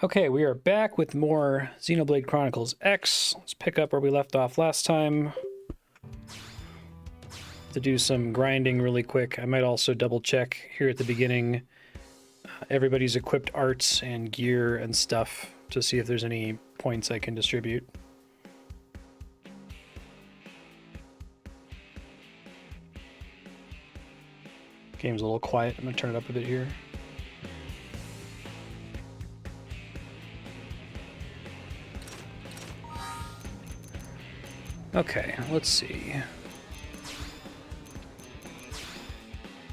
Okay, we are back with more Xenoblade Chronicles X. Let's pick up where we left off last time. To do some grinding really quick. I might also double check here at the beginning everybody's equipped arts and gear and stuff to see if there's any points I can distribute. Game's a little quiet. I'm gonna turn it up a bit here. Okay, let's see.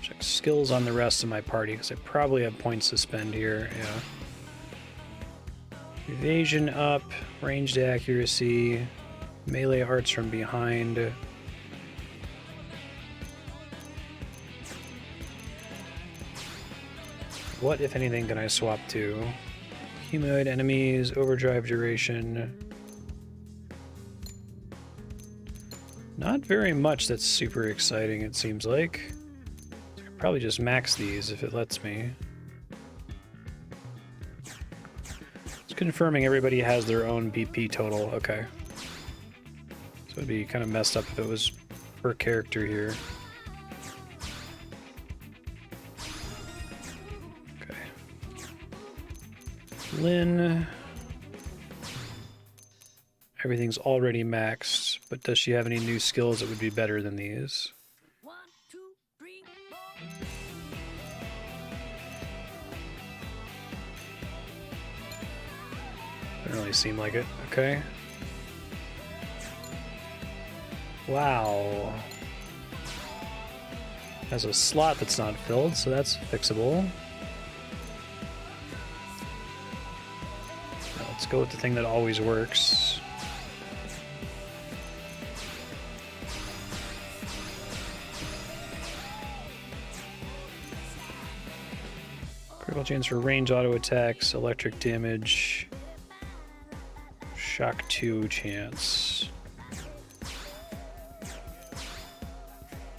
Check skills on the rest of my party, because I probably have points to spend here, yeah. Evasion up, ranged accuracy, melee arts from behind. What, if anything, can I swap to? Humanoid enemies, overdrive duration. Not very much that's super exciting, it seems like. I could probably just max these if it lets me. It's confirming everybody has their own BP total. Okay. So it'd be kind of messed up if it was per character here. Okay. Lynn. Everything's already maxed, but does she have any new skills that would be better than these? 1, 2, 3, 4. Doesn't really seem like it. Okay. Wow. Has a slot that's not filled, so that's fixable. Now let's go with the thing that always works. Critical chance for range auto attacks, electric damage, shock 2 chance.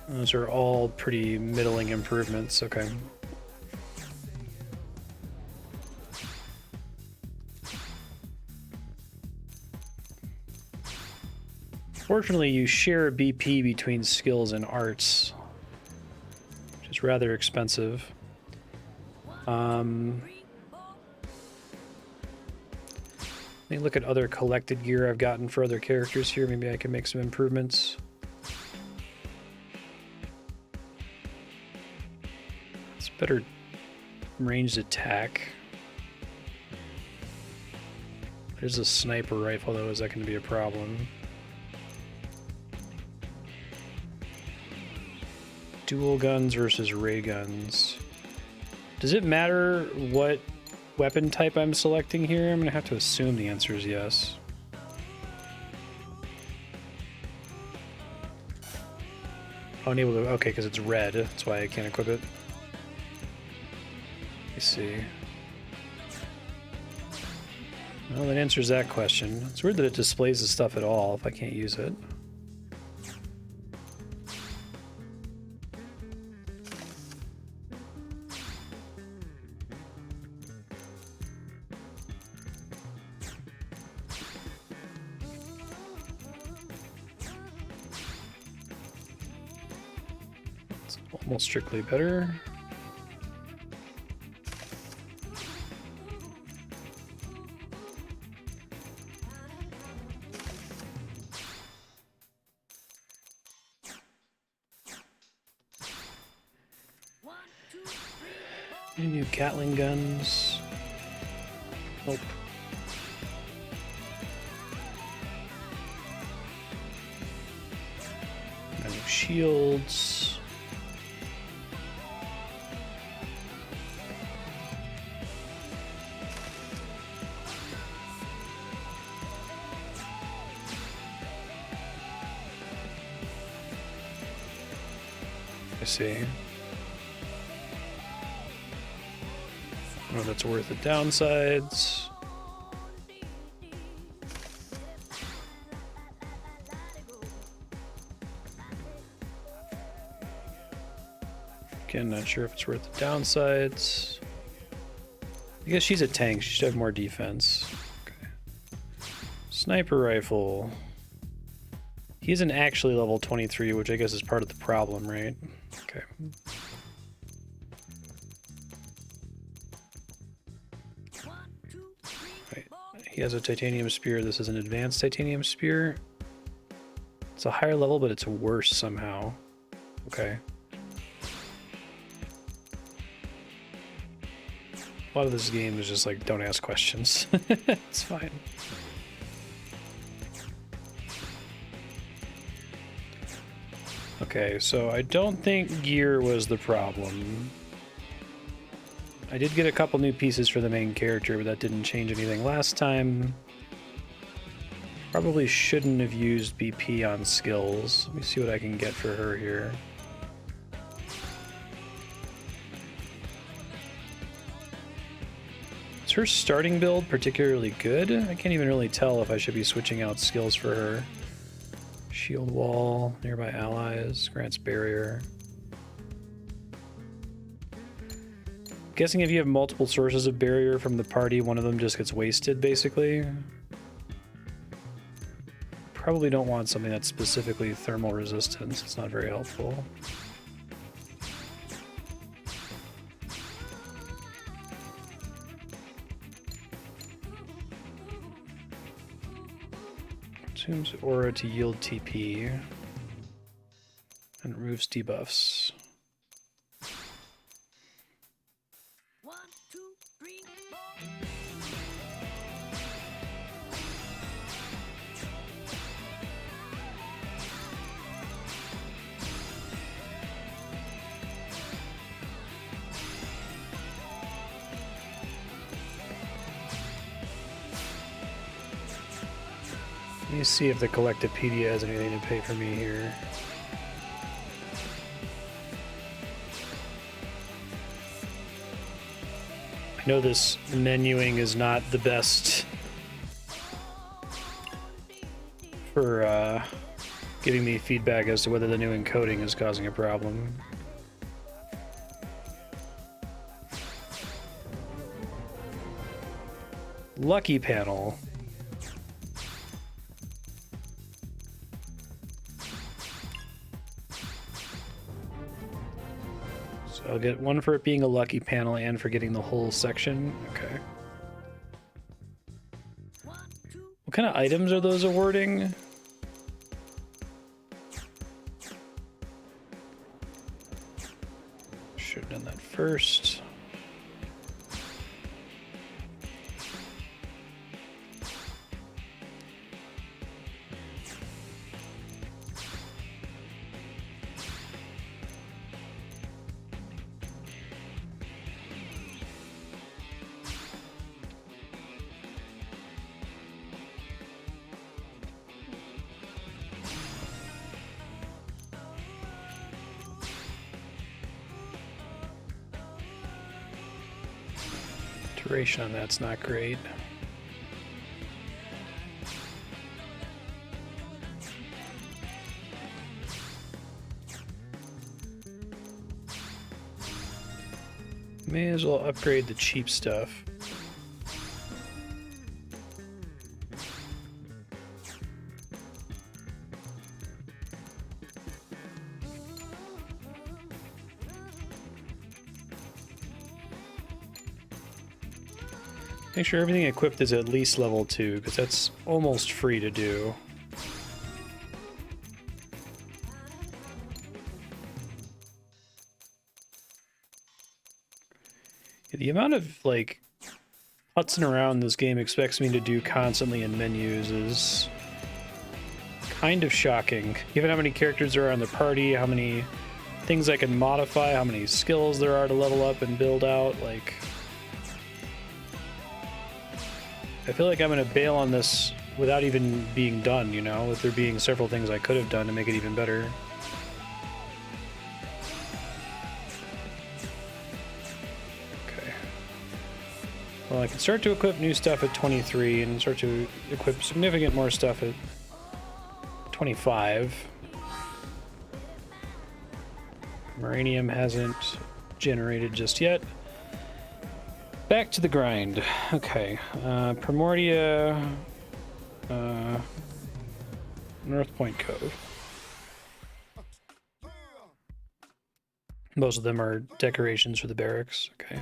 Those are all pretty middling improvements, okay. Fortunately, you share BP between skills and arts, which is rather expensive. Let me look at other collected gear I've gotten for other characters here. Maybe I can make some improvements. It's better ranged attack. There's a sniper rifle though. Is that going to be a problem? Dual guns versus ray guns. Does it matter what weapon type I'm selecting here? I'm going to have to assume the answer is yes. Unable to... Okay, because it's red. That's why I can't equip it. Let's see. Well, that answers that question. It's weird that it displays the stuff at all if I can't use it. Almost strictly better. Any new Gatling guns? Nope. No new shields. I see. Oh, that's worth the downsides. Again, not sure if it's worth the downsides. I guess she's a tank. She should have more defense. Okay. Sniper rifle. He isn't actually level 23, which I guess is part of the problem, right? Okay. Right. He has a titanium spear. This is an advanced titanium spear. It's a higher level, but it's worse somehow. Okay. A lot of this game is just like, don't ask questions. It's fine. Okay, so I don't think gear was the problem. I did get a couple new pieces for the main character, but that didn't change anything last time. Probably shouldn't have used BP on skills. Let me see what I can get for her here. Is her starting build particularly good? I can't even really tell if I should be switching out skills for her. Shield wall, nearby allies, grants barrier. Guessing if you have multiple sources of barrier from the party, one of them just gets wasted, basically. Probably don't want something that's specifically thermal resistance. It's not very helpful. Consumes aura to yield TP. And removes debuffs. 1, 2, 3, 4. Let me see if the Collectopedia has anything to pay for me here. I know this menuing is not the best for giving me feedback as to whether the new encoding is causing a problem. Lucky panel. So I'll get one for it being a lucky panel and for getting the whole section. Okay. 1, 2. What kind of items are those awarding? Should have done that first. Duration on that's not great. May as well upgrade the cheap stuff. Make sure everything equipped is at least level 2, because that's almost free to do. The amount of, like, putzing around this game expects me to do constantly in menus is kind of shocking. Given how many characters there are in the party, how many things I can modify, how many skills there are to level up and build out, like... I feel like I'm going to bail on this without even being done, you know, with there being several things I could have done to make it even better. Okay. Well, I can start to equip new stuff at 23 and start to equip significant more stuff at 25. Maranium hasn't generated just yet. Back to the grind. Okay. Primordia. North Point Cove. Most of them are decorations for the barracks. Okay.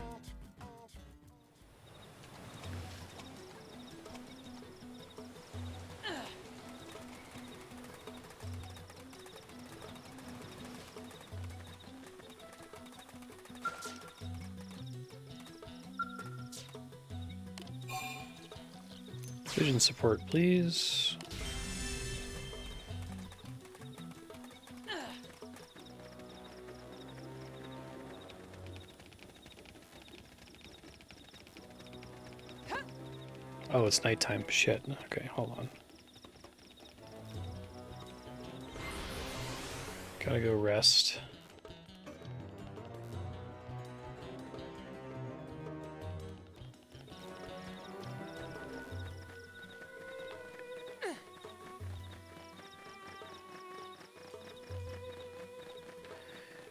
Vision support, please. Oh, it's nighttime. Shit. Okay, hold on. Gotta go rest.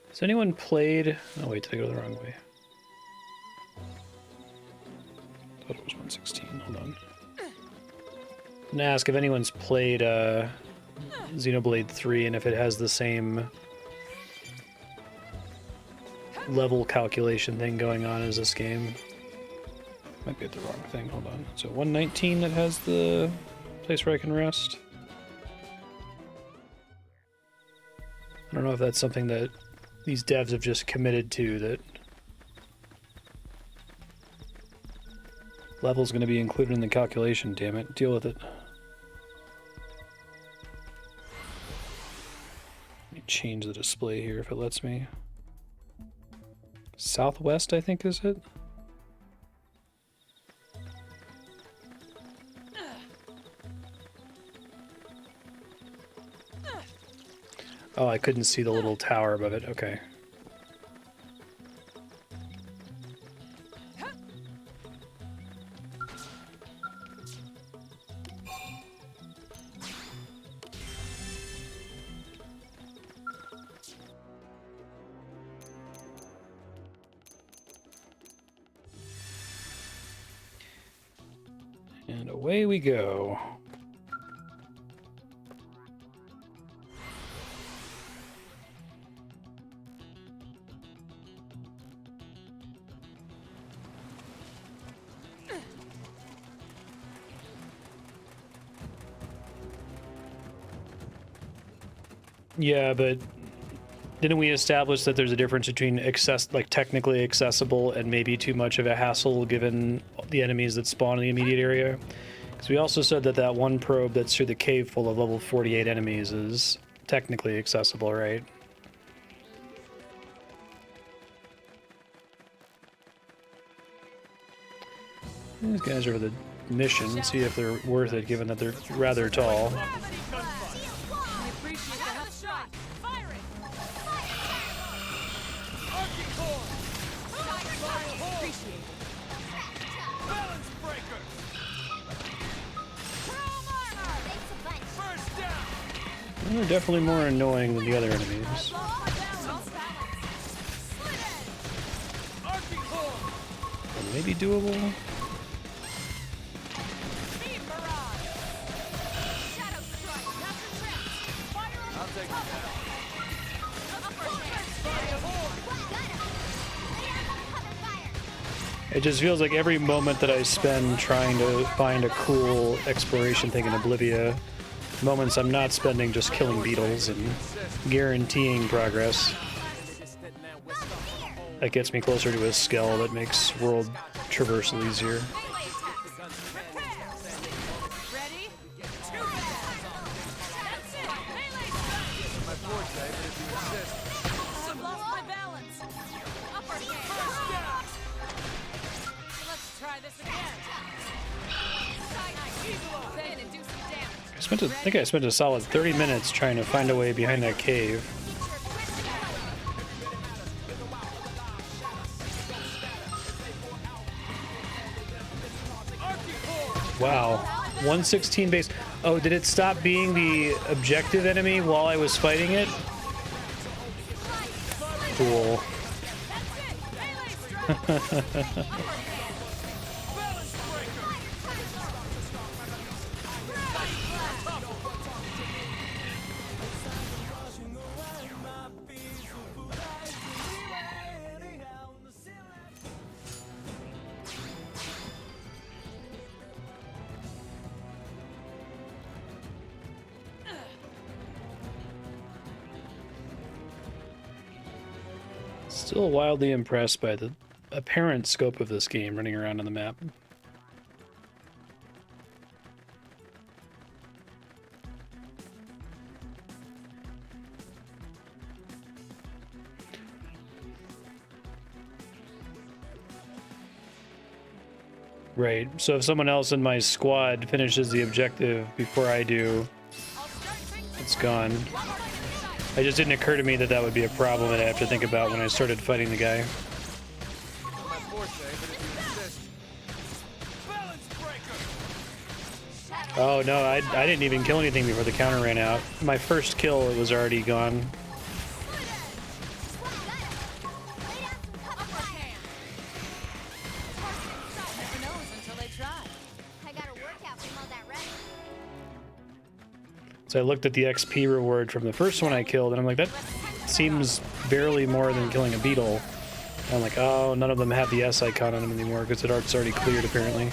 Has anyone played... Oh wait, did I go the wrong way? Thought it was 116. Hold on. I'm gonna ask if anyone's played Xenoblade 3 and if it has the same level calculation thing going on as this game. Might be at the wrong thing. Hold on. So 119 that has the place where I can rest. I don't know if that's something that these devs have just committed to, that level's going to be included in the calculation, damn it. Deal with it. Let me change the display here if it lets me. Southwest, I think, is it? Oh, I couldn't see the little tower above it. Okay. And away we go. Yeah, but didn't we establish that there's a difference between technically accessible and maybe too much of a hassle given the enemies that spawn in the immediate area? Because we also said that that one probe that's through the cave full of level 48 enemies is technically accessible, right? These guys are the mission. See if they're worth it, given that they're rather tall. They're definitely more annoying than the other enemies. And maybe doable? It just feels like every moment that I spend trying to find a cool exploration thing in Oblivia, moments I'm not spending just killing beetles and guaranteeing progress. That gets me closer to a Skell that makes world traversal easier. I think I spent a solid 30 minutes trying to find a way behind that cave. Wow. 116 base. Oh, did it stop being the objective enemy while I was fighting it? Cool. Still wildly impressed by the apparent scope of this game running around on the map. Right, so if someone else in my squad finishes the objective before I do, it's gone. It just didn't occur to me that that would be a problem that I have to think about when I started fighting the guy. Oh no, I didn't even kill anything before the counter ran out. My first kill, it was already gone. So I looked at the XP reward from the first one I killed, and I'm like, that seems barely more than killing a beetle. And I'm like, oh, none of them have the S icon on them anymore because the art's already cleared, apparently.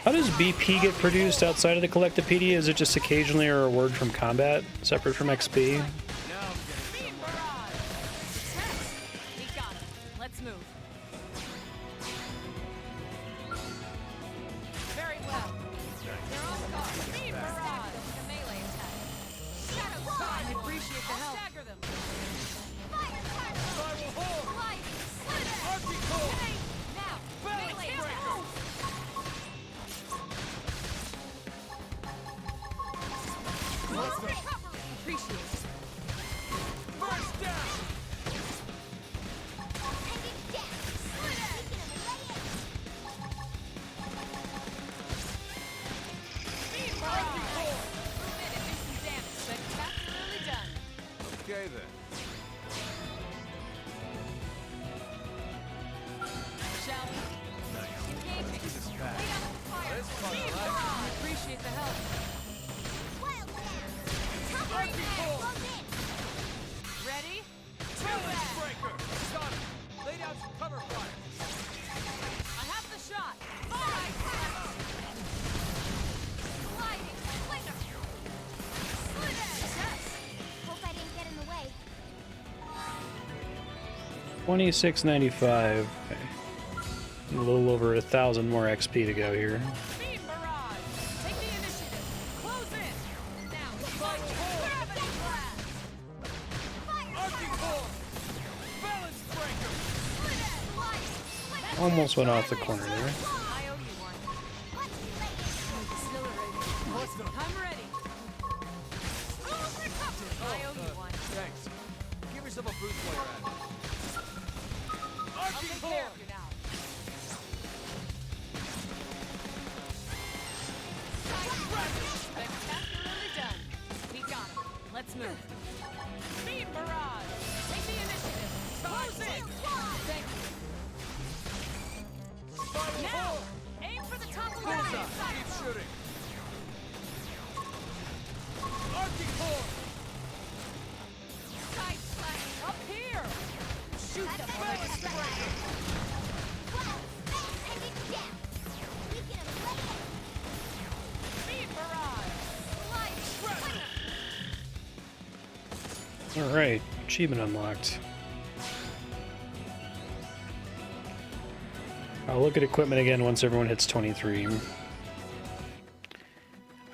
How does BP get produced outside of the Collectopedia? Is it just occasionally a reward from combat, separate from XP? Let's move. Very well. They're all gone. Speed barrage. The melee attack. Shadow God. I appreciate the help. Stagger them. Fire now. Melee attack. Appreciate it. First down. Okay then. Shall we? Engaging. Lay down the fire. I appreciate the help. Ready? Breaker. Got him. Lay down some cover fire. I have the shot. Fire! Sliding. Slinger. Hope I didn't get in the way. 2695. Okay. A little over 1,000 more XP to go here. Speed barrage. Take the initiative. Close in. Now. Gravity blast. Arctic core. Balance breaker. Almost went off the corner there. I owe you one. Exhilarating. I'm ready. I owe you one. Thanks. Give yourself a boost while you're at it. I'll take care of you now. Spectacularly done. We got him. Let's move. Speed barrage. Take the initiative. Close in. Thank you. Now, aim for the top of the line. Keep shooting. Arctic core. Side slash up here. Shoot them. Balance breaker. Speed barrage. Alright, achievement unlocked. I'll look at equipment again once everyone hits 23.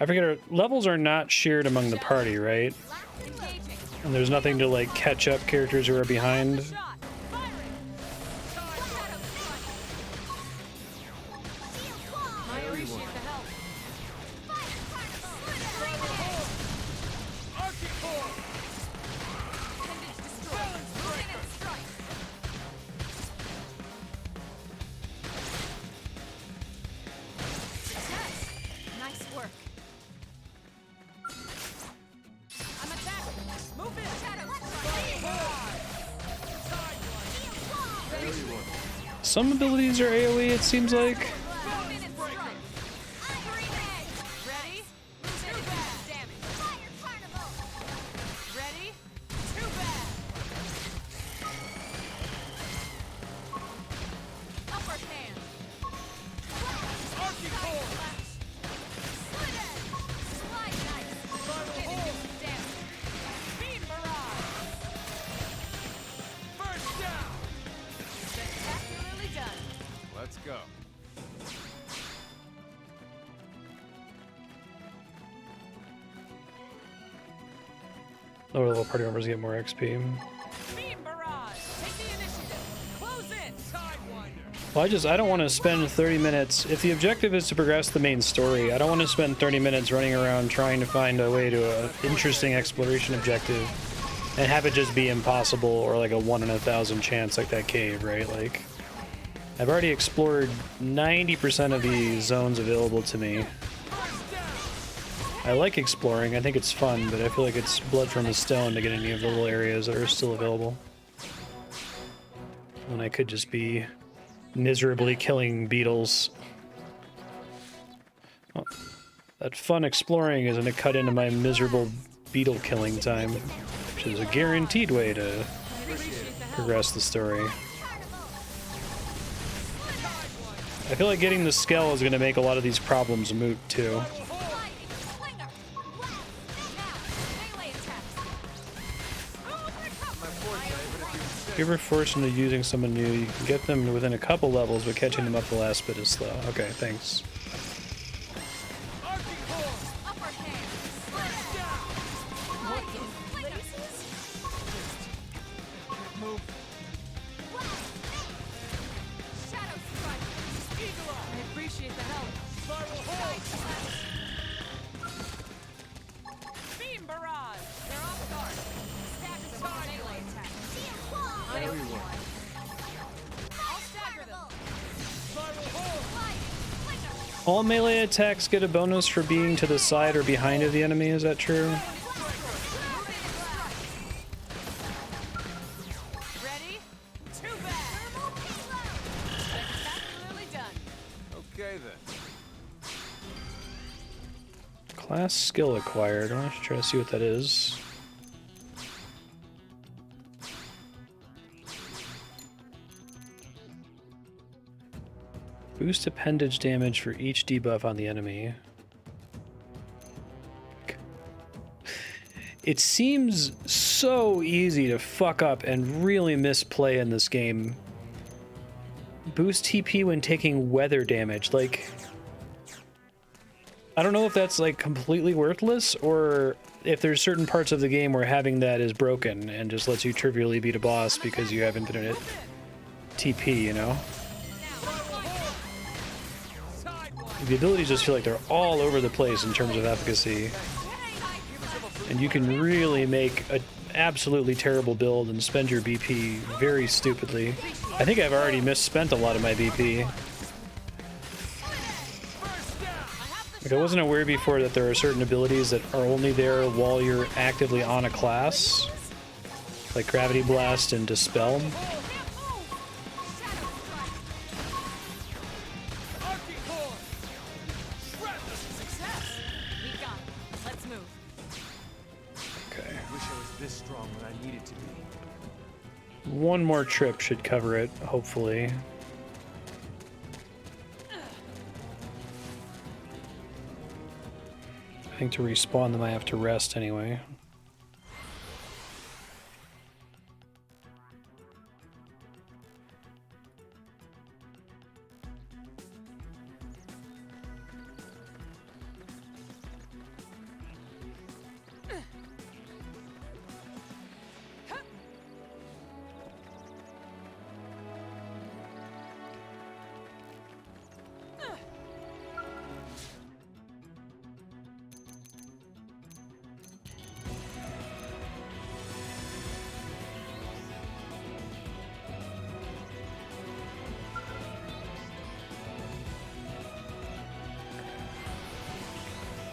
I forget, our levels are not shared among the party, right? Engaging. And there's nothing to like catch up characters who are behind. Shot. Firing. I appreciate the help. Arctic core. Appendage destroyed. Lieutenant strike. Success. Nice work. I'm attacking. Move in. Shadow strike. Some abilities are AoE, it seems like. Lieutenant strike. Ready? Two back. Damage. Ready? Two go. Lower level party members get more XP. Beam barrage. Take the initiative. Close in. Sidewinder. Well, I don't want to spend 30 minutes. If the objective is to progress the main story, I don't want to spend 30 minutes running around trying to find a way to an interesting exploration objective and have it just be impossible or like a 1 in 1,000 chance like that cave, right? Like, I've already explored 90% of the zones available to me. I like exploring, I think it's fun, but I feel like it's blood from a stone to get any of the little areas that are still available. When I could just be miserably killing beetles. Well, that fun exploring is going to cut into my miserable beetle killing time, which is a guaranteed way to progress the story. I feel like getting the Skell is going to make a lot of these problems moot too. If you ever force into using someone new, you can get them within a couple levels, but catching them up the last bit is slow. Okay, thanks. I appreciate the help. Beam barrage. They're off guard. Stagger them with melee attack. There we were. I'll stagger them. All melee attacks get a bonus for being to the side or behind of the enemy, is that true? Ready? Too bad. Spectacularly done. Okay then. Class skill acquired. I want to try to see what that is. Boost appendage damage for each debuff on the enemy. It seems so easy to fuck up and really misplay in this game. Boost TP when taking weather damage. Like, I don't know if that's like completely worthless or if there's certain parts of the game where having that is broken and just lets you trivially beat a boss because you have infinite TP, you know? The abilities just feel like they're all over the place in terms of efficacy. And you can really make an absolutely terrible build and spend your BP very stupidly. I think I've already misspent a lot of my BP. Like, I wasn't aware before that there are certain abilities that are only there while you're actively on a class. Like Gravity Blast and Dispel. One more trip should cover it, hopefully. I think to respawn them I have to rest anyway.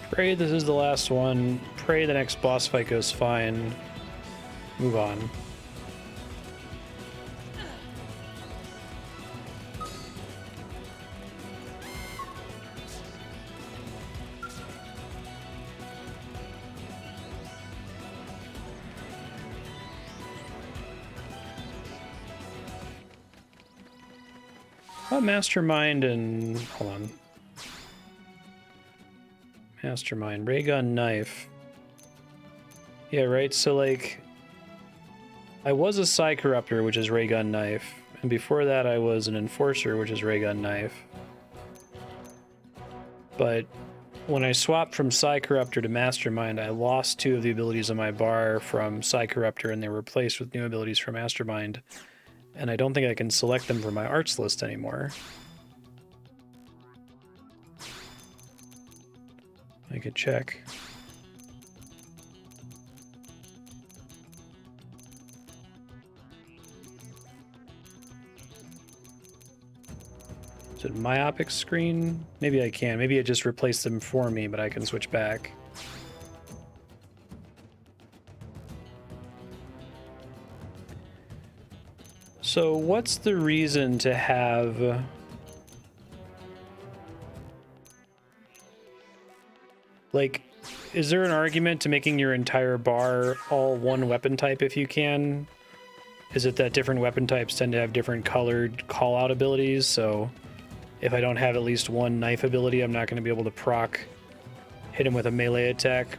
Pray this is the last one. Pray the next boss fight goes fine. Move on. Mastermind and... hold on. Mastermind. Ray gun knife. Yeah, right? So, like... I was a Psy Corruptor, which is ray gun knife. And before that, I was an enforcer, which is ray gun knife. But when I swapped from Psy Corruptor to Mastermind, I lost 2 of the abilities on my bar from Psy Corruptor, and they were replaced with new abilities from Mastermind. And I don't think I can select them from my arts list anymore. I could check. Is it myopic screen? Maybe I can. Maybe it just replaced them for me, but I can switch back. So what's the reason to have... Like, is there an argument to making your entire bar all one weapon type if you can? Is it that different weapon types tend to have different colored call-out abilities, so if I don't have at least one knife ability, I'm not going to be able to proc hit him with a melee attack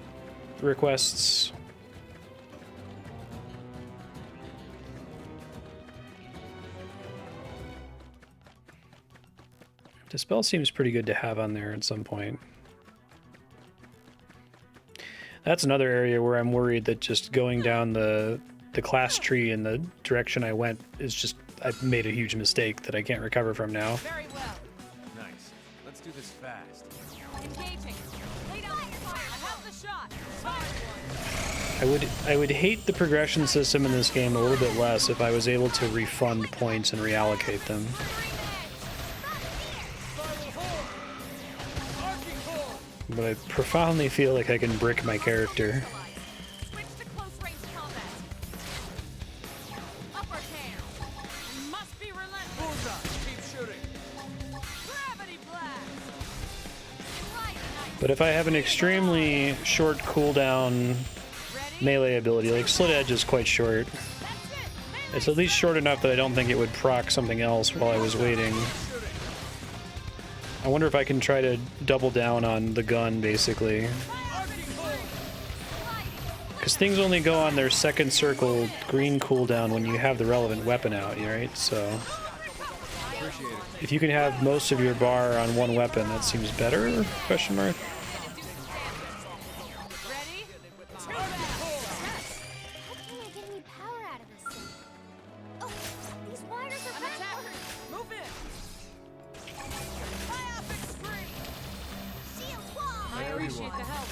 requests? Dispel seems pretty good to have on there at some point. That's another area where I'm worried that just going down the class tree in the direction I went is just... I've made a huge mistake that I can't recover from now. Very well. Nice. Let's do this fast. Engaging. Lay down the fire. I have the shot. Target one. I would hate the progression system in this game a little bit less if I was able to refund points and reallocate them. But I profoundly feel like I can brick my character. Switch to close range combat. Upper hand. You must be relentless. Bullseye. Keep shooting. Gravity blast. Light knife. But if I have an extremely short cooldown Ready? melee ability, like Slit Edge is quite short. That's it. It's at least short enough that I don't think it would proc something else while I was waiting. I wonder if I can try to double down on the gun, basically. Because things only go on their second circle green cooldown when you have the relevant weapon out, right? So Appreciate it. if you can have most of your bar on one weapon, that seems better? Question mark. Ready? How can I get any power out of this thing? Oh, these wires are An attack. backwards. Move in. Myopic screen. Shield wall. I appreciate the help.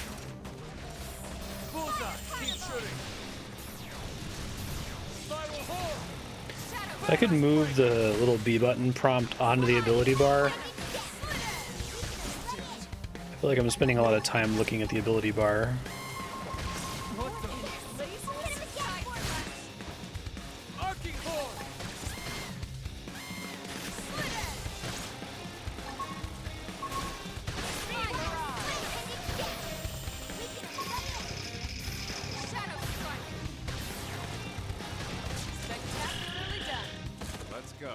Bullseye. Keep shooting. Spiral hole. If I could move the little B button prompt onto the ability bar. I feel like I'm spending a lot of time looking at the ability bar. Arcing hole. Spectacularly done. Let's go.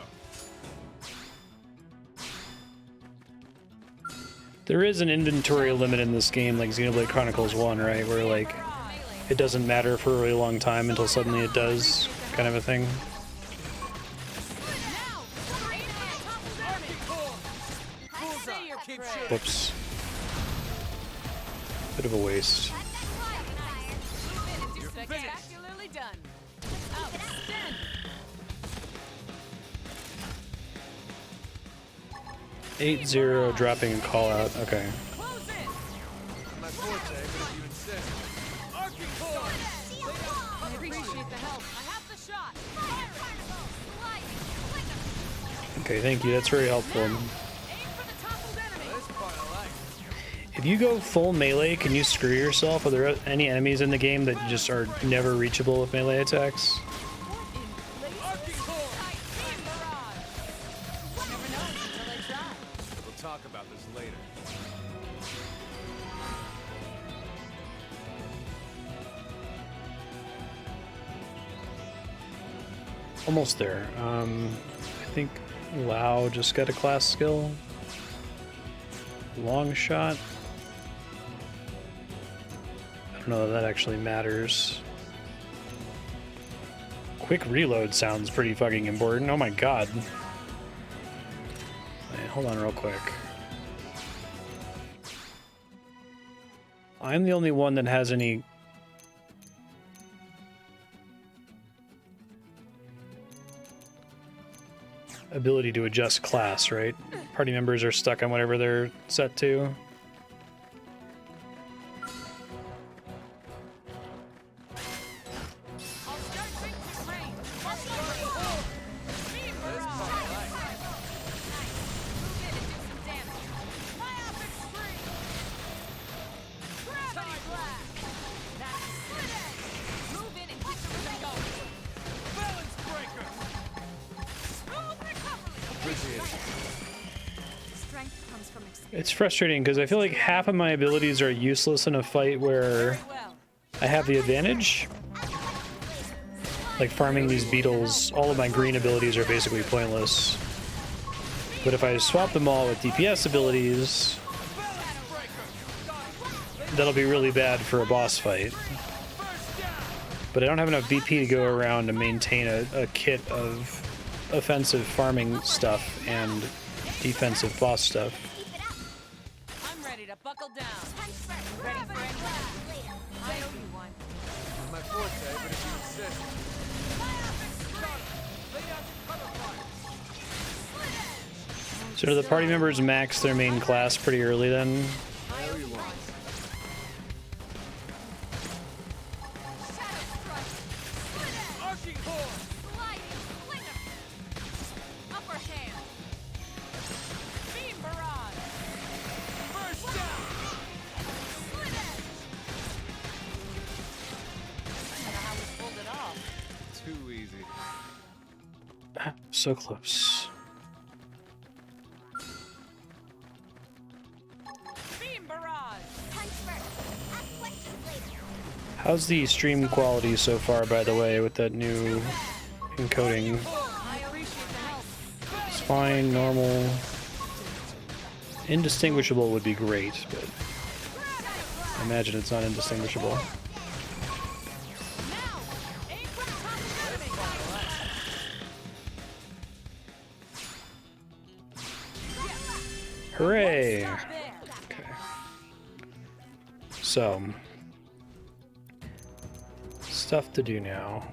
There is an inventory limit in this game, like Xenoblade Chronicles 1, right? Where, like, it doesn't matter for a really long time until suddenly it does, kind of a thing. Now, aim for the toppled enemy. Say your Keep prayer. shooting. Whoops. Bit of a waste. Spectacularly done. Outstanding. 8-0 dropping a call out. Okay. Close in. My forte, but if you insist. Arcing hole. I appreciate the help. I have the shot. Okay, thank you. That's very helpful. Aim for the toppled enemy. This part I like. If you go full melee, can you screw yourself? Are there any enemies in the game that just are never reachable with melee attacks? Arcing hole. Beam barrage. Never know until they try. We'll talk about this later. Almost there. I think Lao just got a class skill. Long shot. I don't know that that actually matters. Quick reload sounds pretty fucking important. Oh my god. Wait, hold on real quick. I'm the only one that has any... ability to adjust class, right? Party members are stuck on whatever they're set to. I'll start things in range. Beam barrage. Move in and do some damage. Fly off and scream. Gravity blast. That's split edge. Move in and keep the rhythm going. Balance breaker! Smooth recovery. Appreciate it. Strength comes from experience. It's frustrating because I feel like half of my abilities are useless in a fight where Very well. I have the advantage. Like farming these beetles, all of my green abilities are basically pointless. But if I swap them all with DPS abilities, that'll be really bad for a boss fight. But I don't have enough VP to go around to maintain a kit of offensive farming stuff and defensive boss stuff. I'm ready to buckle down. Ready for anything? I owe you one. My forte, but if you insist. Lay down some cover fire. So do the party members max their main class pretty early then? I owe you one. Arching horn! Upper hand. Beam barrage. First down! I don't know how we pulled it off. Too easy. So close. Beam barrage. How's the stream quality so far, by the way, with that new encoding? I appreciate the help. It's fine, normal. Indistinguishable would be great, but I imagine it's not indistinguishable. Now, aim for the top of the enemy. Hooray! Stop there. Okay. So, stuff to do now.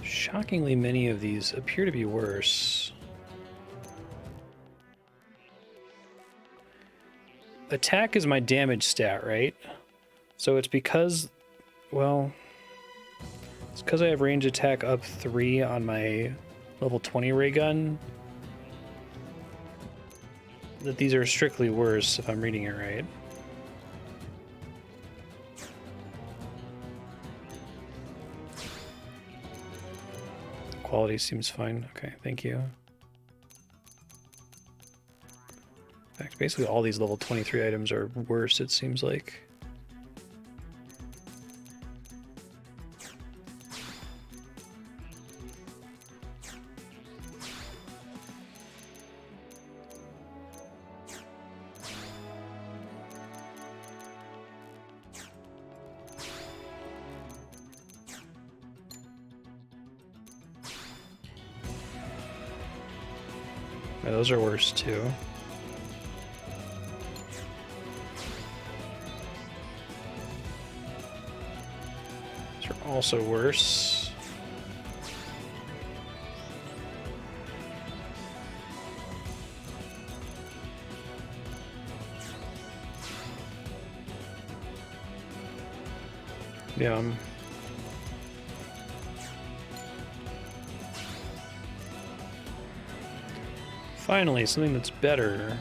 Shockingly, many of these appear to be worse. Attack is my damage stat, right? So it's because, well, it's because I have range attack up 3 on my level 20 ray gun that these are strictly worse if I'm reading it right. Quality seems fine. Okay, thank you. In fact, basically all these level 23 items are worse, it seems like. Yeah, those are worse too. These are also worse. Yeah. Finally, something that's better.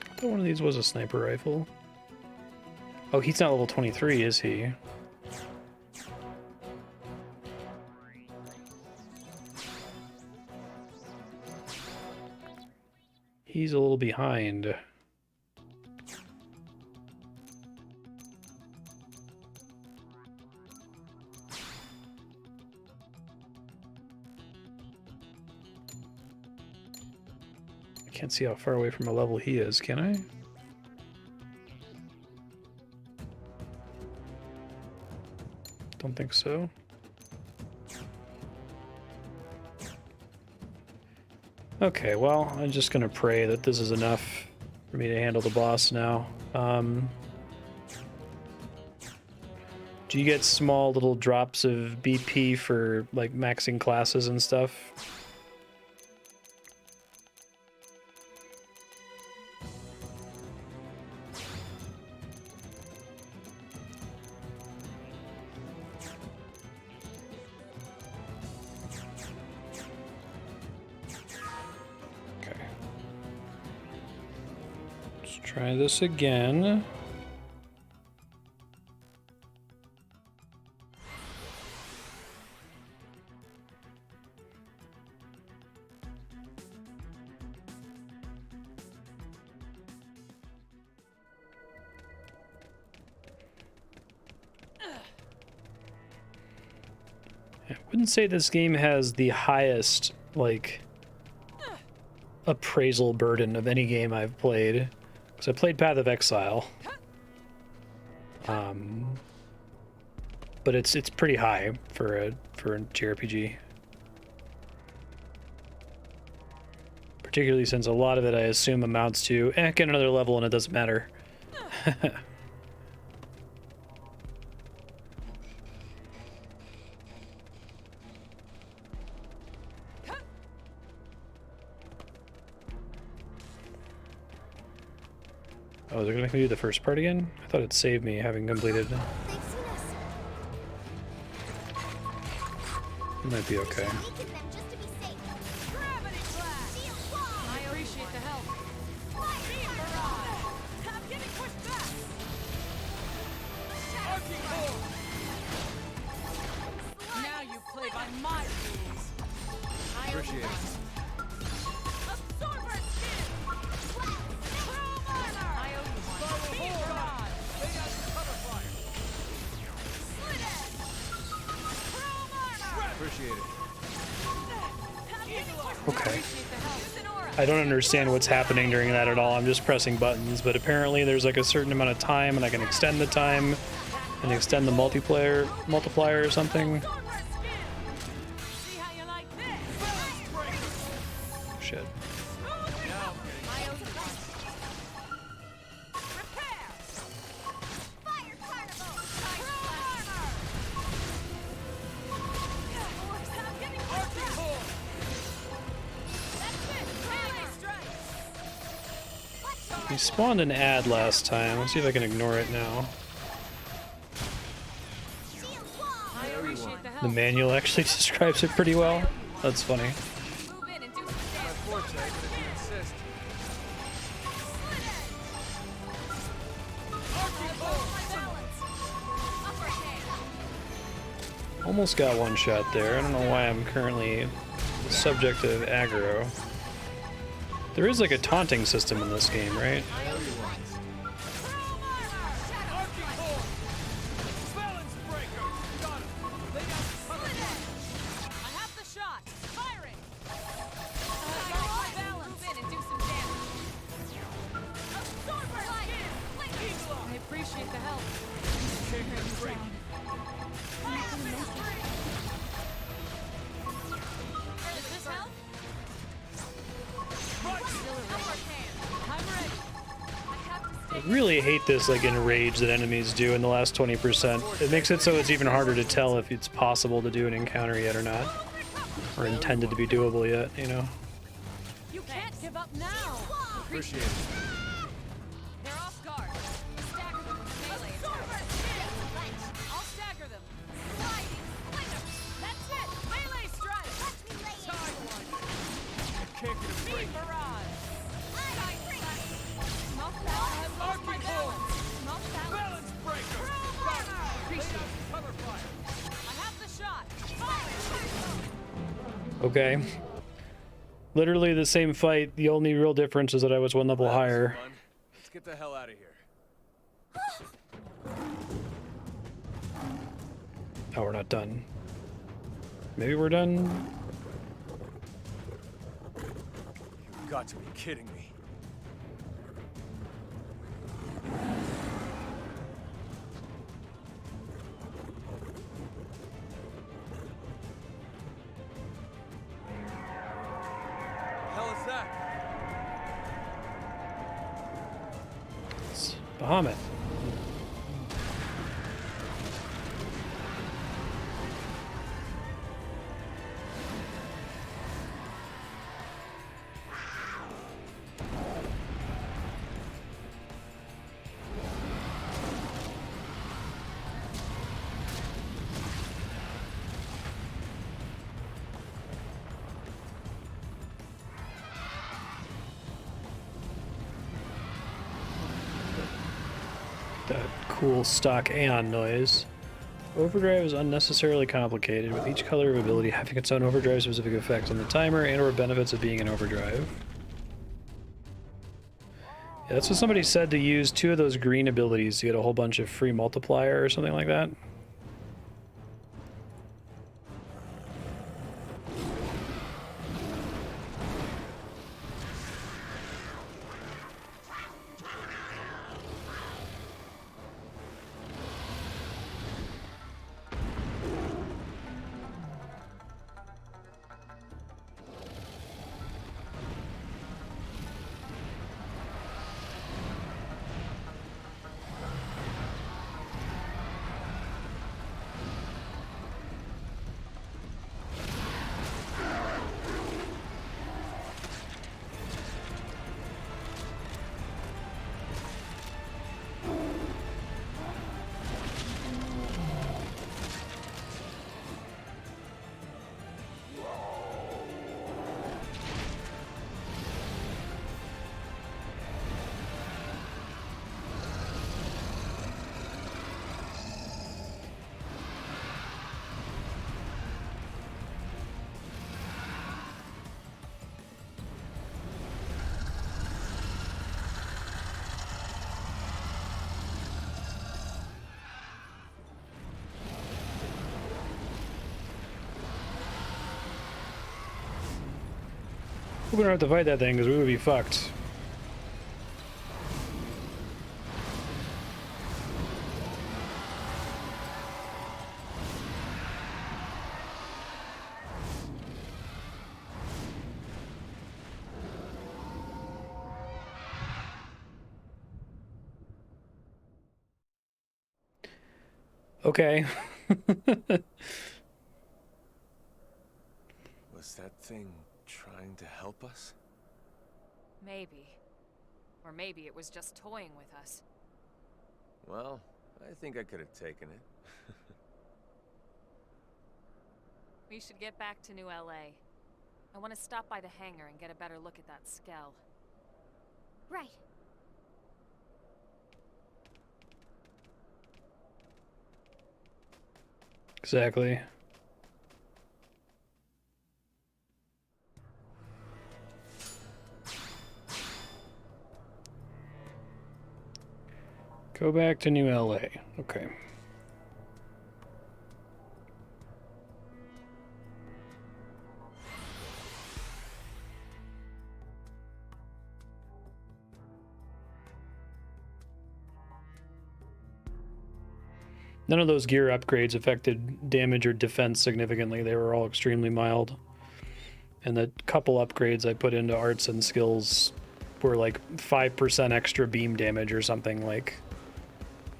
I thought one of these was a sniper rifle. Oh, he's not level 23, is he? He's a little behind. I can't see how far away from a level he is, can I? Don't think so. Okay, well, I'm just gonna pray that this is enough for me to handle the boss now. Do you get small little drops of BP for like maxing classes and stuff? Try this again. I wouldn't say this game has the highest, like, appraisal burden of any game I've played. So I played Path of Exile, but it's pretty high for a JRPG, particularly since a lot of it I assume amounts to get another level and it doesn't matter. Oh, they're gonna make me do the first part again? I thought it saved me having completed. They've seen us. It might be okay. Weaken them just to be safe. Gravity blast! Shield wall. I appreciate the help. Fire Barrage! I'm getting pushed back! Arcing hold! Now you play by my rules. I Appreciate it. Absorber skin! Chrome armor! I owe you one. Beam barrage! Lay out the cover fire! Slit edge! Chrome armor! Appreciate it. I'm getting pushed back. Okay. Appreciate the help. Use an aura. I don't understand what's happening during that at all. I'm just pressing buttons, but apparently there's like a certain amount of time and I can extend the time and extend the multiplier or something. Absorber skin! See how you like this? Shit. I owe you one. Repair! Fire carnival. Chrome armor! I'm getting pushed Arcing back. hold! That's it! Melee strike! We spawned an ad last time. Let's see if I can ignore it now. Shield wall. I appreciate the The help. manual actually describes it pretty well. That's funny. Move in and do some My damage. forte, but if you insist. Slit edge! Arcing hold! Balance! Upper hand! Almost got one shot there. I don't know why I'm currently the subject of aggro. There is like a taunting system in this game, right? Chrome armor! Arcing hold! Balance breaker! Got him! Lay out the cover Slit fire! edge! I have the shot! Firing! Balance! Move in and do some damage. Absorber skin! I appreciate the help. Does this help? Upper hand! I'm ready. I have to I stay. really hate this like enrage that enemies do in the last 20%. It makes it so it's even harder to tell if it's possible to do an encounter yet or not. Or intended to be doable yet, you know? You can't give up now. Appreciate it. They're off guard. Stagger them with melee attack. I'll stagger them. Sliding splinter. That's it. Melee strike. Charge one. Can't get a break. Beam barrage. Side slash. Smoke balance. I have lost my Arcing hold! balance. Smoke balance. Balance breaker! Chrome Got him! armor. Lay out the cover fire! I have the shot. Fire. Okay. Literally the same fight. The only real difference is that I was one level That was higher. fun. Let's get the hell out of here. Oh, we're not done. Maybe we're done? You've got to be kidding me. Hell is that? It's Bahamut. That cool stock Aeon noise. Overdrive is unnecessarily complicated, with each color of ability having its own overdrive specific effects on the timer and or benefits of being an overdrive. Yeah, that's what somebody said, to use 2 of those green abilities to get a whole bunch of free multiplier or something like that. We don't have to fight that thing because we would be fucked. Okay. Was that thing trying to help us? Maybe. Or maybe it was just toying with us. Well, I think I could have taken it. We should get back to New LA. I want to stop by the hangar and get a better look at that Skell. Right. Exactly. Go back to New LA. Okay. None of those gear upgrades affected damage or defense significantly. They were all extremely mild. And the couple upgrades I put into arts and skills were like 5% extra beam damage or something. Like,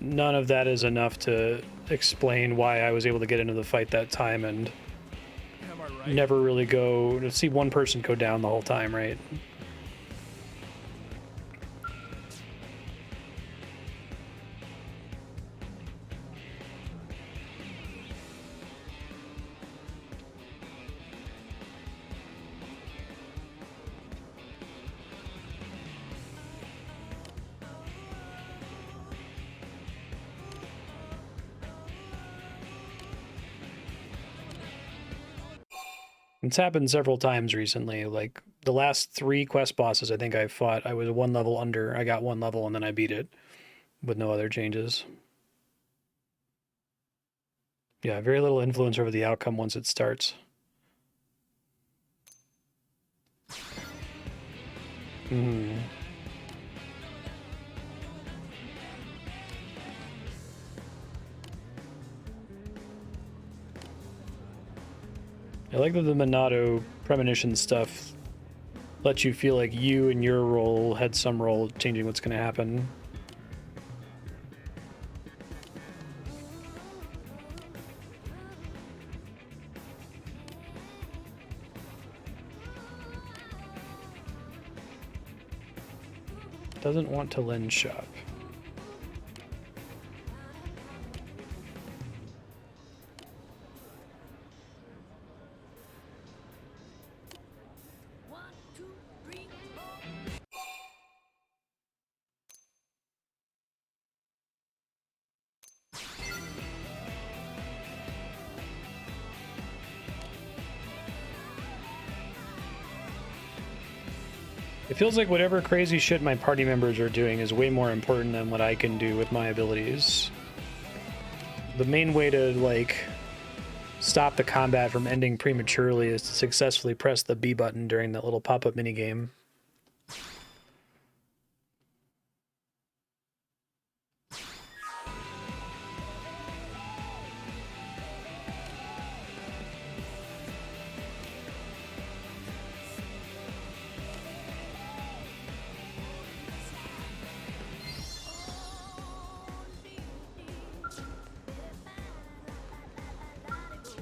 none of that is enough to explain why I was able to get into the fight that time and Am I right? never really go to see one person go down the whole time, right? It's happened several times recently. Like, The last 3 quest bosses I think I fought, I was 1 level under. I got 1 level and then I beat it with no other changes. Yeah, very little influence over the outcome once it starts. Hmm. I like that the Monado premonition stuff lets you feel like you and your role had some role changing what's going to happen. Doesn't want to lend shop. One, two, three, four. It feels like whatever crazy shit my party members are doing is way more important than what I can do with my abilities. The main way to, like, stop the combat from ending prematurely is to successfully press the B button during that little pop-up minigame.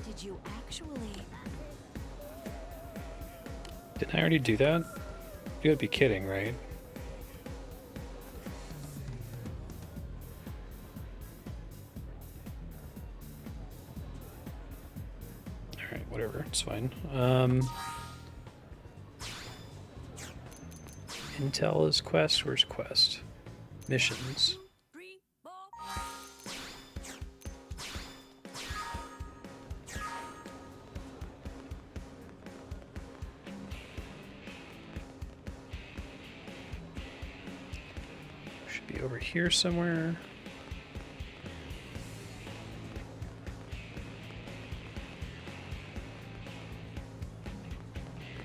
Did you actually? Didn't I already do that? You gotta be kidding, right? Alright, whatever, it's fine. Intel is quest, where's quest? Missions. Three, four. Should be over here somewhere.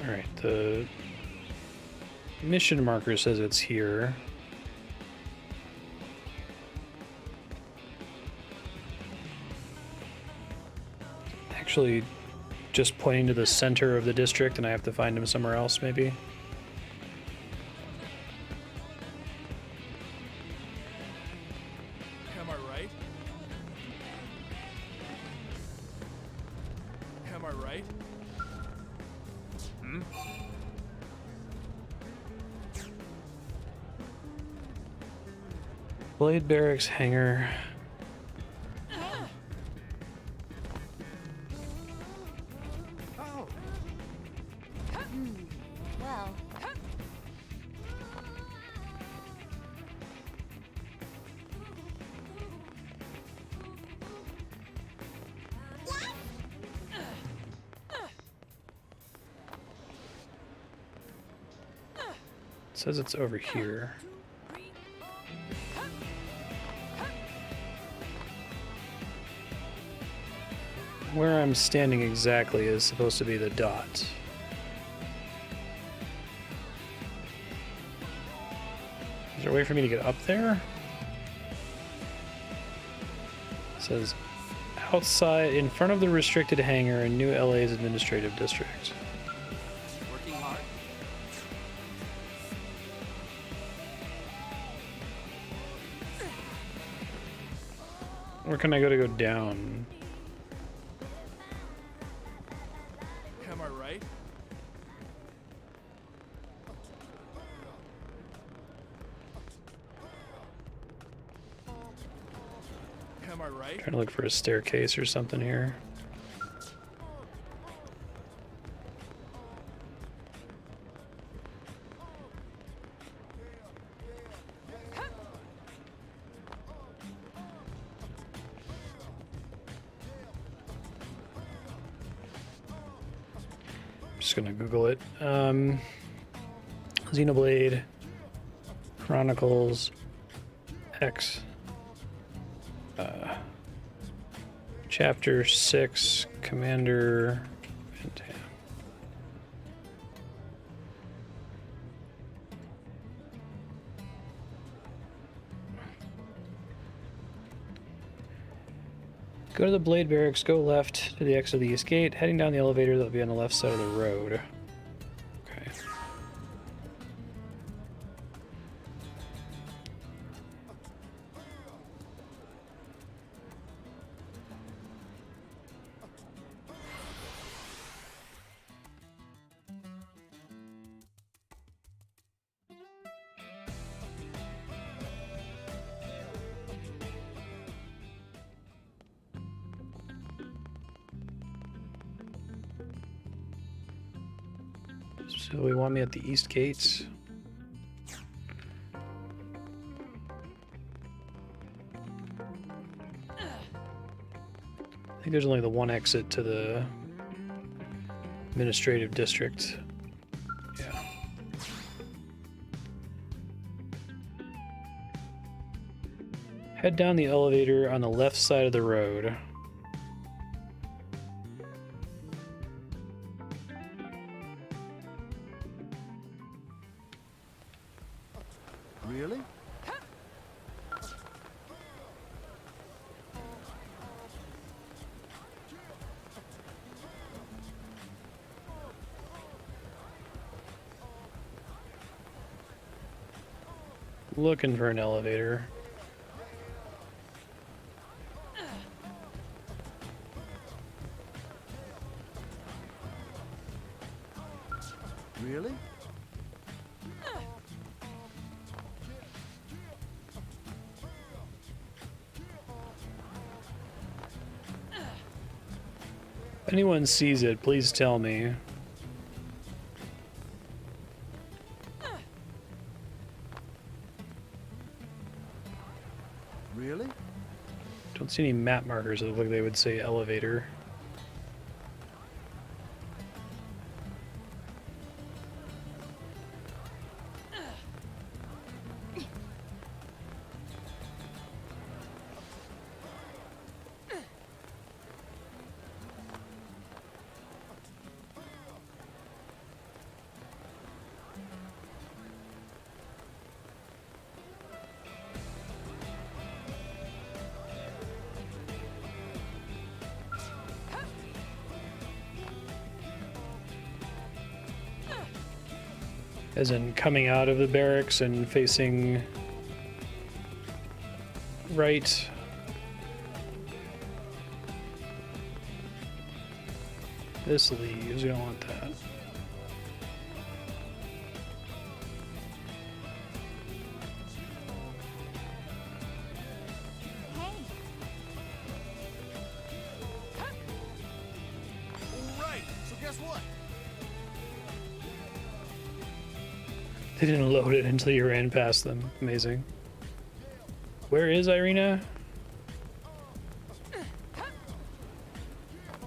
Alright, the mission marker says it's here. Actually, just pointing to the center of the district, and I have to find him somewhere else, maybe. Am I right? Am I right? Hmm? Blade Barracks Hangar. Oh, Well, It says it's over here. Where I'm standing exactly is supposed to be the dot. Is there a way for me to get up there? It says outside, in front of the restricted hangar in New LA's administrative district. working hard. Where can I go to go down? Am I right? Am I right? Trying to look for a staircase or something here. Just gonna Google it. Xenoblade, Chronicles, X, Chapter 6, Commander, and go to the Blade Barracks, go left to the exit of the East Gate, heading down the elevator that'll be on the left side of the road. Okay. So we want me at the East Gates. I think there's only the one exit to the administrative district. Yeah. Head down the elevator on the left side of the road. Really? Looking for an elevator. Really? If anyone sees it, please tell me. Really? Don't see any map markers that look like they would say elevator. As in coming out of the barracks and facing right. This leaves, we don't want that. All right. So guess what? They didn't load it until you ran past them. Amazing. Where is Irina?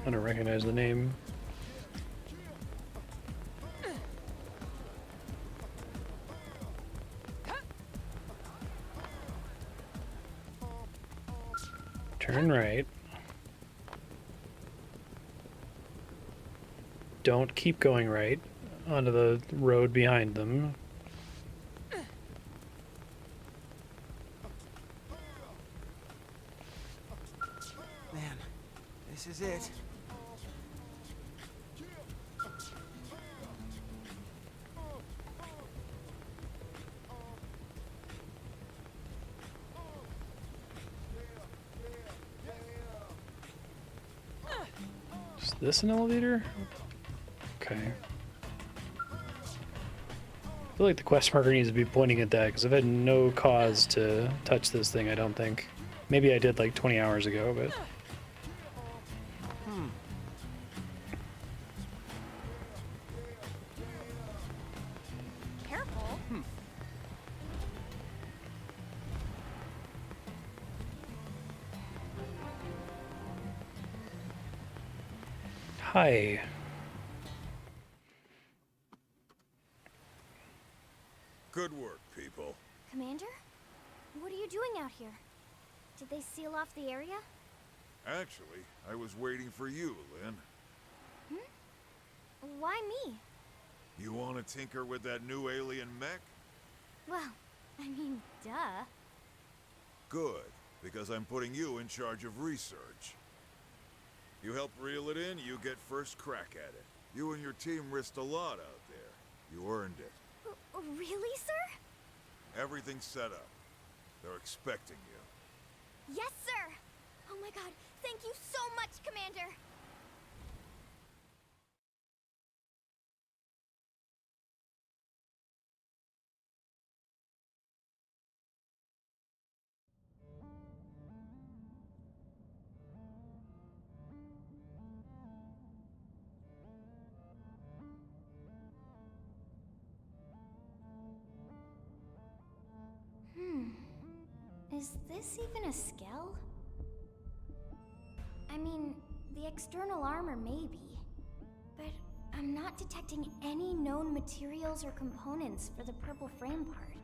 I don't recognize the name. Turn right. Don't keep going right onto the road behind them. Man, this is it. Is this an elevator? Okay. I feel like the quest marker needs to be pointing at that because I've had no cause to touch this thing, I don't think. Maybe I did like 20 hours ago, but... Careful. Hi. out here? Did they seal off the area? Actually, I was waiting for you, Lynn. Why me? You want to tinker with that new alien mech? Well, I mean, duh. Good, because I'm putting you in charge of research. You help reel it in, you get first crack at it. You and your team risked a lot out there. You earned it. Really, sir? Everything's set up. They're expecting you. Yes, sir! Oh my god, thank you so much, Commander! Is this even a Skell? I mean, the external armor maybe, but I'm not detecting any known materials or components for the purple frame part.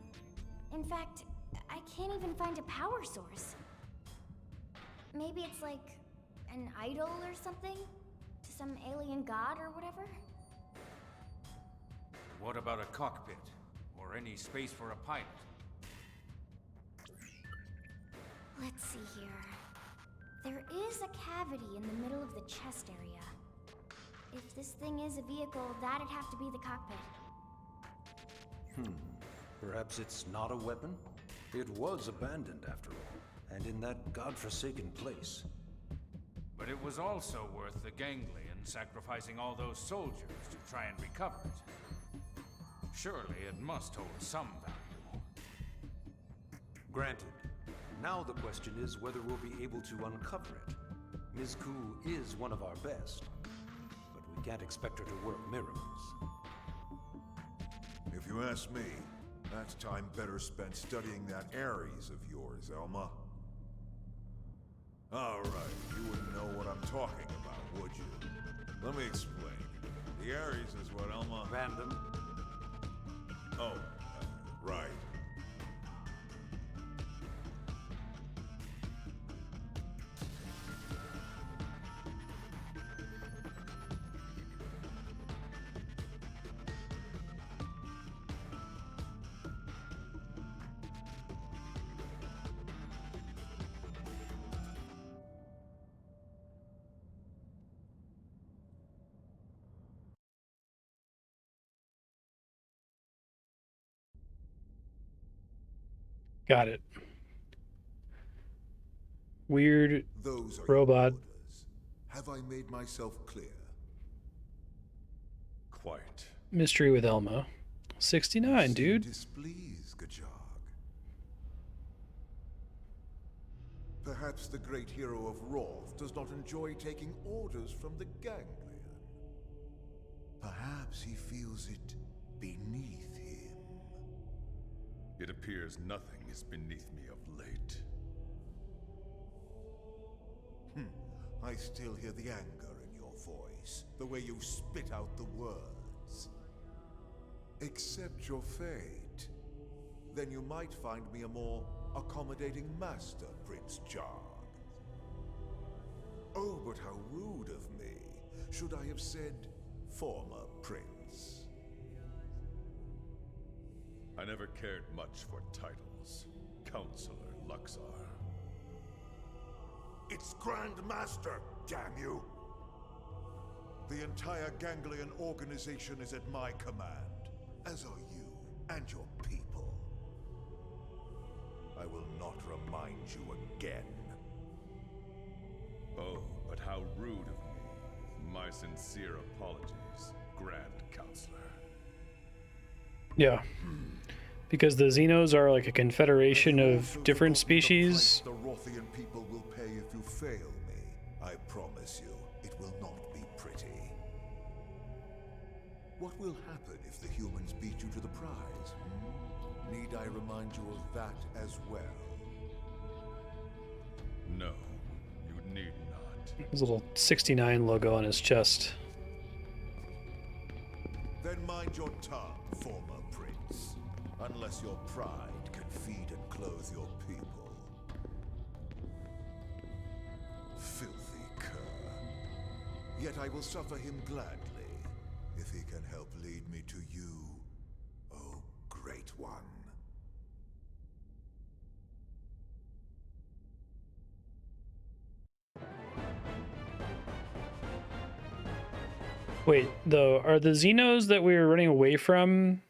In fact, I can't even find a power source. Maybe it's like an idol or something? To some alien god or whatever? What about a cockpit? Or any space for a pilot? Let's see here. There is a cavity in the middle of the chest area. If this thing is a vehicle, that'd have to be the cockpit. Perhaps it's not a weapon? It was abandoned after all, and in that godforsaken place. But it was also worth the ganglion sacrificing all those soldiers to try and recover it. Surely it must hold some value. Granted. Now the question is whether we'll be able to uncover it. Ms. Koo is one of our best, but we can't expect her to work miracles. If you ask me, that's time better spent studying that Ares of yours, Elma. All right, you wouldn't know what I'm talking about, would you? Let me explain. The Ares is what Elma... Random. Oh, right. Got it. Weird Those are robot. your orders. Have I made myself clear? Quite. Mystery with Elmo. 69, Seem dude. displeased, Gajag. Perhaps the great hero of Roth does not enjoy taking orders from the ganglion. Perhaps he feels it beneath him. It appears nothing is beneath me of late. I still hear the anger in your voice, the way you spit out the words. Accept your fate. Then you might find me a more accommodating master, Prince Jarg. Oh, but how rude of me. Should I have said former prince? I never cared much for titles. Counselor Luxar. It's Grand Master, damn you! The entire Ganglion organization is at my command, as are you and your people. I will not remind you again. Oh, but how rude of me. My sincere apologies, Grand Counselor. Yeah. Because the Xenos are like a confederation of different species. The Rothian people will pay if you fail me. I promise you, it will not be pretty. What will happen if the humans beat you to the prize? Need I remind you of that as well? No, you need not. His little 69 logo on his chest. Then mind your tongue, former prince. Unless your pride can feed and clothe your people. Yet I will suffer him gladly, if he can help lead me to you, oh Great One. Wait, though, are the Xenos that we were running away from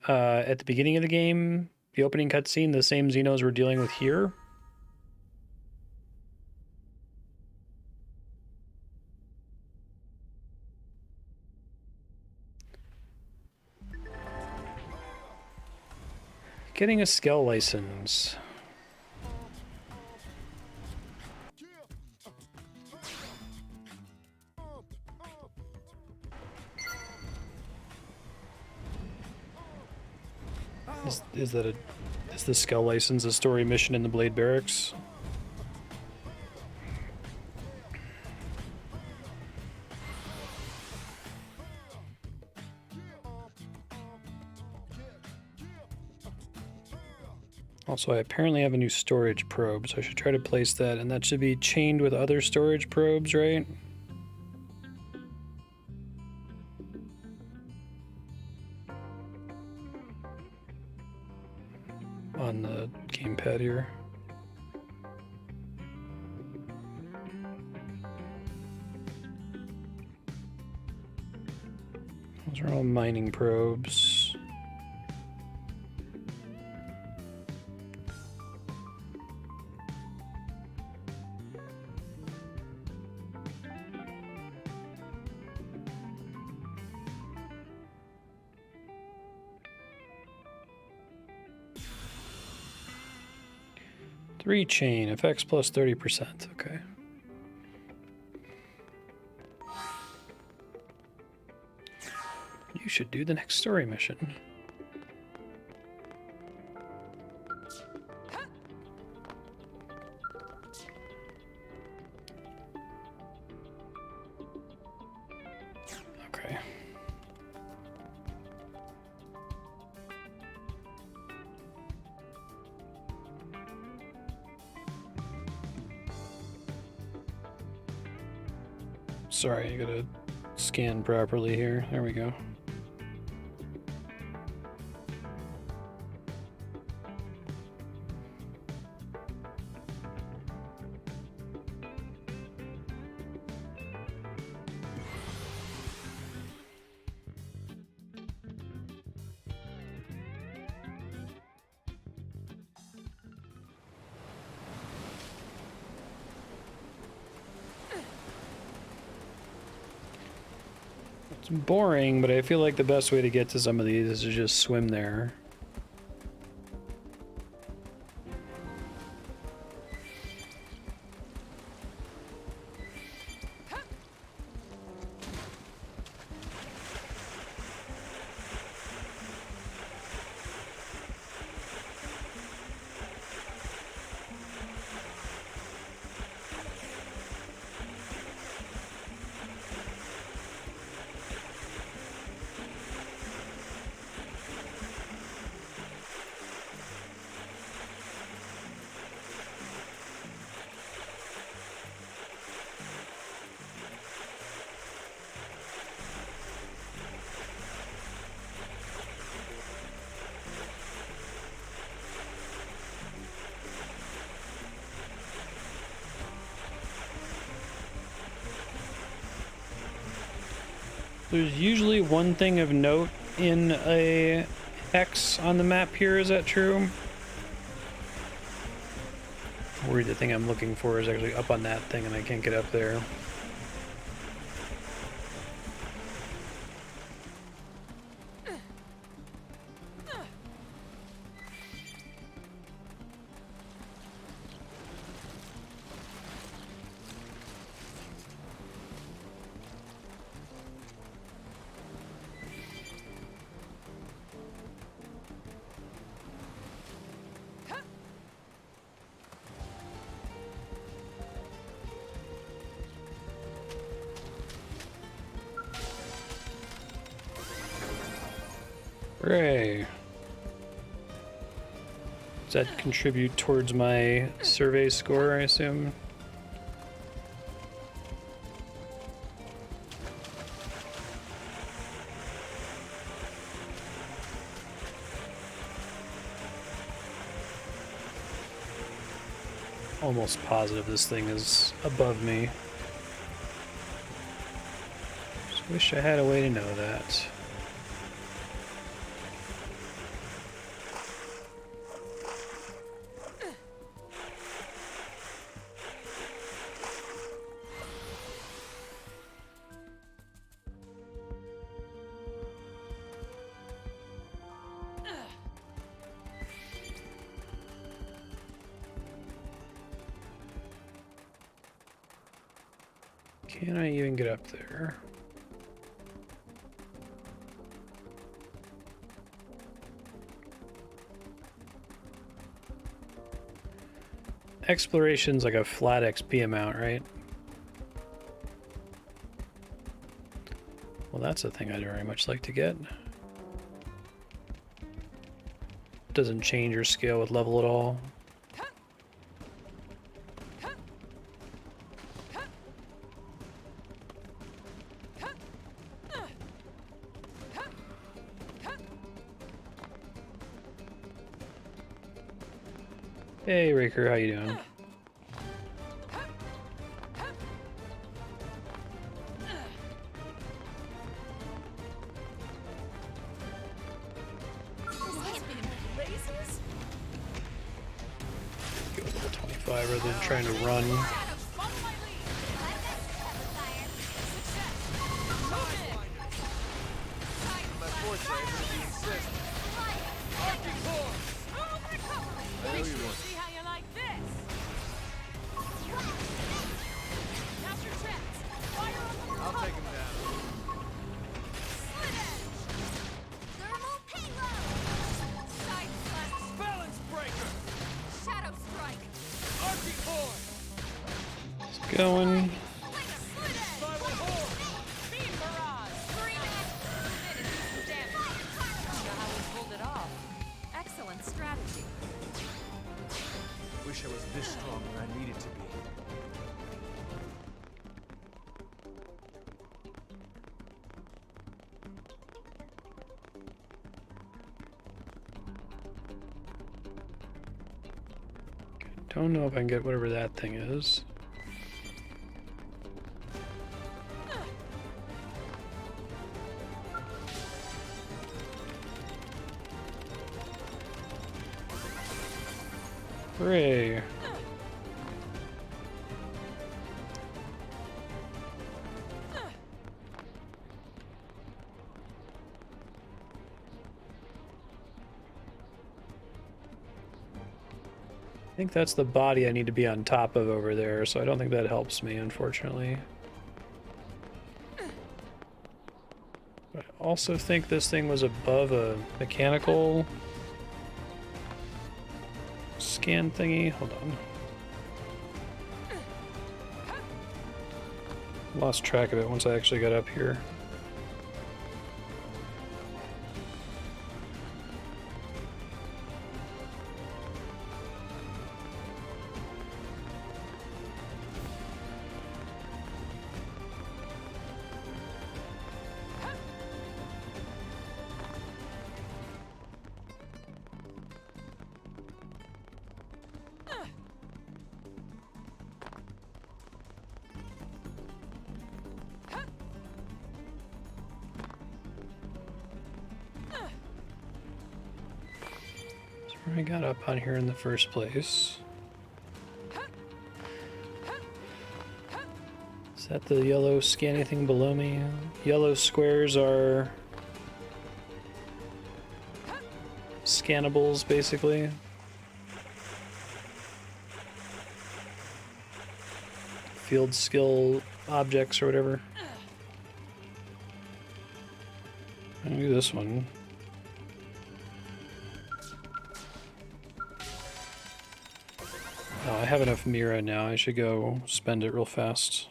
at the beginning of the game, the opening cutscene, the same Xenos we're dealing with here? Getting a Skell license. Is the Skell license a story mission in the Blade Barracks? Also, I apparently have a new storage probe, so I should try to place that, and that should be chained with other storage probes, right? On the gamepad here. Those are all mining probes. Three chain, effects plus 30%, okay. You should do the next story mission. Okay. Sorry, I gotta scan properly here. There we go. It's boring, but I feel like the best way to get to some of these is to just swim there. There's usually one thing of note in a X on the map here, is that true? I'm worried the thing I'm looking for is actually up on that thing and I can't get up there. Hooray. Does that contribute towards my survey score, I assume? almost positive this thing is above me. Just wish I had a way to know that. Can I even get up there? Exploration's like a flat XP amount, right? Well, that's a thing I'd very much like to get. Doesn't change your scale with level at all. Hey, Raker, how you doing? Go level 25 rather than trying to run. See how you like this? Capture traps. Fire on the I'll take him down. Slit edge. Thermal payload. Side slash. Balance breaker. Shadow strike. Arcing horn. It's going. Like a slit edge. Spiral horn. Beam barrage. 3 minutes. Minutes of damage. You know how we pulled it off. Excellent strategy. Wish I was this strong when I needed to be. Don't know if I can get whatever that thing is. Hooray! I think that's the body I need to be on top of over there, so I don't think that helps me, unfortunately. But I also think this thing was above a mechanical scan thingy. Hold on. Lost track of it once I actually got up here. I got up on here in the first place. Is that the yellow scanny thing below me? Yellow squares are scannables, basically. Field skill objects or whatever. I'll do this one. Oh, I have enough Mira now. I should go spend it real fast.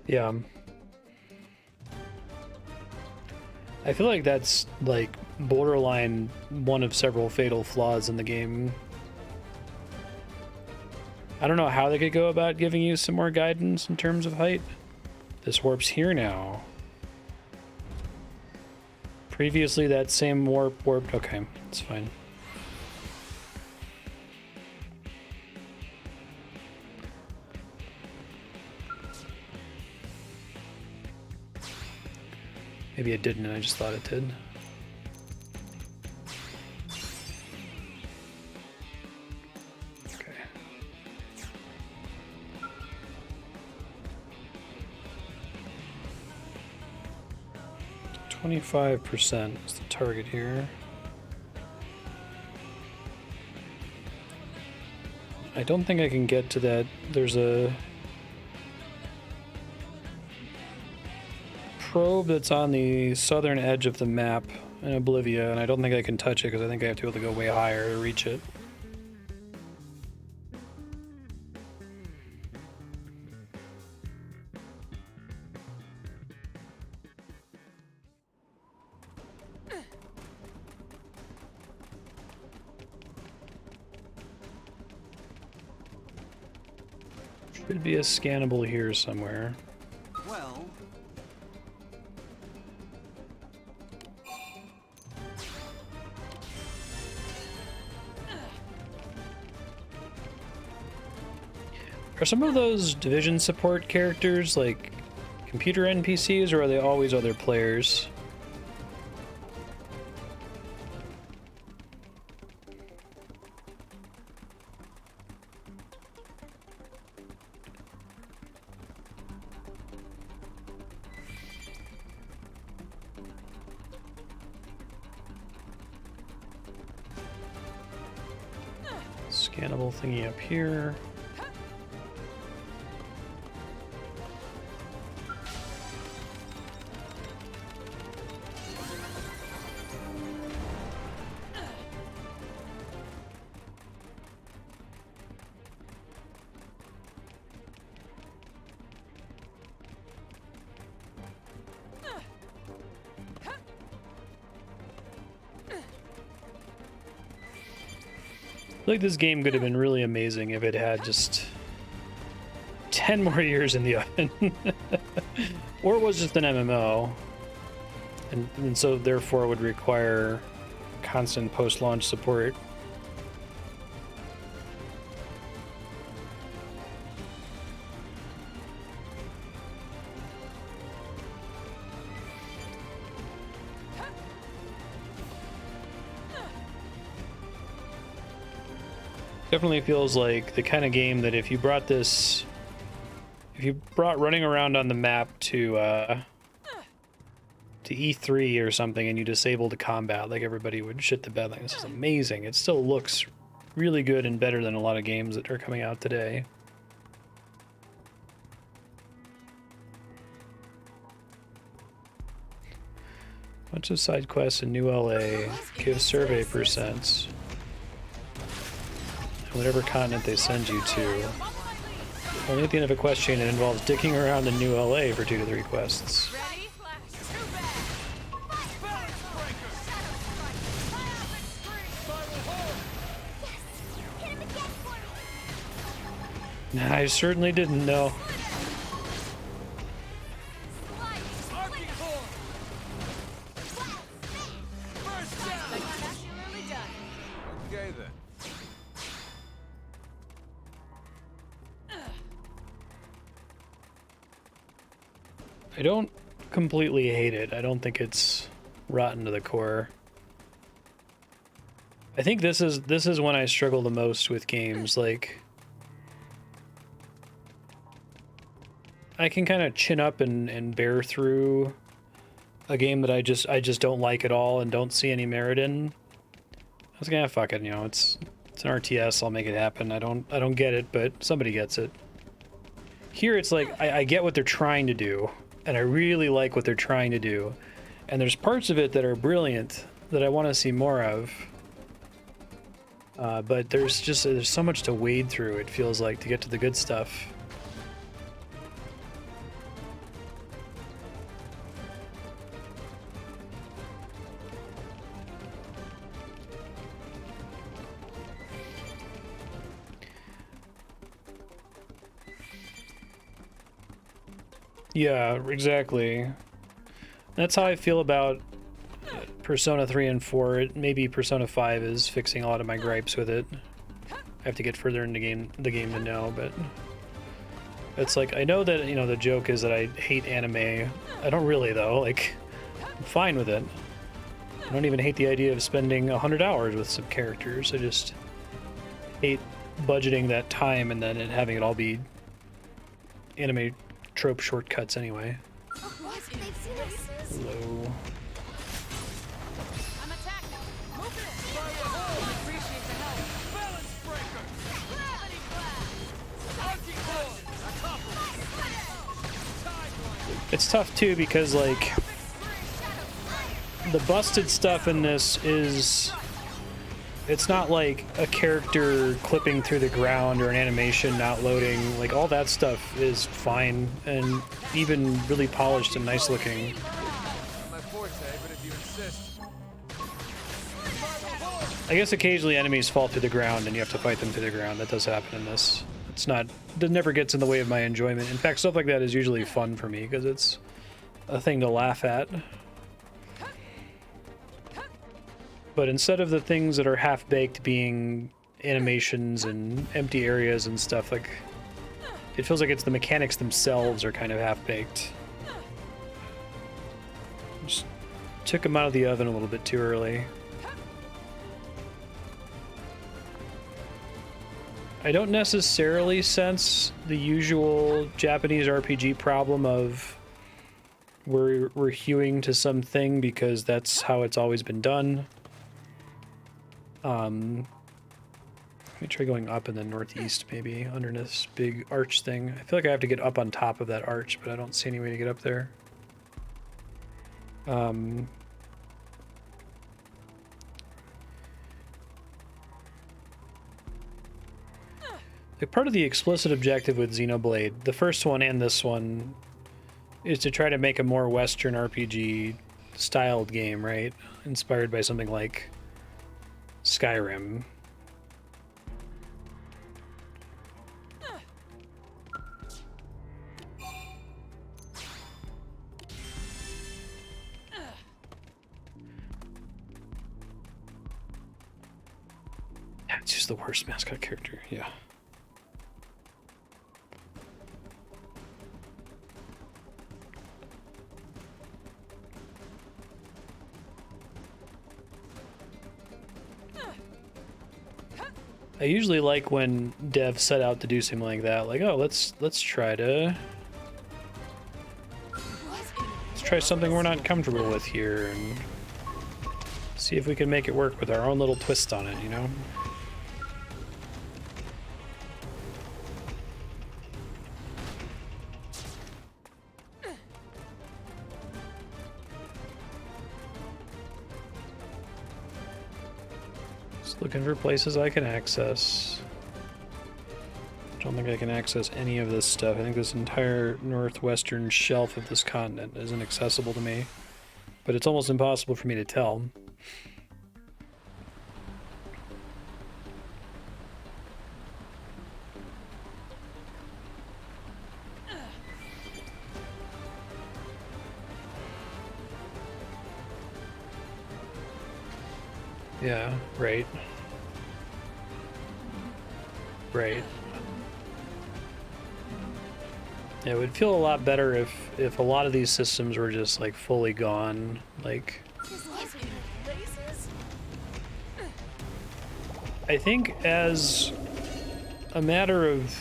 Yeah. I feel like that's like borderline one of several fatal flaws in the game. I don't know how they could go about giving you some more guidance in terms of height. This warp's here now. Previously that same warp warped. Okay, it's fine. Maybe it didn't and I just thought it did. Okay. 25% is the target here. I don't think I can get to that. There's a probe that's on the southern edge of the map in Oblivia, and I don't think I can touch it because I think I have to be able to go way higher to reach it. Should be a scannable here somewhere. Well, Are some of those Division support characters like computer NPCs, or are they always other players? Scannable thingy up here. I feel like this game could have been really amazing if it had just 10 more years in the oven. Or it was just an MMO. And so therefore would require constant post-launch support. Definitely feels like the kind of game that if you brought running around on the map to E3 or something and you disabled the combat, like everybody would shit the bed. Like, this is amazing. It still looks really good and better than a lot of games that are coming out today. Bunch of side quests in New LA. Give survey percents. Whatever continent they send you to. Only at the end of a quest chain it involves dicking around in New LA for 2 to 3 quests. Ready? Too bad. Nah, I certainly didn't know. Arctic Horn! Spectacularly done. Okay then. I don't completely hate it. I don't think it's rotten to the core. I think this is when I struggle the most with games. Like, I can kind of chin up and bear through a game that I just don't like at all and don't see any merit in. I was gonna fuck it, you know, it's an RTS, I'll make it happen. I don't get it, but somebody gets it. Here it's like I get what they're trying to do, and I really like what they're trying to do. And there's parts of it that are brilliant that I want to see more of. But there's so much to wade through, it feels like, to get to the good stuff. Yeah, exactly. That's how I feel about Persona 3 and 4. Maybe Persona 5 is fixing a lot of my gripes with it. I have to get further into the game to know, but it's like, I know that, you know, the joke is that I hate anime. I don't really, though. Like, I'm fine with it. I don't even hate the idea of spending 100 hours with some characters. I just hate budgeting that time and then having it all be anime trope shortcuts anyway. What? They've seen us. Hello. I'm attacking. Move it in. I appreciate the help. Balance breaker! Gravity blast. Arcing cord! Tidewinder! It's tough too because like the busted stuff in this is, it's not like a character clipping through the ground or an animation not loading. Like all that stuff is fine and even really polished and nice looking. Not my forte, but if you insist. I guess occasionally enemies fall through the ground and you have to fight them through the ground. That does happen in this. It's not, it never gets in the way of my enjoyment. In fact, stuff like that is usually fun for me because it's a thing to laugh at. But instead of the things that are half-baked being animations and empty areas and stuff, like, it feels like it's the mechanics themselves are kind of half-baked. Just took them out of the oven a little bit too early. I don't necessarily sense the usual Japanese RPG problem of we're hewing to something because that's how it's always been done. Let me try going up in the northeast, maybe, under this big arch thing. I feel like I have to get up on top of that arch, but I don't see any way to get up there. Like part of the explicit objective with Xenoblade, the first one and this one, is to try to make a more Western RPG styled game, right? Inspired by something like Skyrim. It's just the worst mascot character, yeah. I usually like when devs set out to do something like that, like, oh, let's try something we're not comfortable with here and see if we can make it work with our own little twist on it, you know? Looking for places I can access. Don't think I can access any of this stuff. I think this entire northwestern shelf of this continent isn't accessible to me. But it's almost impossible for me to tell. Yeah, right. Right. Yeah, it would feel a lot better if a lot of these systems were just like fully gone, like I think as a matter of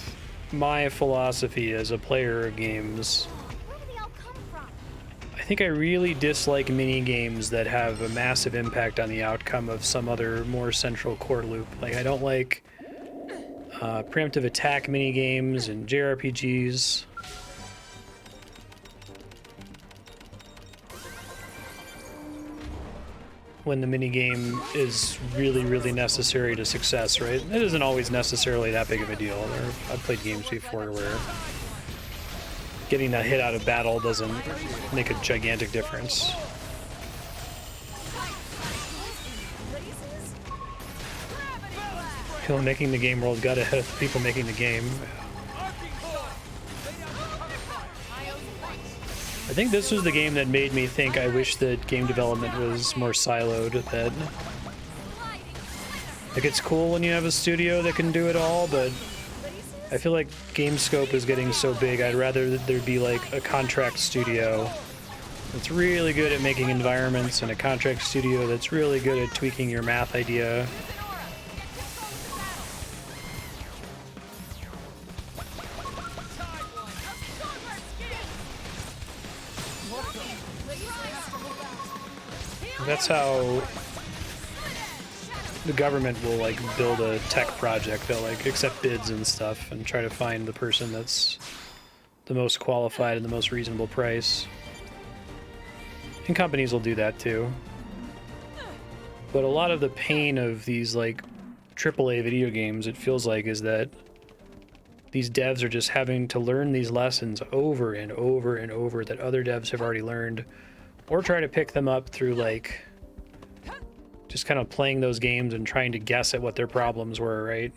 my philosophy as a player of games, Where do they all come from? I think I really dislike mini games that have a massive impact on the outcome of some other more central core loop. Like I don't like preemptive attack mini games and JRPGs. When the mini game is really, really necessary to success, right? It isn't always necessarily that big of a deal. I've played games before where getting that hit out of battle doesn't make a gigantic difference. People making the game world got ahead of the people making the game. I owe you lunch. I think this was the game that made me think I wish that game development was more siloed. That like it's cool when you have a studio that can do it all, but I feel like game scope is getting so big. I'd rather that there be like a contract studio that's really good at making environments and a contract studio that's really good at tweaking your math idea. That's how the government will like build a tech project. They'll like accept bids and stuff and try to find the person that's the most qualified and the most reasonable price. And companies will do that too. But a lot of the pain of these like AAA video games, it feels like, is that these devs are just having to learn these lessons over and over and over that other devs have already learned, or try to pick them up through like just kind of playing those games and trying to guess at what their problems were, right?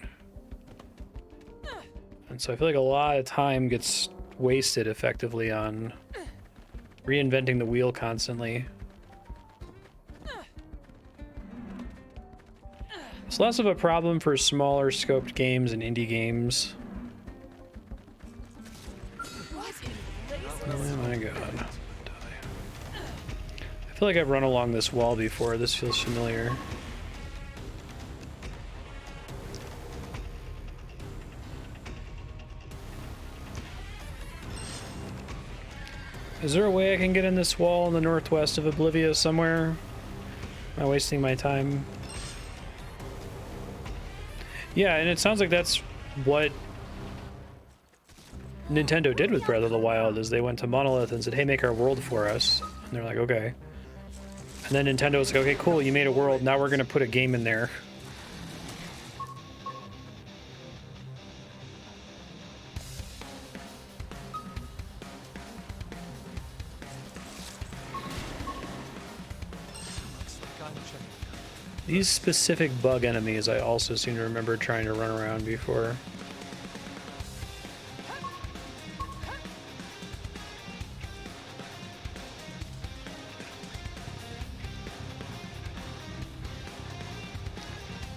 And so I feel like a lot of time gets wasted effectively on reinventing the wheel constantly. It's less of a problem for smaller scoped games and indie games. Oh my god. I feel like I've run along this wall before. This feels familiar. Is there a way I can get in this wall in the northwest of Oblivia somewhere? Am I wasting my time? Yeah, and it sounds like that's what Nintendo did with Breath of the Wild, is they went to Monolith and said, hey, make our world for us. And they're like, okay. And then Nintendo was like, okay, cool, you made a world, now we're gonna put a game in there. These specific bug enemies I also seem to remember trying to run around before.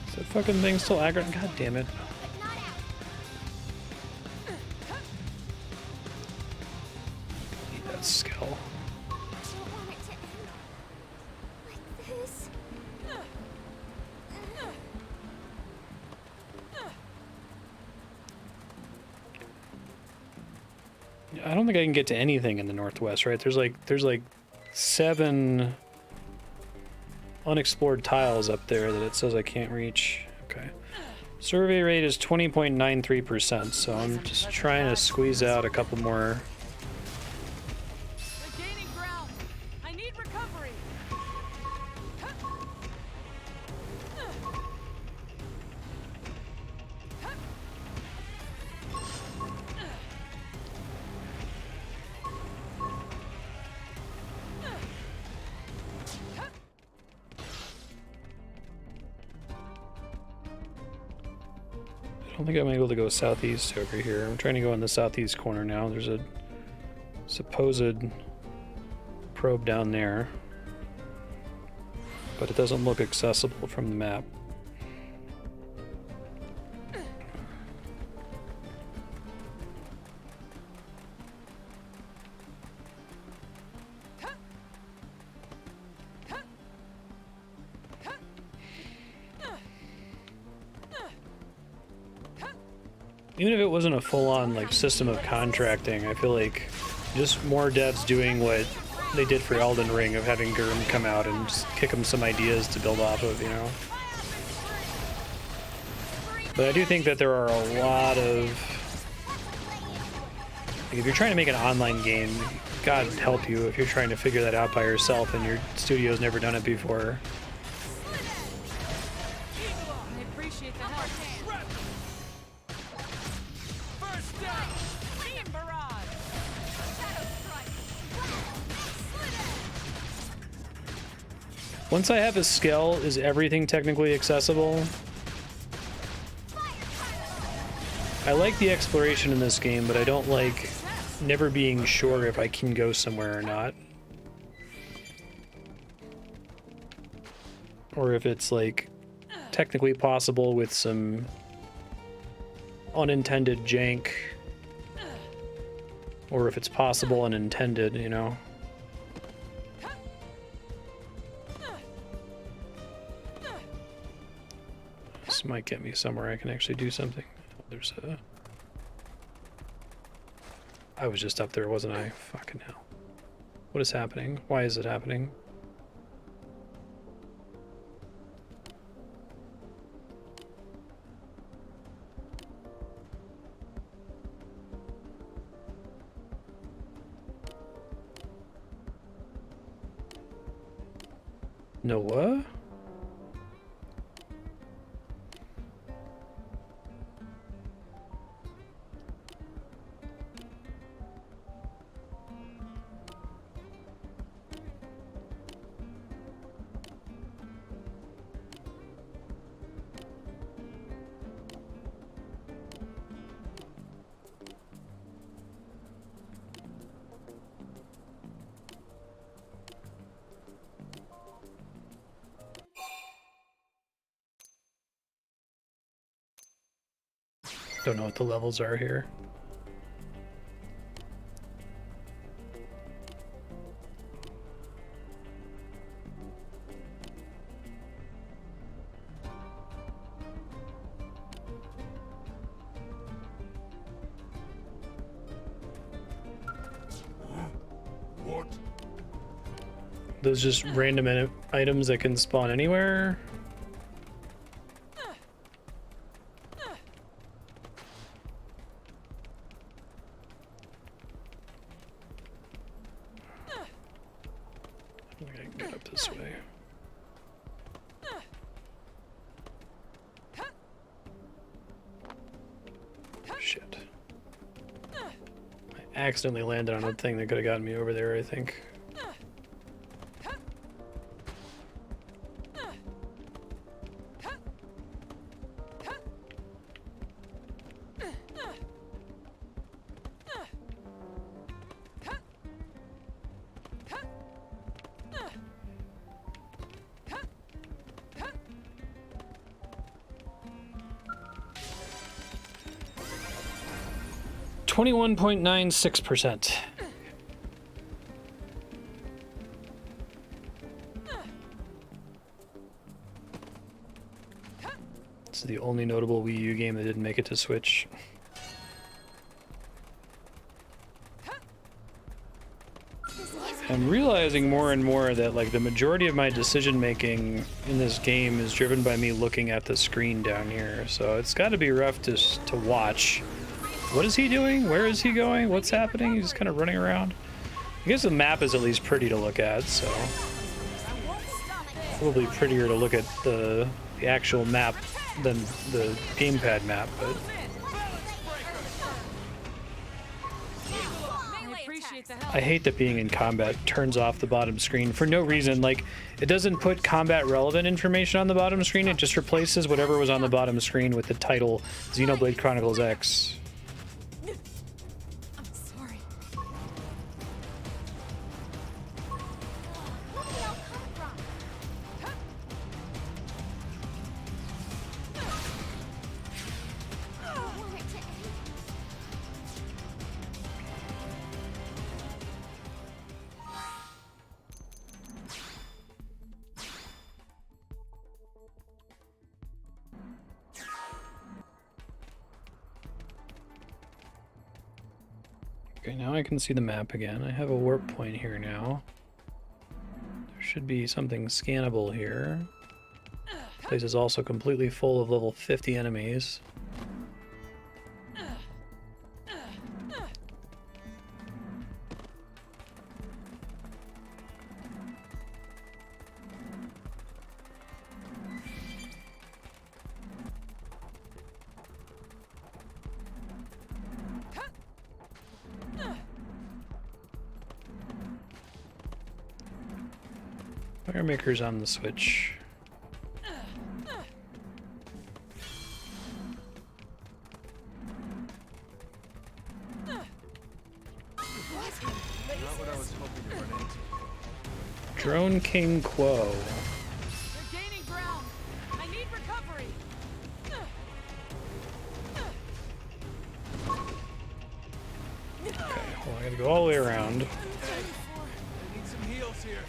Is that fucking thing still aggro? God damn it. Need that Skell. I don't think I can get to anything in the northwest, right? There's like 7 unexplored tiles up there that it says I can't reach. Okay. Survey rate is 20.93%, so I'm just trying to squeeze out a couple more. They're gaining ground. I need recovery. I don't think I'm able to go southeast over here. I'm trying to go in the southeast corner now. There's a supposed probe down there, but it doesn't look accessible from the map. Even if it wasn't a full-on like system of contracting, I feel like just more devs doing what they did for Elden Ring, of having Gurm come out and just kick them some ideas to build off of, you know? But I do think that there are a lot of... Like, if you're trying to make an online game, God help you if you're trying to figure that out by yourself and your studio's never done it before. I appreciate the help. First down. Team barrage. Shadow strike. Once I have a Skell, is everything technically accessible? I like the exploration in this game, but I don't like never being sure if I can go somewhere or not. Or if it's like technically possible with some unintended jank. Or if it's possible and intended, you know. This might get me somewhere I can actually do something. There's a... I was just up there, wasn't I? Fucking hell. What is happening? Why is it happening? Noah? Don't know what the levels are here. What? Those just random items that can spawn anywhere? I can get up this way. Shit. I accidentally landed on a thing that could have gotten me over there, I think. %. This is the only notable Wii U game that didn't make it to Switch. I'm realizing more and more that like the majority of my decision making in this game is driven by me looking at the screen down here. So it's got to be rough to watch. What is he doing? Where is he going? What's happening? He's kind of running around. I guess the map is at least pretty to look at, so probably prettier to look at the actual map than the gamepad map, but I hate that being in combat turns off the bottom screen for no reason. Like, it doesn't put combat relevant information on the bottom screen, it just replaces whatever was on the bottom screen with the title Xenoblade Chronicles X. I'm sorry. Where did they all come from? I don't want it to end. Okay, now I can see the map again. I have a warp point here now. There should be something scannable here. This place is also completely full of level 50 enemies. Firemaker's on the Switch. Not what I was hoping to run into. Drone King Quo. They're gaining ground. I need recovery. Okay, well, I gotta go all the way around. I need some heals here.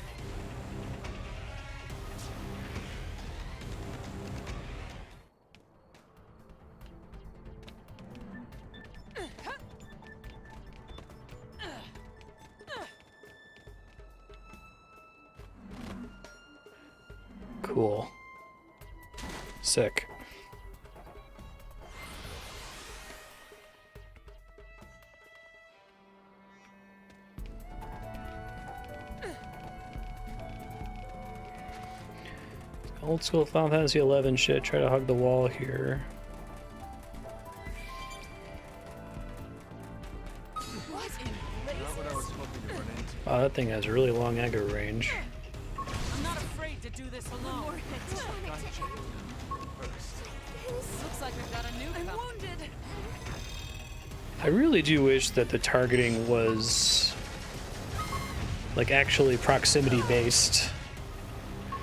Cool. Sick. Old school Final Fantasy 11 shit. Try to hug the wall here. What in Not what I was hoping to run into. Oh, that thing has really long aggro range. I'm not afraid to do this alone. Looks like we've got a new. I'm wounded. I really do wish that the targeting was like actually proximity based,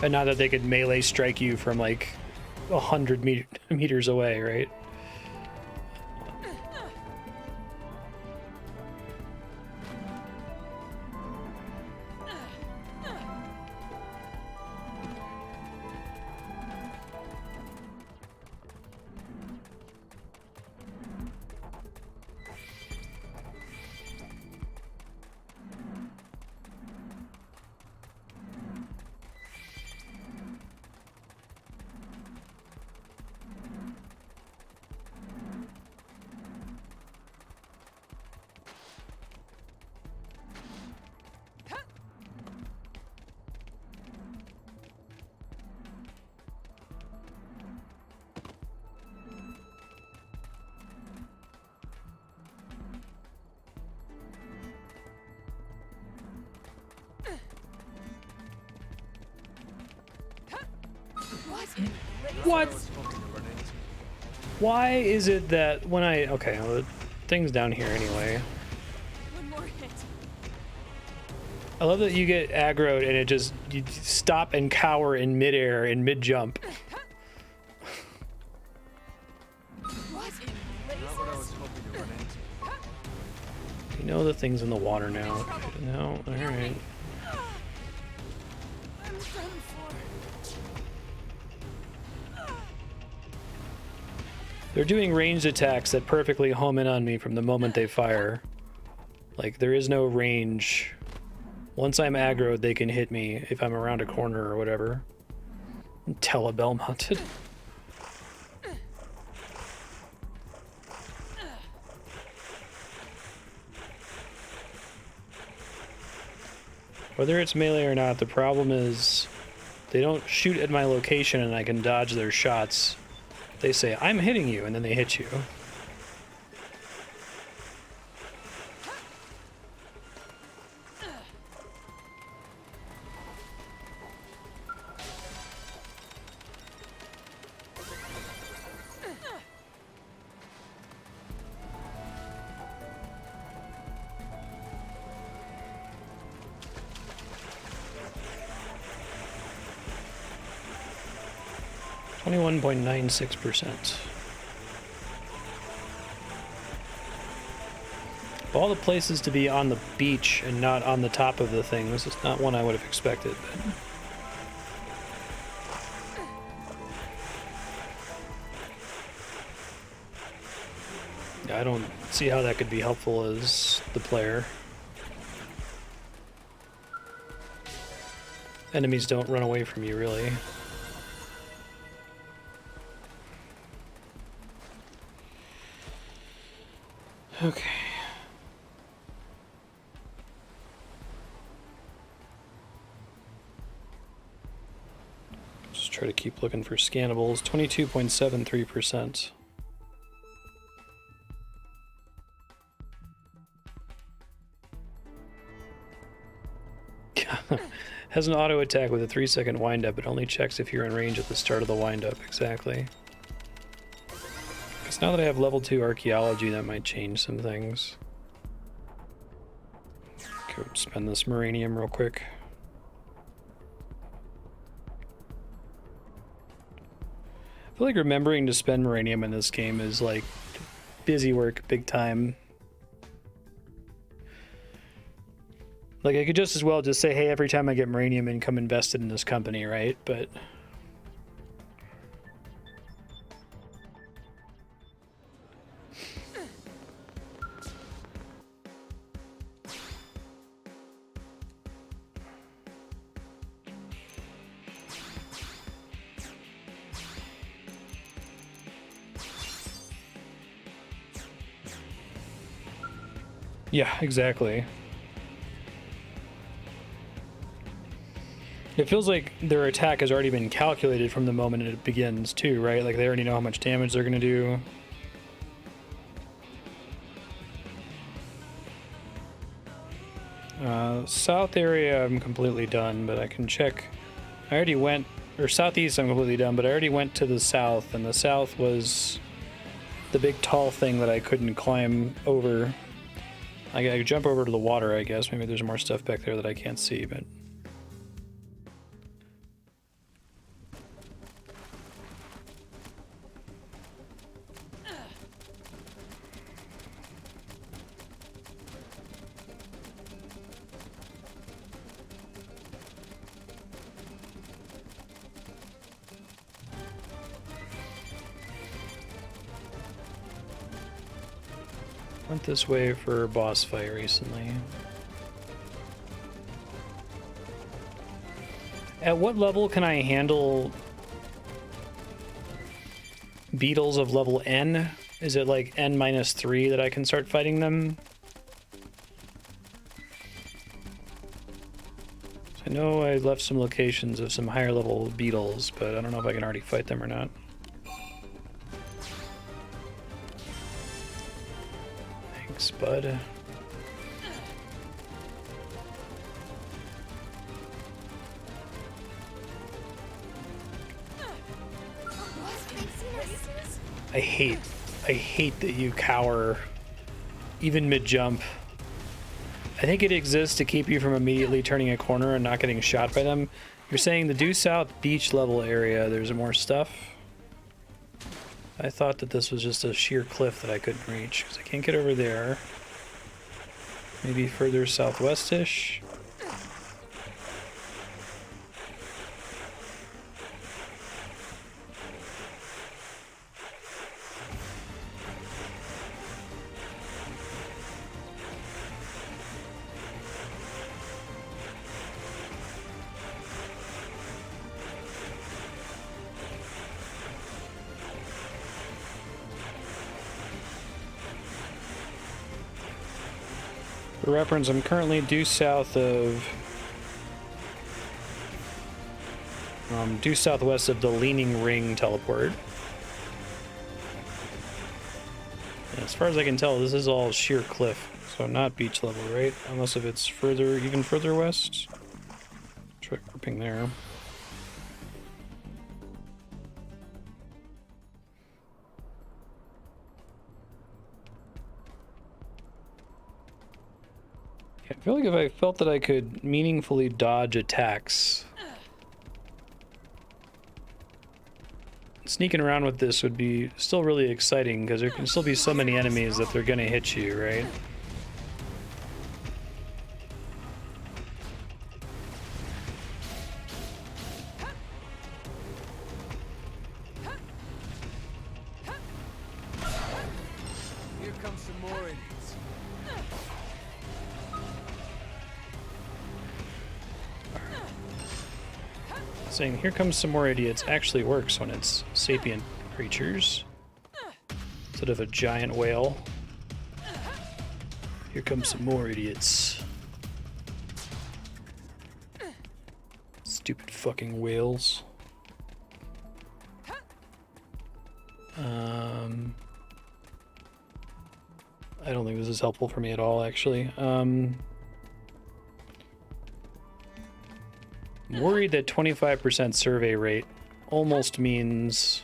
and not that they could melee strike you from like 100 meters away, right? What? Why is it that when I... Okay, well, the thing's down here anyway. One more hit. I love that you get aggroed and it just... You stop and cower in midair, in mid-jump. What in Not what I was hoping to run into. You know the thing's in the water now. No? Alright. I'm done for. They're doing ranged attacks that perfectly home in on me from the moment they fire. Like, there is no range. Once I'm aggroed, they can hit me if I'm around a corner or whatever. Telebell mounted. Whether it's melee or not, the problem is they don't shoot at my location and I can dodge their shots. They say, I'm hitting you, and then they hit you. .96%. Of all the places to be on the beach and not on the top of the thing, this is not one I would have expected. But I don't see how that could be helpful as the player. Enemies don't run away from you, really. Okay. Just try to keep looking for scannables. 22.73%. Has an auto attack with a 3-second windup. It only checks if you're in range at the start of the windup. Exactly. Now that I have level 2 archaeology, that might change some things. Go spend this Maranium real quick. I feel like remembering to spend Maranium in this game is like busy work, big time. Like, I could just as well just say, hey, every time I get Maranium income invested in this company, right? But yeah, exactly. It feels like their attack has already been calculated from the moment it begins, too, right? Like, they already know how much damage they're going to do. South area, I'm completely done, but I can check. I already went, or southeast, I'm completely done, but I already went to the south, and the south was the big tall thing that I couldn't climb over. I gotta jump over to the water, I guess. Maybe there's more stuff back there that I can't see, but... Went this way for a boss fight recently. At what level can I handle beetles of level N? Is it like N-3 that I can start fighting them? I know I left some locations of some higher level beetles, but I don't know if I can already fight them or not. Thanks, bud. I hate that you cower even mid-jump. I think it exists to keep you from immediately turning a corner and not getting shot by them. You're saying the due south beach level area, there's more stuff? I thought that this was just a sheer cliff that I couldn't reach, because I can't get over there. Maybe further southwest-ish? For reference, I'm currently due south southwest of the Leaning Ring teleport. And as far as I can tell, this is all sheer cliff, so not beach level, right? Unless if it's further, even further west. Try gripping there. I feel like if I felt that I could meaningfully dodge attacks, sneaking around with this would be still really exciting, because there can still be so many enemies that they're gonna hit you, right? Here comes some more idiots. Saying here comes some more idiots actually works when it's sapient creatures instead of a giant whale. Here comes some more idiots. Stupid fucking whales. I don't think this is helpful for me at all, actually. I'm worried that 25% survey rate almost means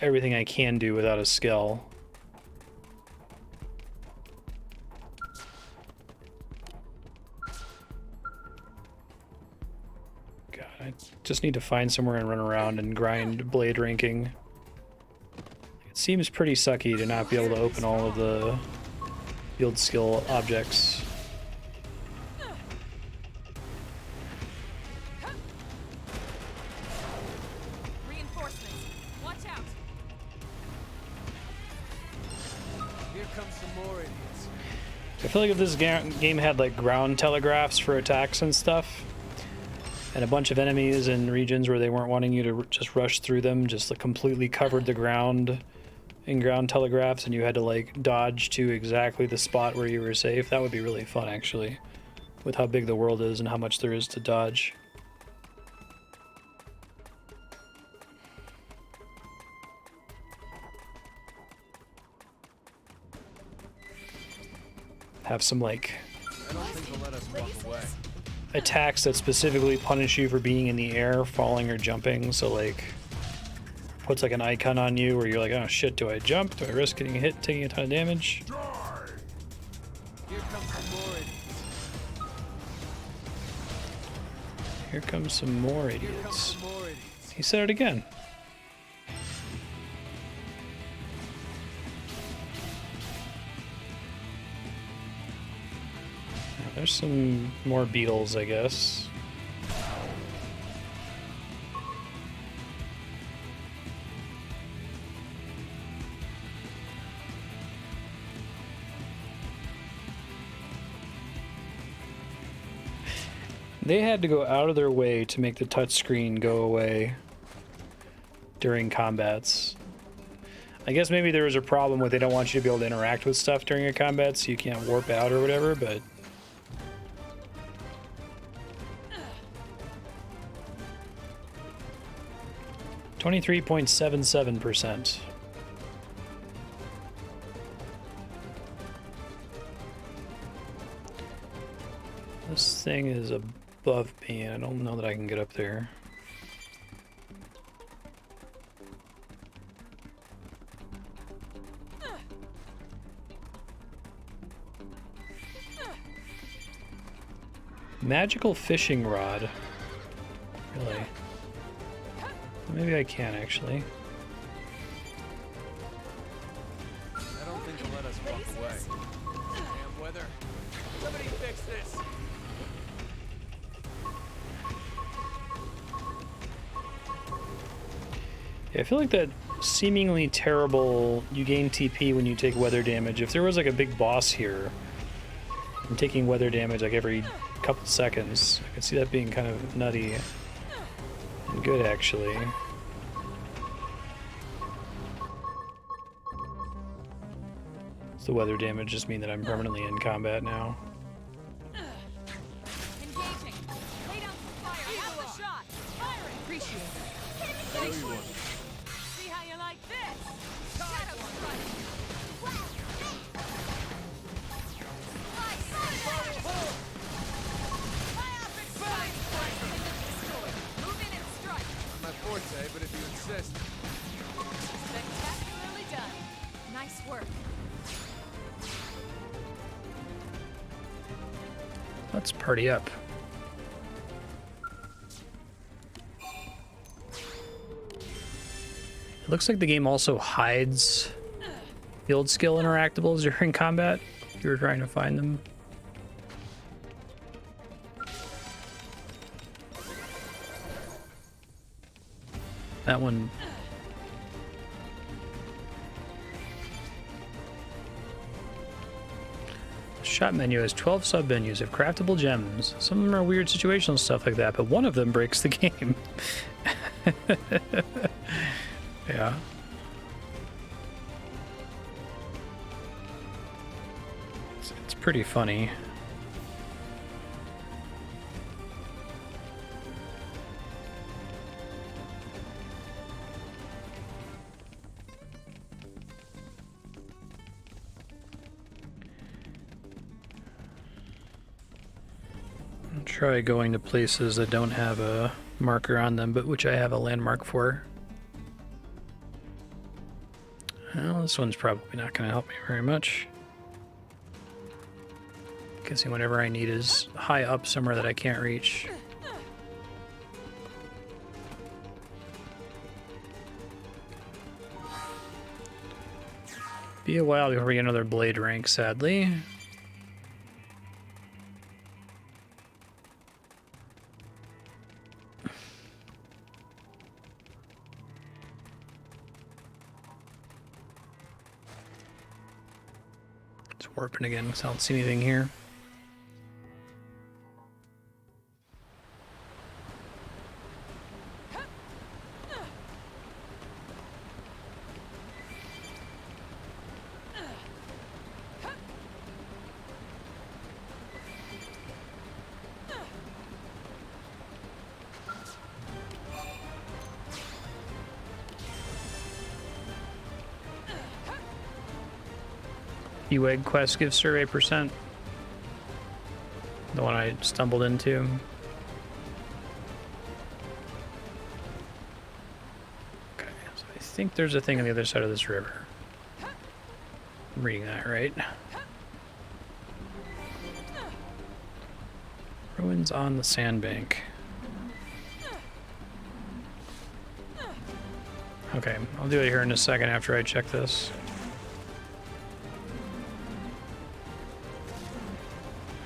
everything I can do without a Skell. I just need to find somewhere and run around and grind blade ranking. It seems pretty sucky to not be able to open all of the field skill objects. Reinforcements. Watch out. Here comes some more idiots. I feel like if this game had like ground telegraphs for attacks and stuff, and a bunch of enemies in regions where they weren't wanting you to just rush through them, just like completely covered the ground in ground telegraphs, and you had to like dodge to exactly the spot where you were safe, that would be really fun actually, with how big the world is and how much there is to dodge. Have some like I don't think they'll let us walk away. attacks that specifically punish you for being in the air, falling or jumping. So like puts like an icon on you where you're like, oh shit, do I jump? Do I risk getting hit, taking a ton of damage? Here comes some more idiots. Here comes some more Here comes idiots. some more idiots. He said it again. There's some more beetles, I guess. They had to go out of their way to make the touchscreen go away during combats. I guess maybe there was a problem with they don't want you to be able to interact with stuff during a combat, so you can't warp out or whatever, but 23.77%. This thing is above me, and I don't know that I can get up there. Magical fishing rod. Really? Maybe I can actually. I don't think they'll let us walk away. Damn weather. Somebody fix this. Yeah, I feel like that seemingly terrible, you gain TP when you take weather damage. If there was like a big boss here, and taking weather damage like every couple seconds, I could see that being kind of nutty and good actually. Does the weather damage just mean that I'm permanently in combat now? Engaging. Lay down some fire. Have the shot. Firing. Appreciate it. See how you like this. Shadow strike. Biopic strike. Move in and strike. Not my forte, but if you insist. Spectacularly done. Nice work. Let's party up. It looks like the game also hides field skill interactables during combat if you were trying to find them. That one. The shop menu has 12 sub-menus of craftable gems. Some of them are weird situational stuff like that, but one of them breaks the game. Yeah. It's pretty funny. Try going to places that don't have a marker on them, but which I have a landmark for. Well, this one's probably not going to help me very much. Guessing whatever I need is high up somewhere that I can't reach. Be a while before we get another blade rank, sadly. It's warping again because I don't see anything here. Eweg quest gives survey percent. The one I stumbled into. Okay, so I think there's a thing on the other side of this river. I'm reading that right. Ruins on the sandbank. Okay, I'll do it here in a second after I check this.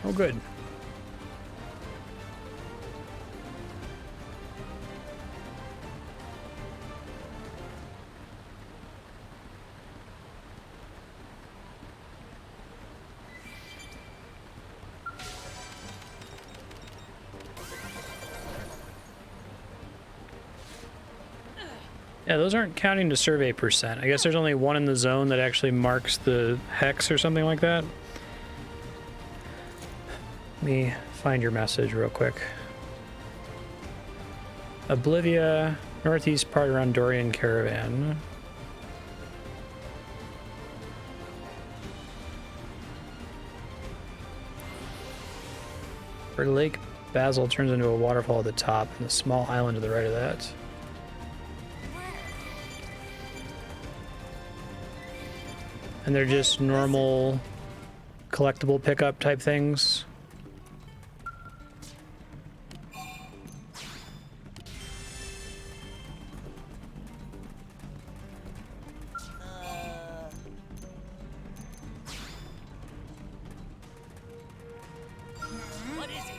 Oh, good. Yeah, those aren't counting to survey percent. I guess there's only one in the zone that actually marks the hex or something like that. Let me find your message real quick. Oblivia, northeast part around Dorian Caravan. Where Lake Basil turns into a waterfall at the top and a small island to the right of that. And they're just normal collectible pickup type things. What is it?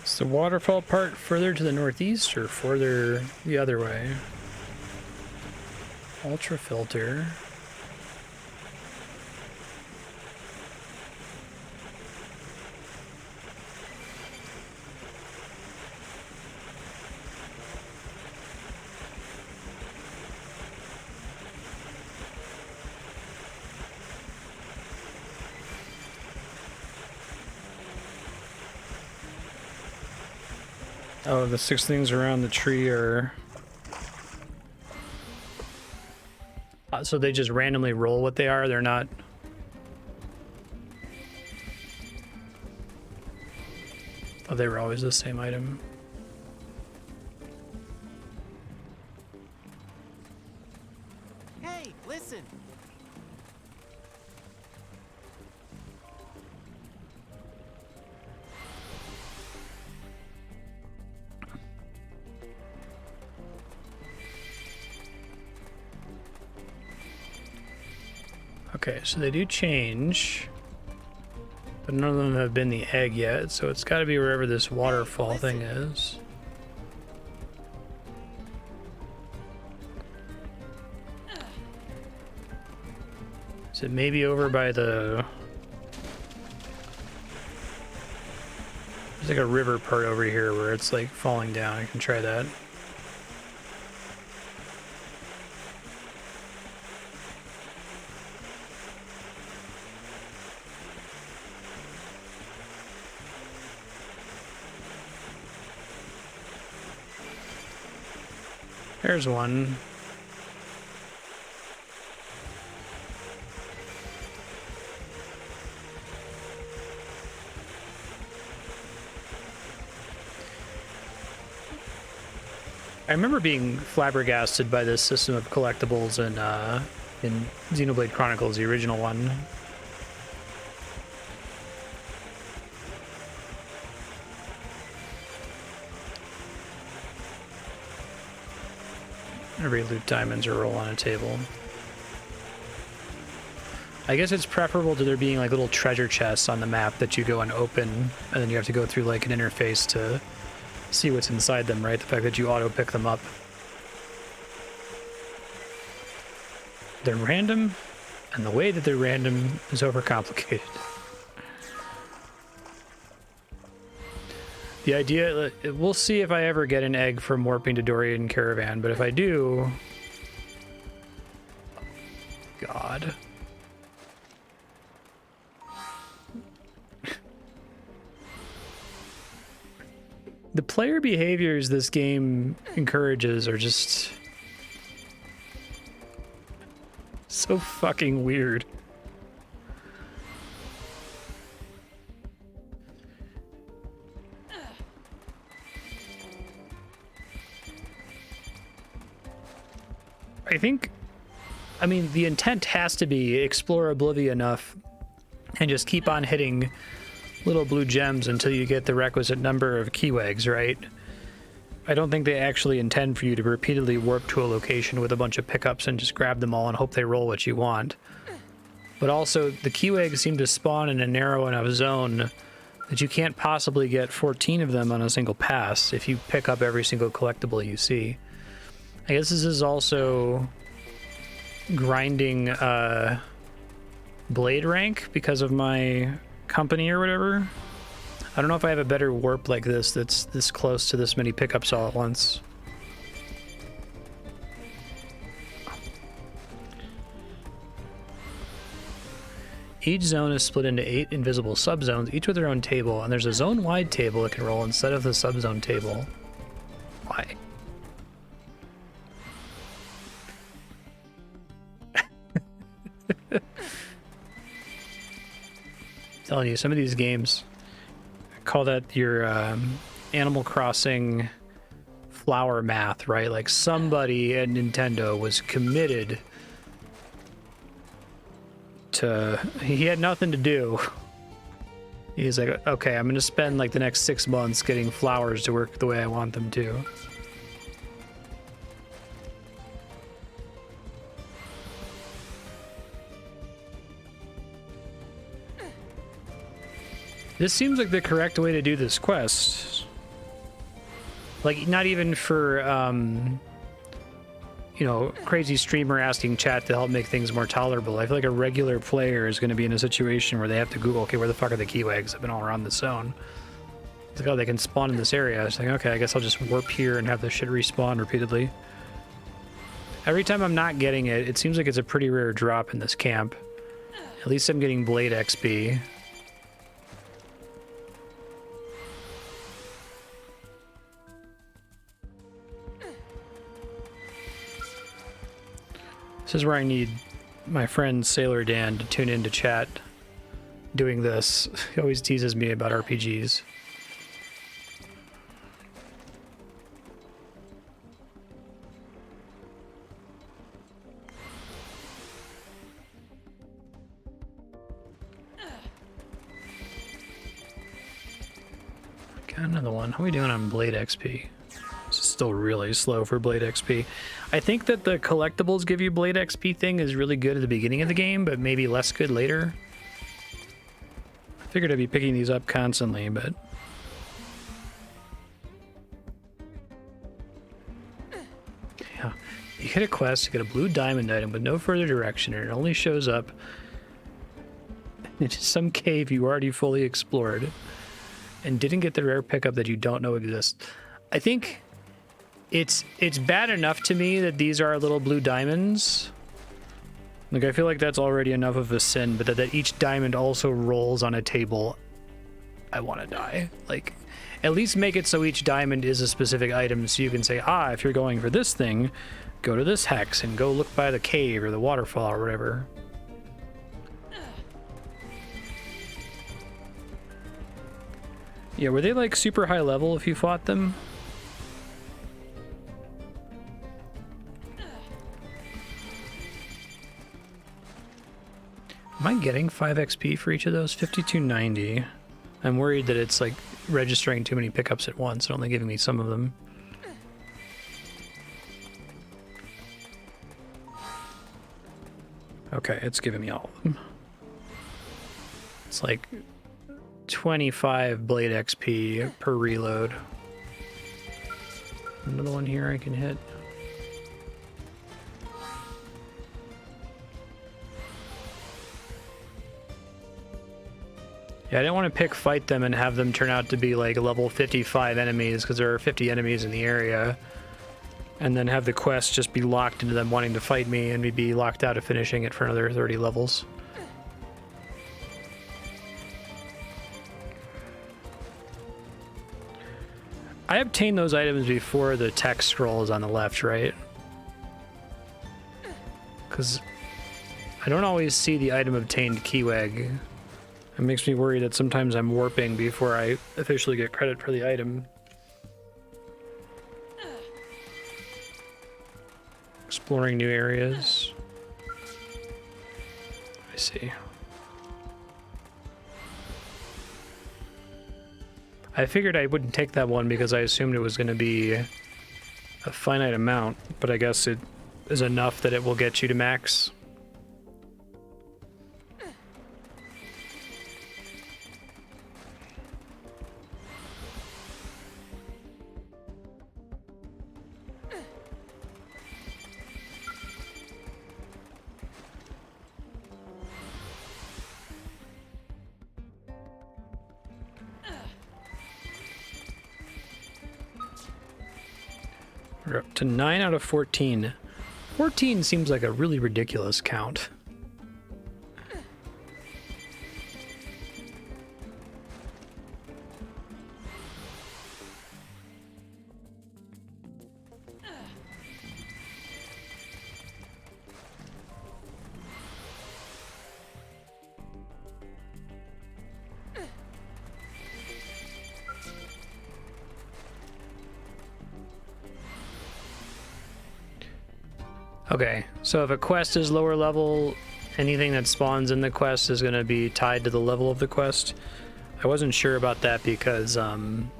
Is the waterfall part further to the northeast or further the other way? Ultra filter. Oh, the 6 things around the tree are... so they just randomly roll what they are? They're not... Oh, they were always the same item. Hey, listen. Okay, so they do change, but none of them have been the egg yet, so it's got to be wherever this waterfall thing is. Is it maybe over by the... There's like a river part over here where it's like falling down. I can try that. There's one. I remember being flabbergasted by this system of collectibles in Xenoblade Chronicles, the original one. Every loot diamonds or roll on a table. I guess it's preferable to there being like little treasure chests on the map that you go and open, and then you have to go through like an interface to see what's inside them, right? The fact that you auto pick them up. They're random, and the way that they're random is overcomplicated. The idea, we'll see if I ever get an egg from warping to Dorian Caravan, but if I do... God. The player behaviors this game encourages are just so fucking weird. I think, I mean, the intent has to be explore Oblivia enough and just keep on hitting little blue gems until you get the requisite number of keywags, right? I don't think they actually intend for you to repeatedly warp to a location with a bunch of pickups and just grab them all and hope they roll what you want. But also, the keywags seem to spawn in a narrow enough zone that you can't possibly get 14 of them on a single pass if you pick up every single collectible you see. I guess this is also grinding blade rank because of my company or whatever. I don't know if I have a better warp like this that's this close to this many pickups all at once. Each zone is split into 8 invisible subzones, each with their own table, and there's a zone-wide table it can roll instead of the subzone table. Why? Telling you, some of these games, I call that your Animal Crossing flower math, right? Like somebody at Nintendo was committed to, he had nothing to do. He's like, okay, I'm going to spend like the next 6 months getting flowers to work the way I want them to. This seems like the correct way to do this quest. Like, not even for, you know, crazy streamer asking chat to help make things more tolerable. I feel like a regular player is going to be in a situation where they have to Google, okay, where the fuck are the keywags? I've been all around the zone. It's like, oh, they can spawn in this area. It's like, okay, I guess I'll just warp here and have the shit respawn repeatedly. Every time I'm not getting it, it seems like it's a pretty rare drop in this camp. At least I'm getting Blade XP. This is where I need my friend Sailor Dan to tune into chat doing this. He always teases me about RPGs. Got another one. How are we doing on Blade XP? This is still really slow for Blade XP. I think that the collectibles give you Blade XP thing is really good at the beginning of the game, but maybe less good later. I figured I'd be picking these up constantly, but... yeah. You get a quest to get a blue diamond item with no further direction, and it only shows up in some cave you already fully explored and didn't get the rare pickup that you don't know exists. I think it's bad enough to me that these are little blue diamonds. Like, I feel like that's already enough of a sin, but that each diamond also rolls on a table, I want to die. Like, at least make it so each diamond is a specific item, so you can say, ah, if you're going for this thing, go to this hex and go look by the cave or the waterfall or whatever. Yeah, were they like super high level if you fought them? Am I getting 5 XP for each of those? 5290. I'm worried that it's like registering too many pickups at once and only giving me some of them. Okay, it's giving me all of them. It's like 25 blade XP per reload. Another one here I can hit. Yeah, I didn't want to fight them and have them turn out to be like level 55 enemies because there are 50 enemies in the area. And then have the quest just be locked into them wanting to fight me and me be locked out of finishing it for another 30 levels. I obtained those items before the text scroll is on the left, right? Because I don't always see the item obtained keywag. It makes me worry that sometimes I'm warping before I officially get credit for the item. Exploring new areas. I see. I figured I wouldn't take that one because I assumed it was going to be a finite amount, but I guess it is enough that it will get you to max. We're up to 9 out of 14. 14 seems like a really ridiculous count. Okay, so if a quest is lower level, anything that spawns in the quest is going to be tied to the level of the quest. I wasn't sure about that because, again,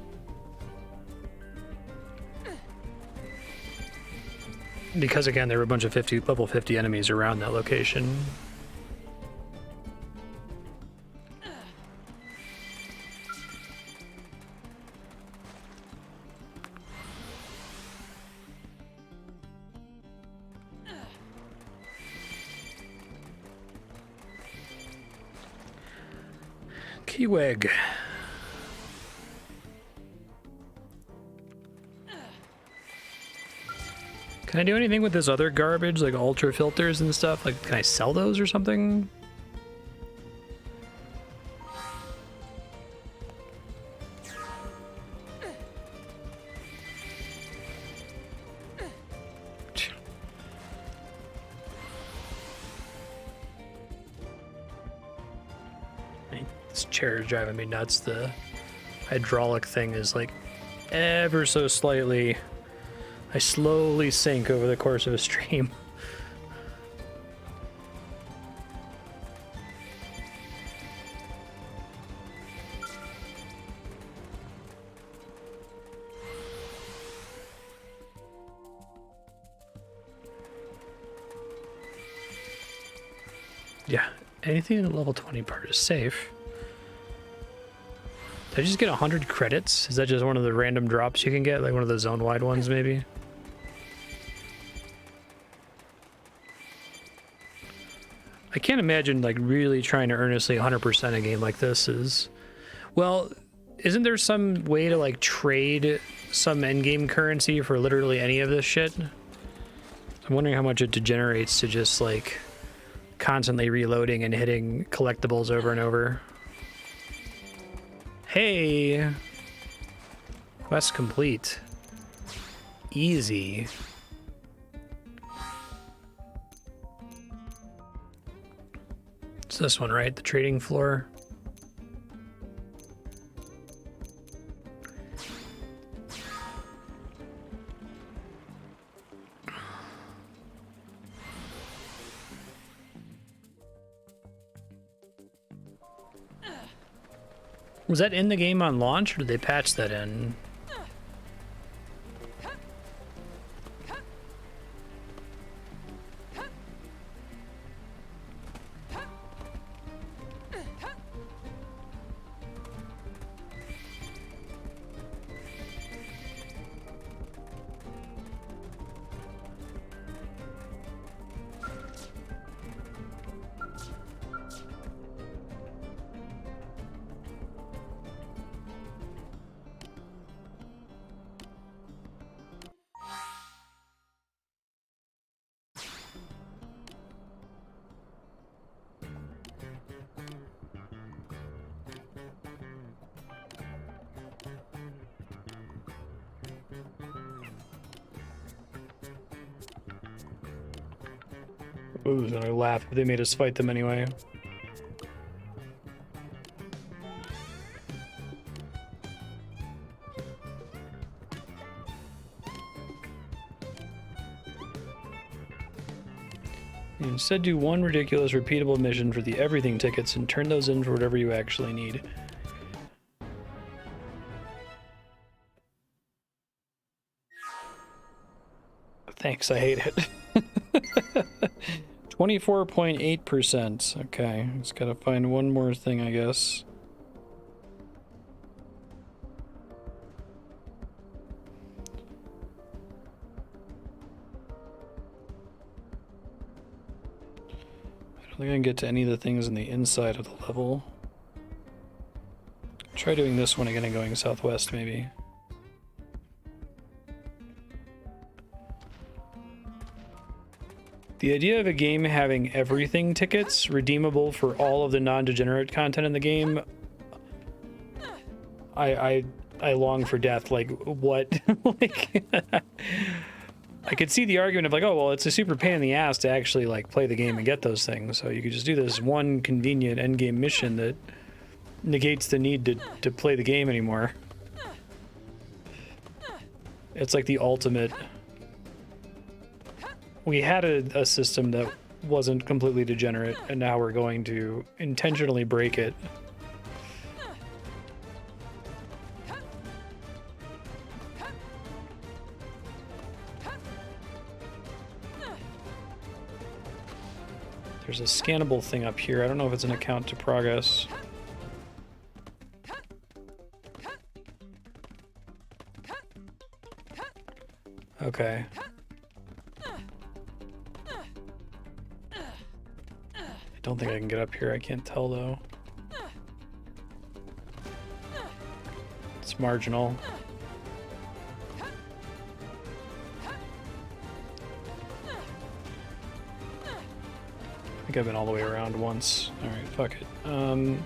there were a bunch of level 50 enemies around that location. Keywag. Can I do anything with this other garbage, like ultra filters and stuff? Like, can I sell those or something? This chair is driving me nuts. The hydraulic thing is like ever so slightly. I slowly sink over the course of a stream. Yeah, anything in the level 20 part is safe. Did I just get 100 credits? Is that just one of the random drops you can get? Like one of the zone-wide ones, maybe? I can't imagine, like, really trying to earnestly 100% a game like this is... Well, isn't there some way to, like, trade some endgame currency for literally any of this shit? I'm wondering how much it degenerates to just, like, constantly reloading and hitting collectibles over and over. Hey! Quest complete. Easy. It's this one, right? The trading floor. Was that in the game on launch, or did they patch that in? Ooh, and I laugh, but they made us fight them anyway. You instead do one ridiculous repeatable mission for the everything tickets and turn those in for whatever you actually need. Thanks, I hate it. 24.8%. Okay, just gotta find one more thing, I guess. I don't think I can get to any of the things on the inside of the level. Try doing this one again and going southwest, maybe. The idea of a game having everything tickets redeemable for all of the non-degenerate content in the game, I long for death. Like, what? Like, I could see the argument of like, oh, well, it's a super pain in the ass to actually like play the game and get those things. So you could just do this one convenient endgame mission that negates the need to play the game anymore. It's like the ultimate. We had a system that wasn't completely degenerate, and now we're going to intentionally break it. There's a scannable thing up here. I don't know if it's an account to progress. Okay. I don't think I can get up here. I can't tell though. It's marginal. I think I've been all the way around once. Alright, fuck it.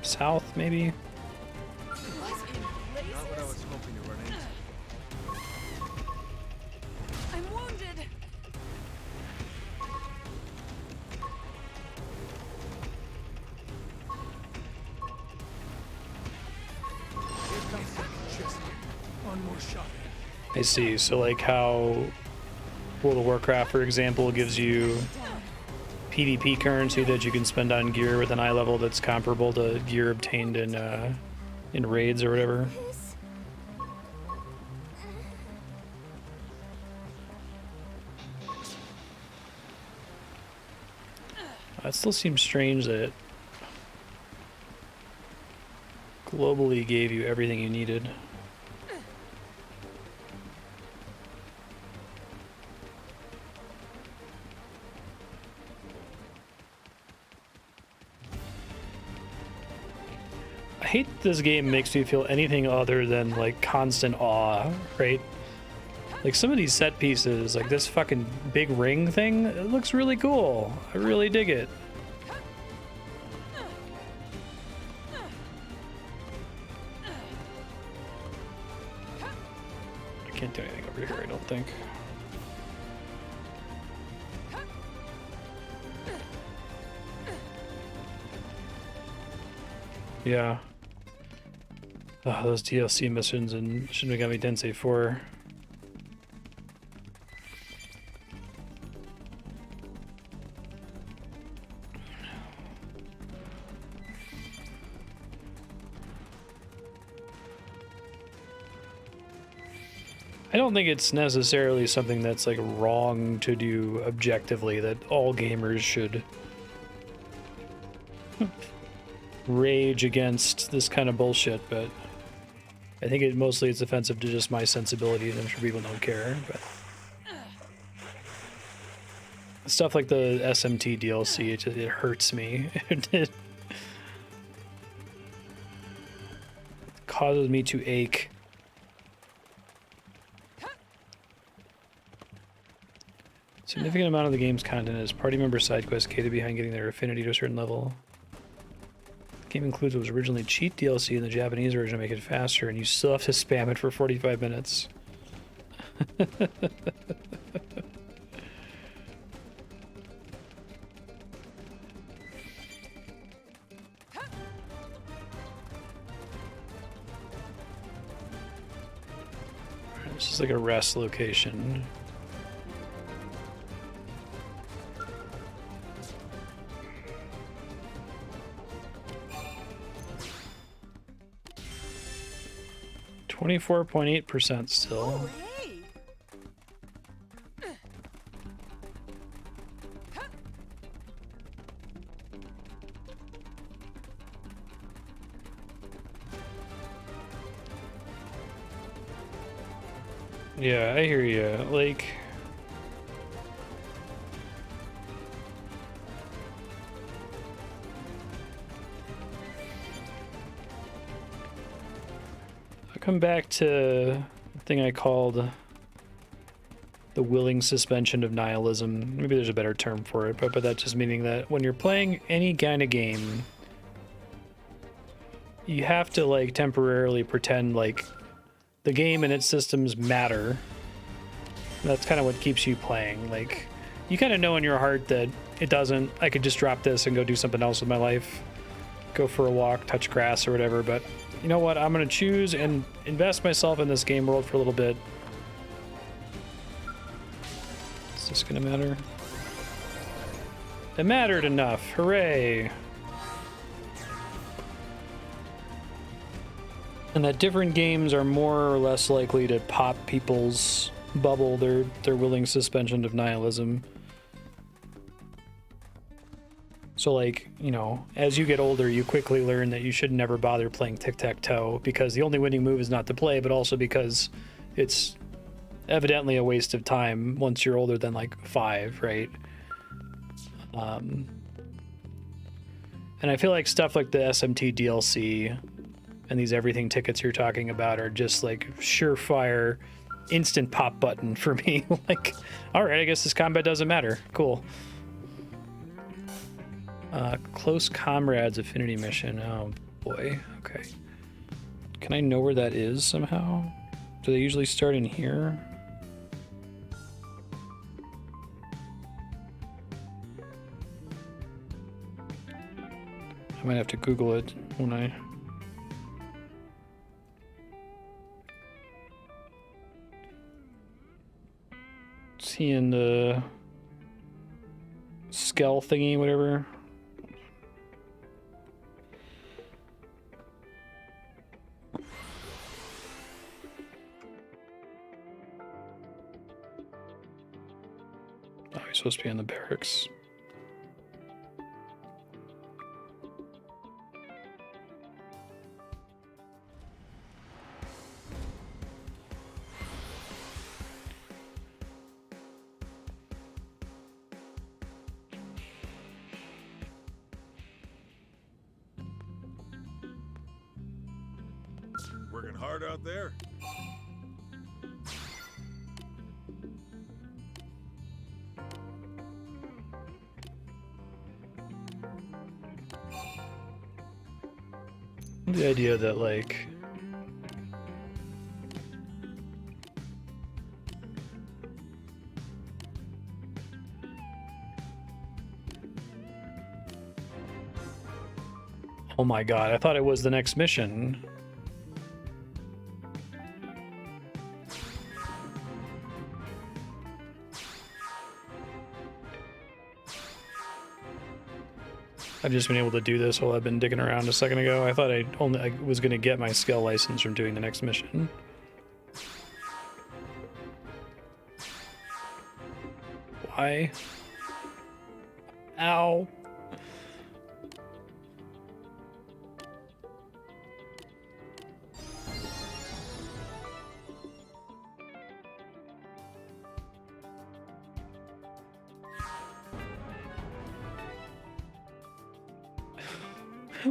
South maybe? Not what I was hoping to run into. I'm wounded. Here comes second chest. One more shot. I see. So like how World of Warcraft, for example, gives you PvP currency that you can spend on gear with an eye level that's comparable to gear obtained in raids or whatever. That still seems strange that it globally gave you everything you needed. I hate this game makes me feel anything other than like constant awe, right? Like some of these set pieces, like this fucking big ring thing, it looks really cool. I really dig it. I can't do anything over here, I don't think. Yeah. Oh, those DLC missions in Shin Megami Tensei 4. I don't think it's necessarily something that's like wrong to do objectively, that all gamers should rage against this kind of bullshit, but I think it mostly it's offensive to just my sensibility, and I'm sure people don't care. But stuff like the SMT DLC, it hurts me. It causes me to ache. Significant amount of the game's content is party member side quests catered behind getting their affinity to a certain level. The game includes what was originally cheat DLC in the Japanese version to make it faster, and you still have to spam it for 45 minutes. This is like a rest location. .8% still. Hey! Yeah, I hear you. Like, I'll come back to the thing I called the willing suspension of nihilism. Maybe there's a better term for it, but that's just meaning that when you're playing any kind of game, you have to like temporarily pretend like the game and its systems matter. That's kind of what keeps you playing. Like, you kind of know in your heart that it doesn't. I could just drop this and go do something else with my life. Go for a walk, touch grass or whatever. But you know what? I'm going to choose and invest myself in this game world for a little bit. Is this going to matter? It mattered enough. Hooray. And that different games are more or less likely to pop people's bubble, their willing suspension of nihilism. So like, you know, as you get older, you quickly learn that you should never bother playing tic-tac-toe because the only winning move is not to play, but also because it's evidently a waste of time once you're older than like 5, right? And I feel like stuff like the SMT DLC and these everything tickets you're talking about are just like surefire instant pop button for me. Like, all right, I guess this combat doesn't matter. Cool. Close Comrades Affinity Mission. Oh boy. Okay. Can I know where that is somehow? Do they usually start in here? I might have to Google it when I... Seeing the Skell thingy, whatever. Oh, he's supposed to be in the barracks. Working hard out there? The idea that like oh my god, I thought it was the next mission. I've just been able to do this while I've been digging around a second ago. I thought I was going to get my Skell license from doing the next mission. Why? Ow.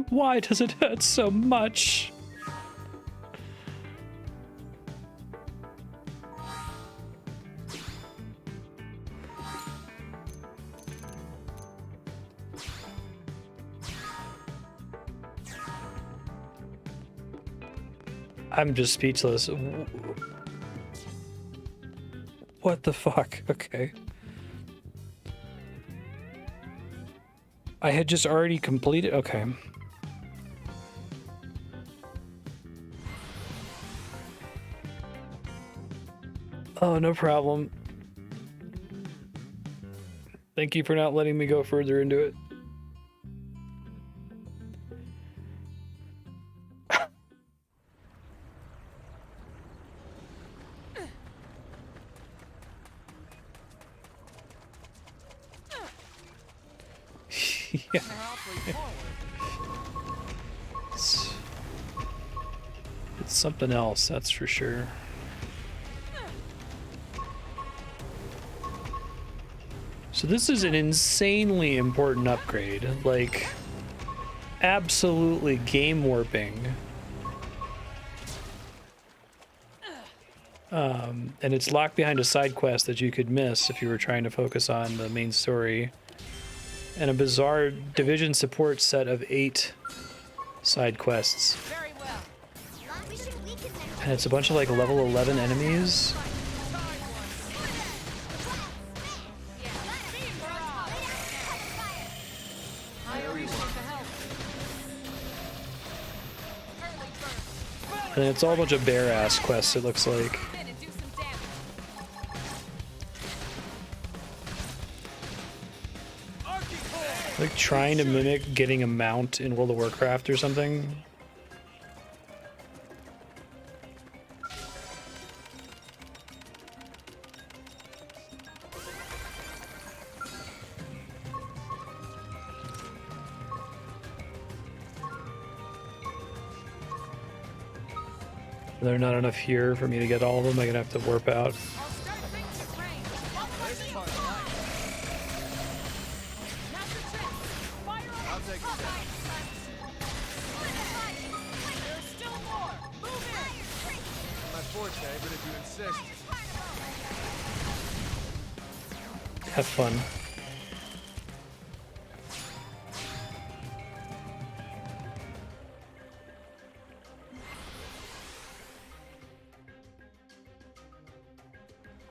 Why does it hurt so much? I'm just speechless. What the fuck? Okay. I had just already completed. Okay. Oh, no problem. Thank you for not letting me go further into it. Yeah. It's something else, that's for sure. So this is an insanely important upgrade, like absolutely game warping. And it's locked behind a side quest that you could miss if you were trying to focus on the main story. And a bizarre division support set of 8 side quests. Very well. And it's a bunch of like level 11 enemies. And it's all a bunch of bare-ass quests, it looks like. Like trying to mimic getting a mount in World of Warcraft or something. There are not enough here for me to get all of them. I'm gonna have to warp out. Have fun.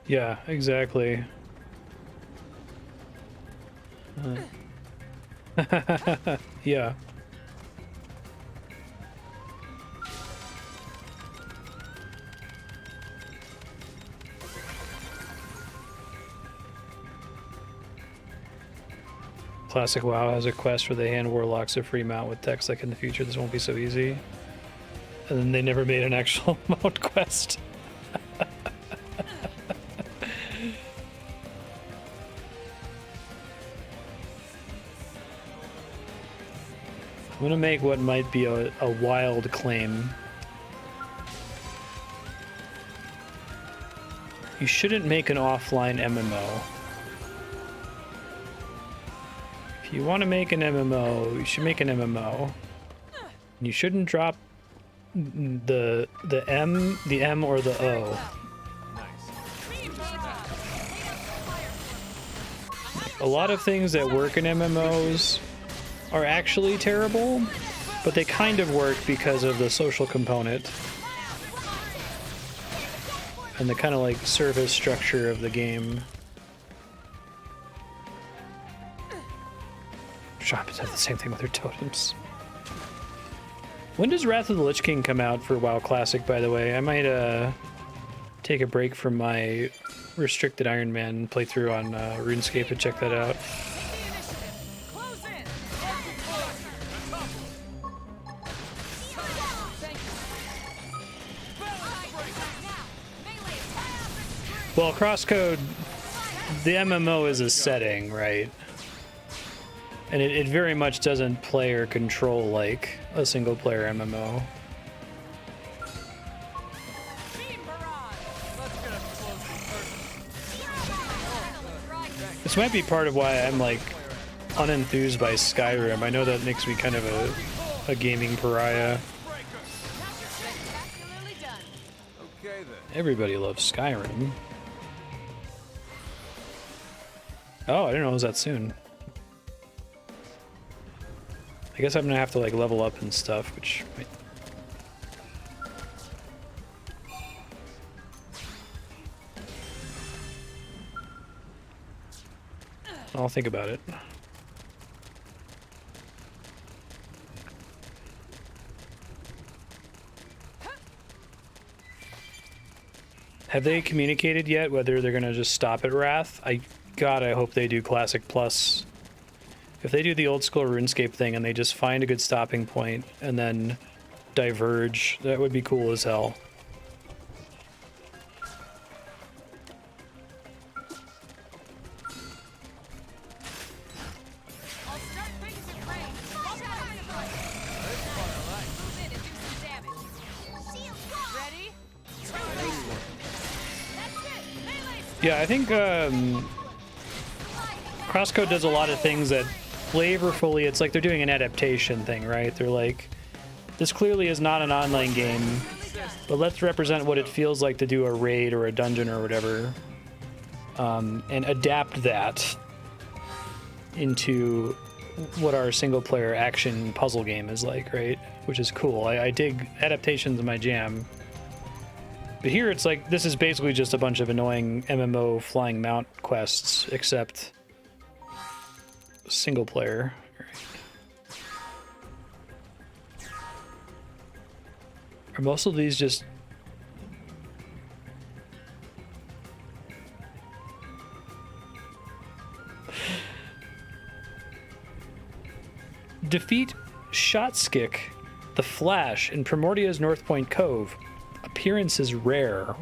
Yeah, exactly. Yeah. Classic WoW has a quest where they hand warlocks a free mount with text like in the future this won't be so easy. And then they never made an actual mount quest. I'm gonna make what might be a wild claim. You shouldn't make an offline MMO. If you want to make an MMO, you should make an MMO. You shouldn't drop the M or the O. A lot of things that work in MMOs are actually terrible, but they kind of work because of the social component and the kind of like service structure of the game. Shamans have the same thing with their totems. When does Wrath of the Lich King come out for WoW Classic, by the way? I might take a break from my restricted Iron Man playthrough on RuneScape to check that out. Well, Crosscode the MMO is a setting, right? And it very much doesn't play or control like a single player MMO. Beam barrage. Let's get up close and personal. This might be part of why I'm like unenthused by Skyrim. I know that makes me kind of a gaming pariah. Spectacularly done. Okay then. Everybody loves Skyrim. Oh, I didn't know it was that soon. I guess I'm gonna have to like level up and stuff, which I'll think about it. Have they communicated yet whether they're gonna just stop at Wrath? I hope they do Classic Plus. If they do the old school RuneScape thing and they just find a good stopping point and then diverge, that would be cool as hell. I'll start things in range. Watch out in front. Move in and do some damage. Ready? That's it. Melee strike. Yeah, I think Crosscode does a lot of things that flavorfully, it's like they're doing an adaptation thing, right? They're like, this clearly is not an online game, but let's represent what it feels like to do a raid or a dungeon or whatever, and adapt that into what our single player action puzzle game is like, right? Which is cool. I dig adaptations in my jam. But here it's like, this is basically just a bunch of annoying MMO flying mount quests, except single player. Are most of these just... Defeat Shotskick, the Flash, in Primordia's North Point Cove. Appearance is rare.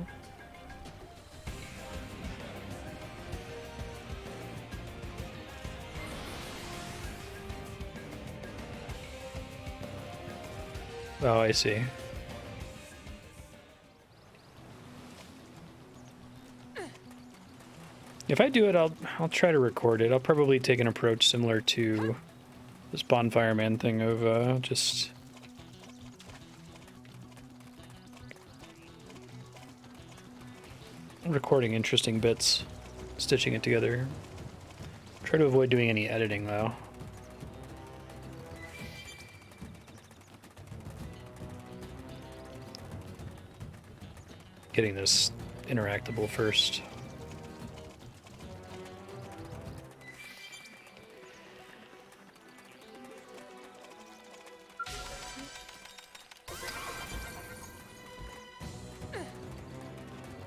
Oh, I see. If I do it, I'll try to record it. I'll probably take an approach similar to this Bonfire Man thing of just recording interesting bits, stitching it together. Try to avoid doing any editing though. Getting this interactable first.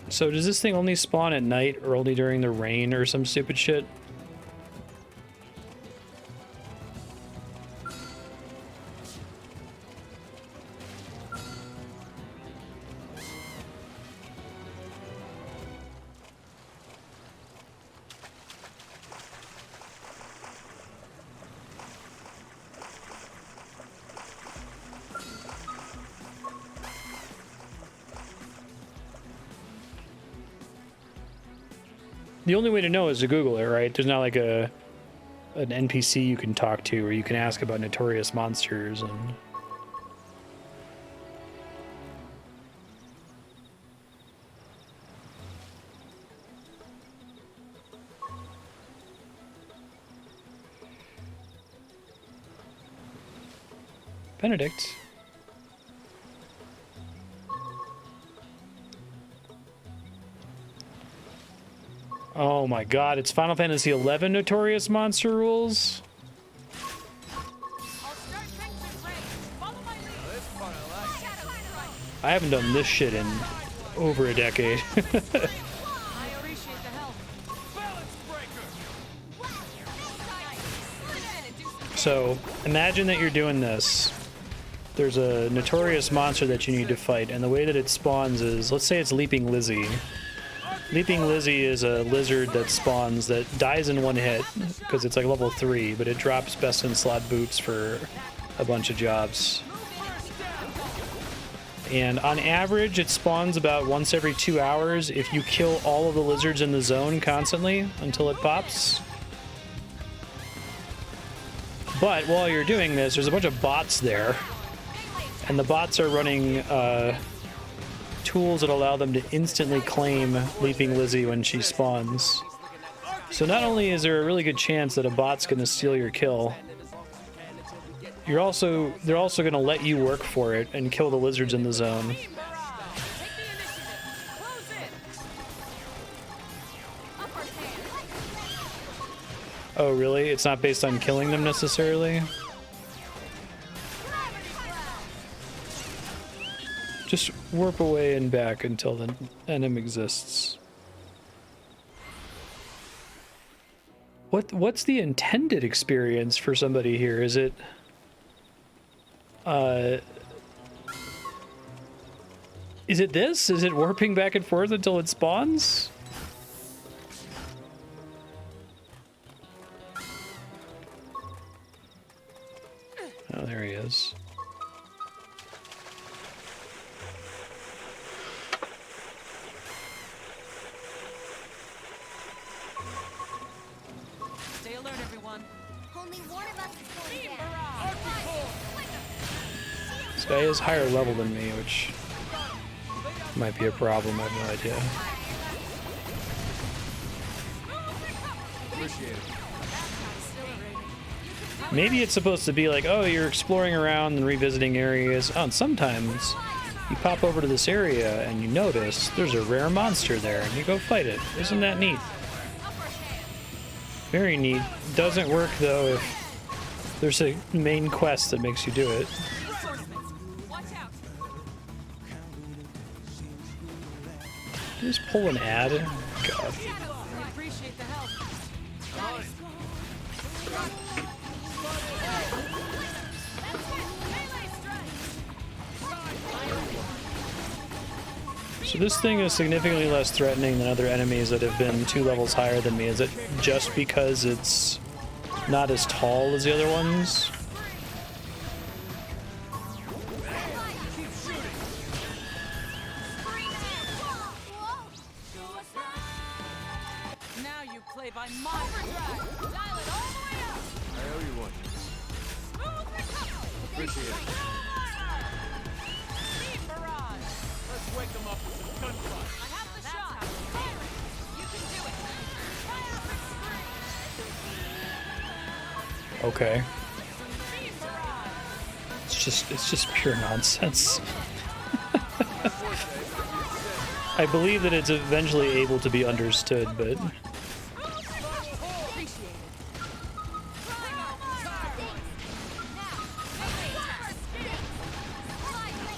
So does this thing only spawn at night or only during the rain or some stupid shit? The only way to know is to Google it, right? There's not like an NPC you can talk to or you can ask about notorious monsters and... Benedict. Oh my god, it's Final Fantasy XI Notorious Monster Rules? I'll start things in range. Follow my lead. This part I like. Shadow strike. I haven't done this shit in over a decade. I appreciate the help. Balance breaker. Move in and do some So, imagine that you're doing this. There's a notorious monster that you need to fight, and the way that it spawns is, let's say it's Leaping Lizzie. Leaping Lizzie is a lizard that spawns that dies in one hit because it's like level 3, but it drops best in slot boots for a bunch of jobs. And on average, it spawns about once every 2 hours if you kill all of the lizards in the zone constantly until it pops. But while you're doing this, there's a bunch of bots there, and the bots are running tools that allow them to instantly claim Leaping Lizzie when she spawns. So not only is there a really good chance that a bot's going to steal your kill, they're also going to let you work for it and kill the lizards in the zone. Oh really? It's not based on killing them necessarily? Just warp away and back until the enemy exists. What's the intended experience for somebody here? Is it this? Is it warping back and forth until it spawns? Oh, there he is. Stay alert, everyone. Only one of us is going down. This guy is higher level than me, which might be a problem. I have no idea. Appreciate it. Maybe it's supposed to be like, oh, you're exploring around and revisiting areas. Oh, and sometimes you pop over to this area and you notice there's a rare monster there and you go fight it. Isn't that neat? Very neat. Doesn't work though if there's a main quest that makes you do it. Watch out. Did you just pull an ad? God. I appreciate the help. So this thing is significantly less threatening than other enemies that have been 2 levels higher than me. Is it just because it's not as tall as the other ones? Now you play by my overdrive. Dial it all the way up. I owe you one. Appreciate it. Beam barrage. Let's wake them up with some gunfire. I have the shot. Fire it. You can do it. Triumphant spree. Okay. Beam barrage. It's just pure nonsense. I believe that it's eventually able to be understood, but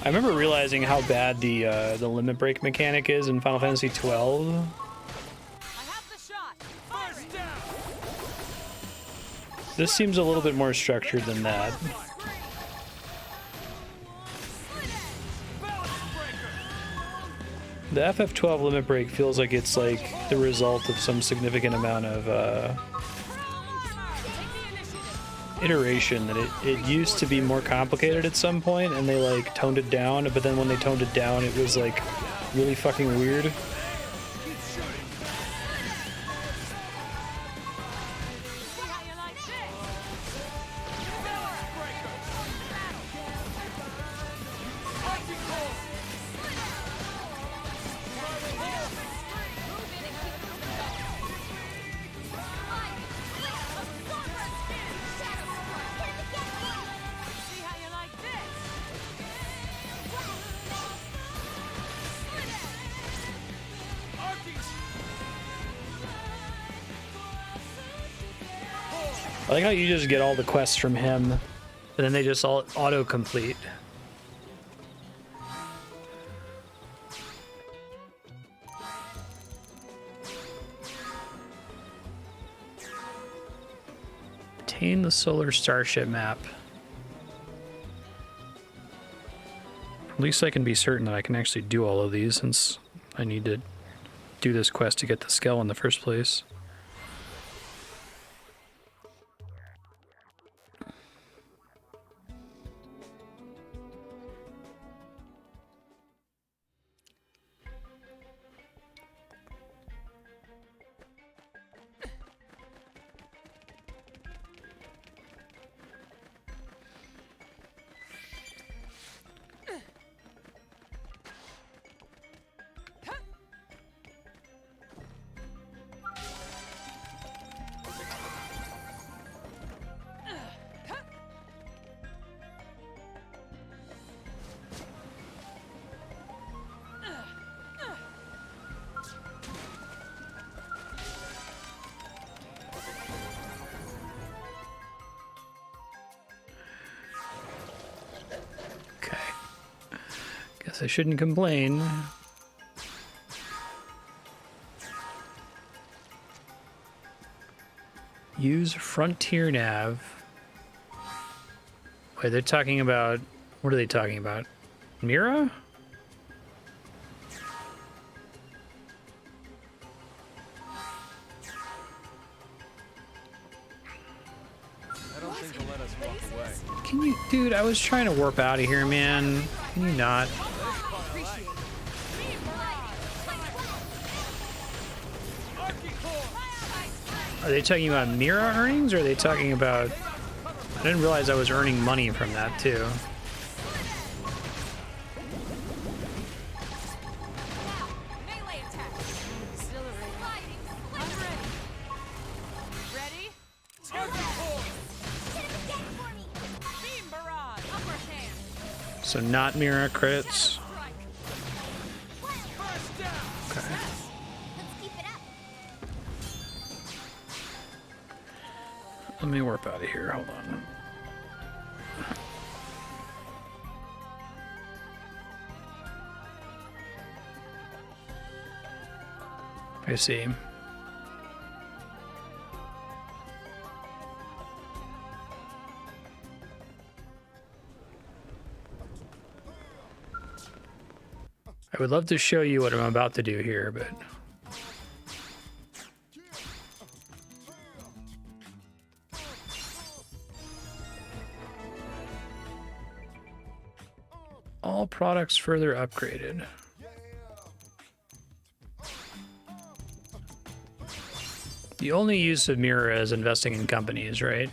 I remember realizing how bad the limit break mechanic is in Final Fantasy XII. I have the shot. Fire it. This seems a little bit more structured than that. The FF12 limit break feels like it's like the result of some significant amount of iteration, that it used to be more complicated at some point and they like toned it down, but then when they toned it down it was like really fucking weird. I like how you just get all the quests from him, and then they just all auto-complete. Obtain the Solar Starship map. At least I can be certain that I can actually do all of these, since I need to do this quest to get the Skell in the first place. Guess I shouldn't complain. Use Frontier Nav. Wait, they're talking about... What are they talking about? Mira? I don't think they'll let us walk away. Can you... Dude, I was trying to warp out of here, man. Can you not? Are they talking about Mira earnings, or are they talking about... I didn't realize I was earning money from that, too. Melee attack. Sliding. I'm ready. Ready? Beam barrage. Upper hand. So not Mira crits. Okay. Let's keep it up. Let me warp out of here. Hold on. I see. I would love to show you what I'm about to do here, but... All products further upgraded. The only use of Mira is investing in companies, right?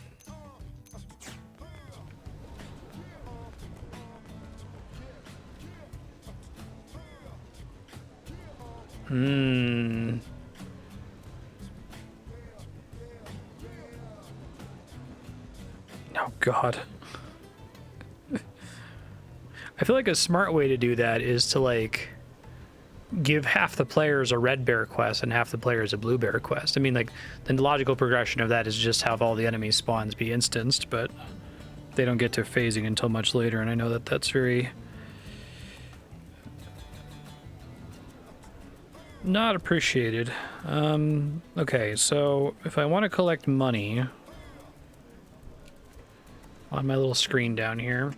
Oh, God. I feel like a smart way to do that is to, like, give half the players a red bear quest and half the players a blue bear quest. I mean, like, the logical progression of that is just have all the enemy spawns be instanced, but they don't get to phasing until much later, and I know that that's very... not appreciated. Okay, so if I want to collect money on my little screen down here...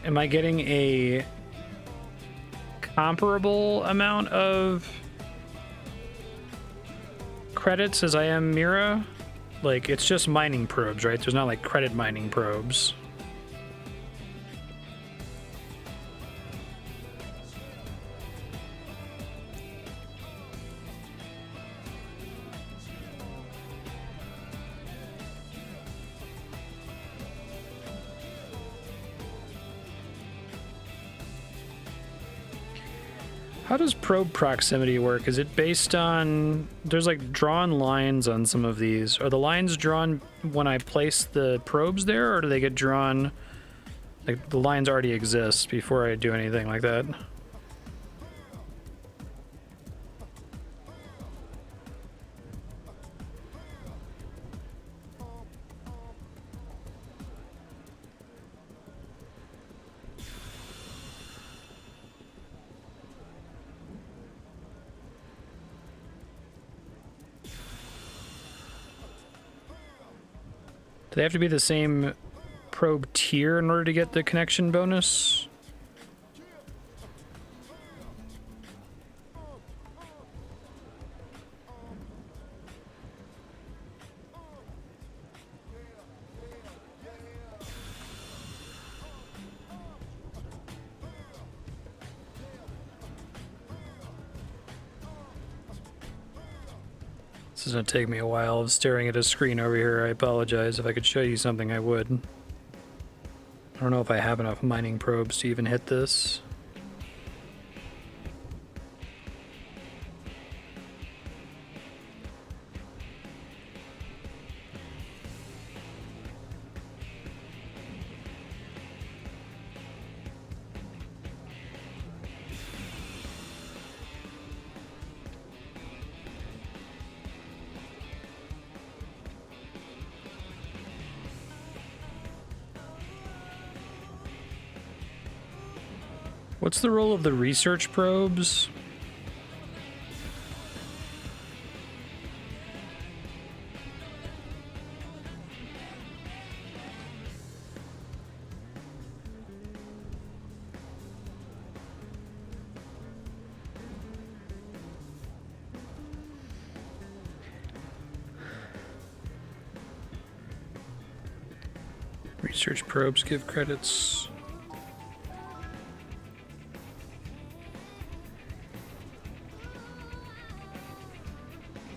Am I getting a comparable amount of credits as I am Mira? Like, it's just mining probes, right? There's not, like, credit mining probes. How does probe proximity work? Is it based on... There's like drawn lines on some of these. Are the lines drawn when I place the probes there, or do they get drawn... Like, the lines already exist before I do anything like that? Do they have to be the same probe tier in order to get the connection bonus. This is going to take me a while of staring at a screen over here. I apologize. If I could show you something, I would. I don't know if I have enough mining probes to even hit this. What's the role of the research probes? Research probes give credits.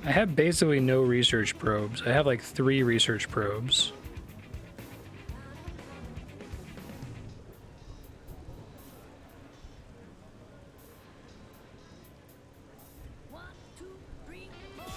I have basically no research probes. I have like 3 research probes. One, two, three, four.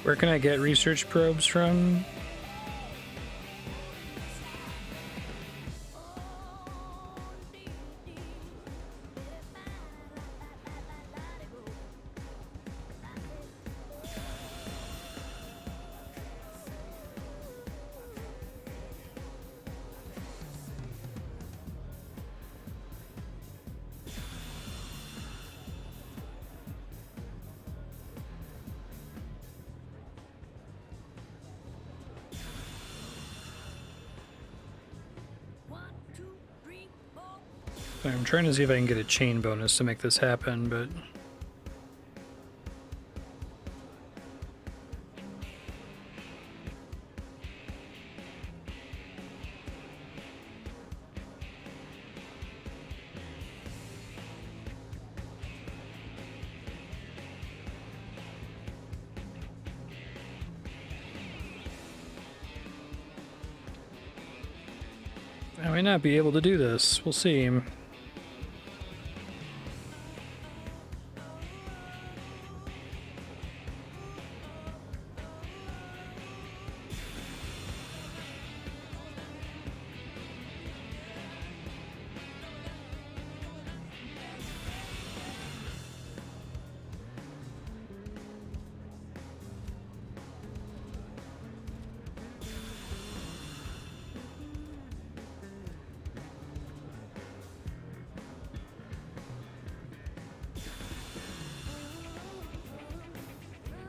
Where can I get research probes from? One, two, three, four. I'm trying to see if I can get a chain bonus to make this happen, but I might not be able to do this. We'll see.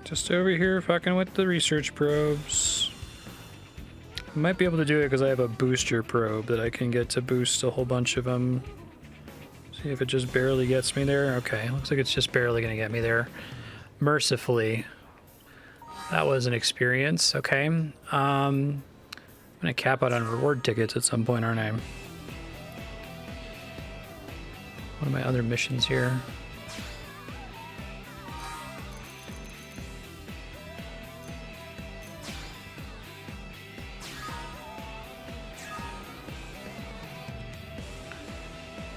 Just over here fucking with the research probes. I might be able to do it because I have a booster probe that I can get to boost a whole bunch of them. See if it just barely gets me there. Okay, looks like it's just barely gonna get me there. Mercifully. That was an experience. Okay. I'm gonna cap out on reward tickets at some point, aren't I? What are my other missions here?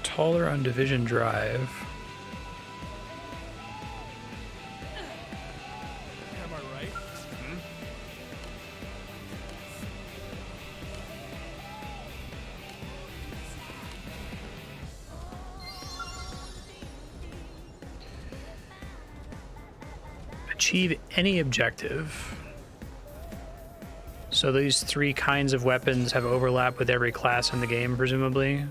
Taller on Division Drive. Am I right? Achieve any objective. So these 3 kinds of weapons have overlap with every class in the game, presumably.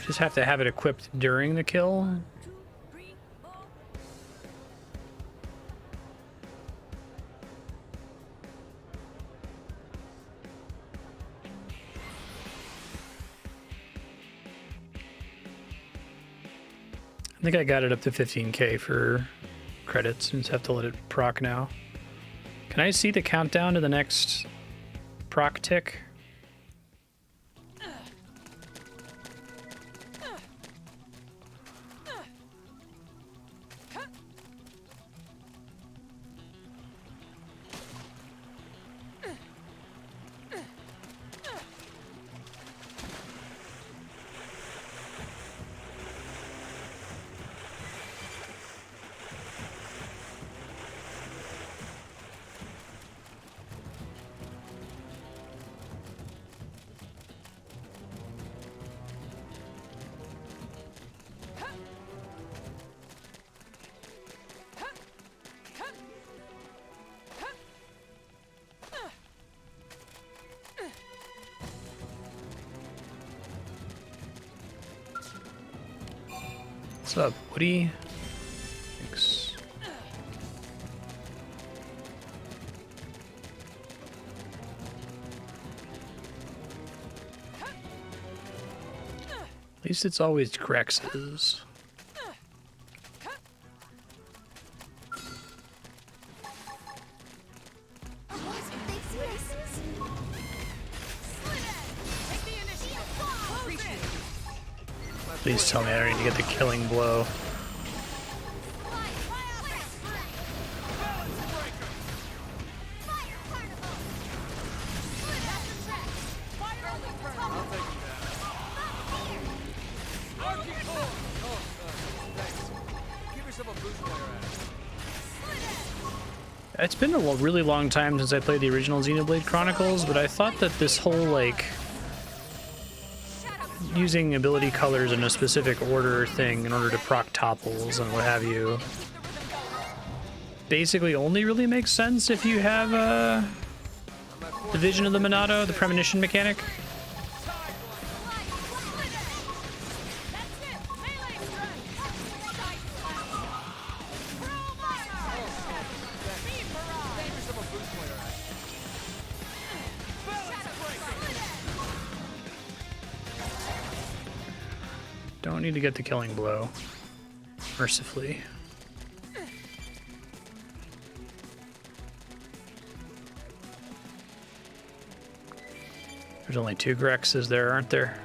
Just have to have it equipped during the kill. 2, 3, 4. I think I got it up to 15k for credits, and just have to let it proc now. Can I see the countdown to the next proc tick? What's up, Woody? Thanks. At least it's always Grex's. Please tell me I don't need to get the killing blow. It's been a really long time since I played the original Xenoblade Chronicles, but I thought that this whole, like, using ability colors in a specific order thing in order to proc topples and what have you basically only really makes sense if you have the Vision of the Monado, the premonition mechanic. Don't need to get the killing blow, mercifully. There's only 2 Grexes there, aren't there?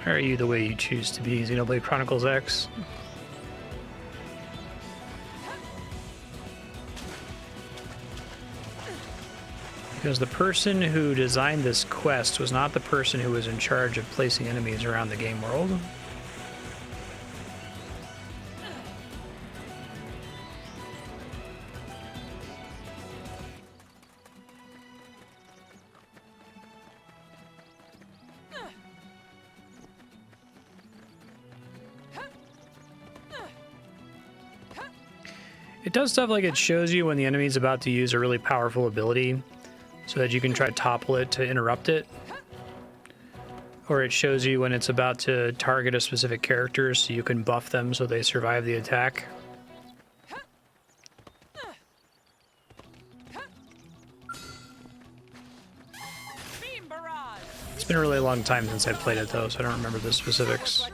Why are you the way you choose to be, Xenoblade Chronicles X? Because the person who designed this quest was not the person who was in charge of placing enemies around the game world. It does stuff like it shows you when the enemy's about to use a really powerful ability so that you can try to topple it to interrupt it. Or it shows you when it's about to target a specific character so you can buff them so they survive the attack. It's been a really long time since I played it though, so I don't remember the specifics.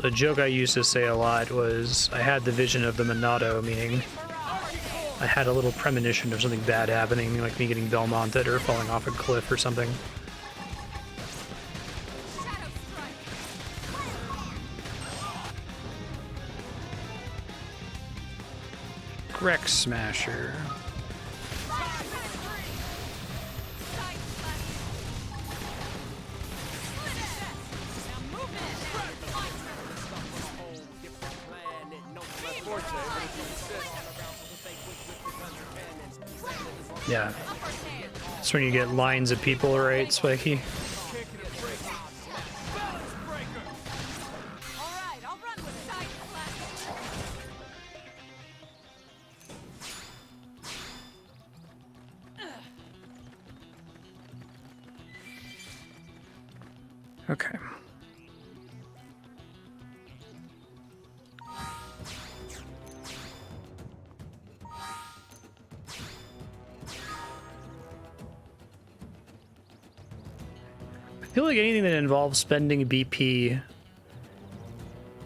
The joke I used to say a lot was I had the vision of the Monado, meaning I had a little premonition of something bad happening, like me getting Belmonted or falling off a cliff or something. Grex Smasher. Yeah. That's when you get lines of people, right, Spiky? Alright, I'll run with Side Slash. Okay. I feel like anything that involves spending BP,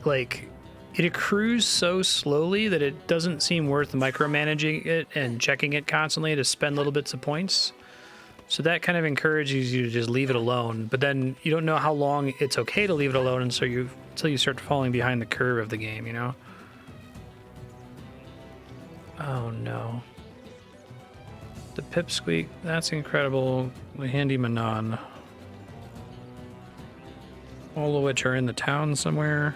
like, it accrues so slowly that it doesn't seem worth micromanaging it and checking it constantly to spend little bits of points. So that kind of encourages you to just leave it alone, but then you don't know how long it's okay to leave it alone until you start falling behind the curve of the game, you know? Oh no. The Pipsqueak, that's incredible. The Handy Manon. All of which are in the town somewhere.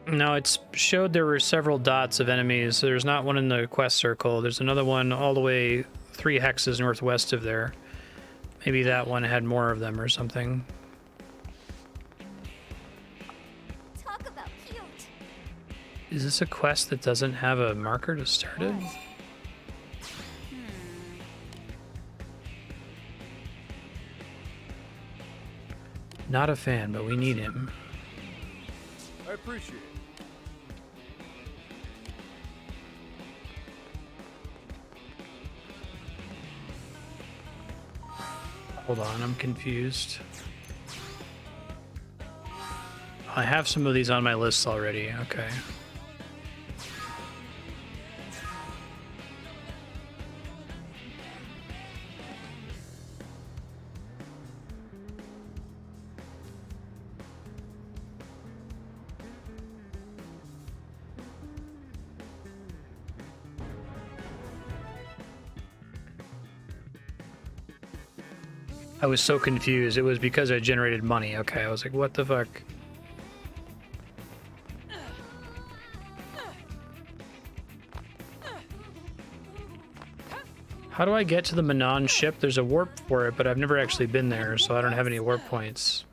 No, it's showed there were several dots of enemies. There's not one in the quest circle. There's another one all the way 3 hexes northwest of there. Maybe that one had more of them or something. Talk about cute. Is this a quest that doesn't have a marker to start it? Not a fan, but we need him. I appreciate it. Hold on, I'm confused. I have some of these on my list already, okay. I was so confused. It was because I generated money. Okay, I was like, what the fuck? How do I get to the Manon ship? There's a warp for it, but I've never actually been there, so I don't have any warp points.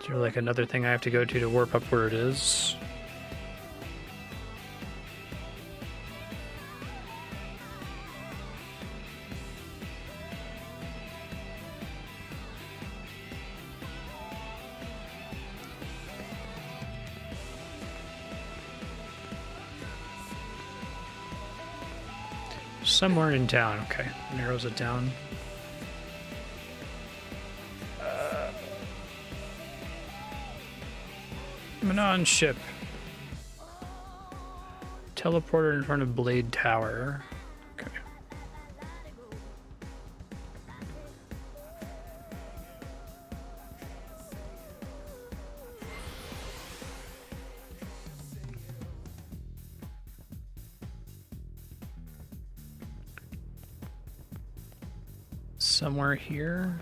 Is there like another thing I have to go to warp up where it is? Somewhere in town. Okay, narrows it down. Manon ship. Teleporter in front of Blade Tower. Okay. Somewhere here.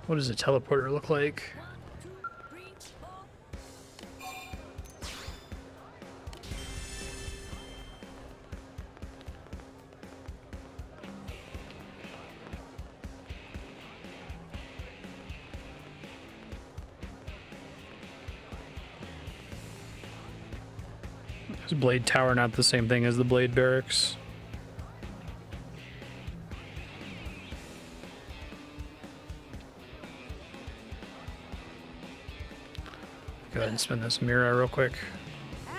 What does a teleporter look like? Is Blade Tower not the same thing as the Blade Barracks? Go ahead and spin this Mira real quick.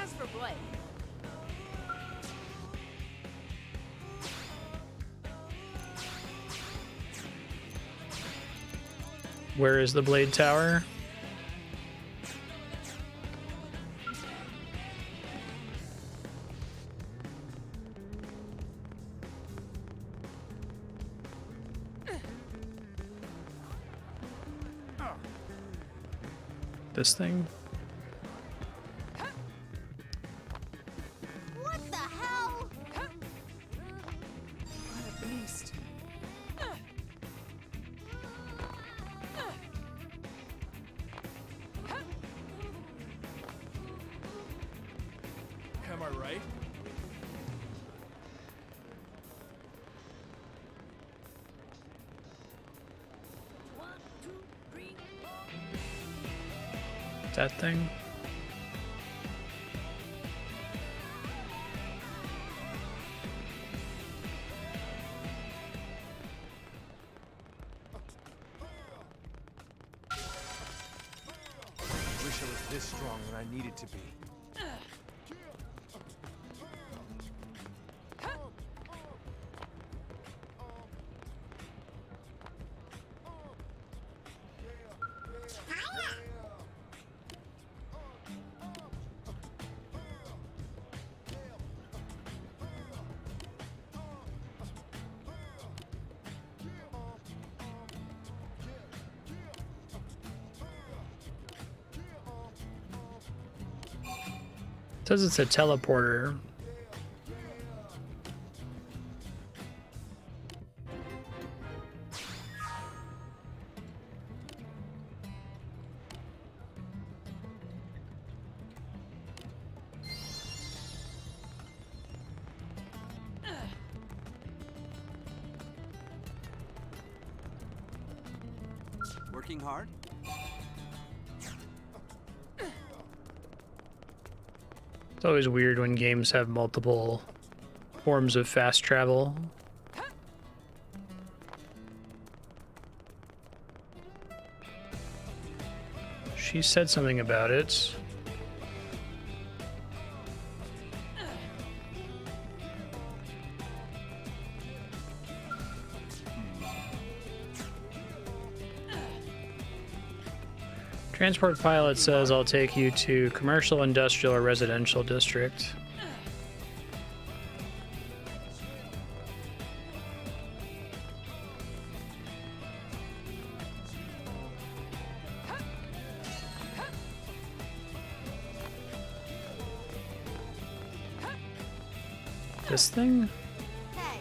As for Blade, Where is the Blade Tower? This thing? What the hell? what a beast. Am I right? One, two, three, four. That thing? Wish I was this strong when I needed to be. It says it's a teleporter. Working hard? It's always weird when games have multiple forms of fast travel. She said something about it. Transport pilot says I'll take you to commercial, industrial, or residential district. This thing? Hey,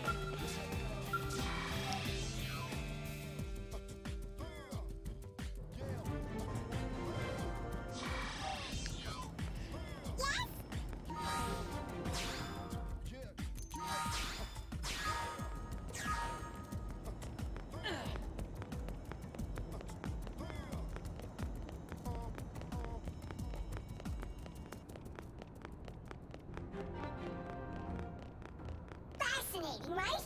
fascinating, right?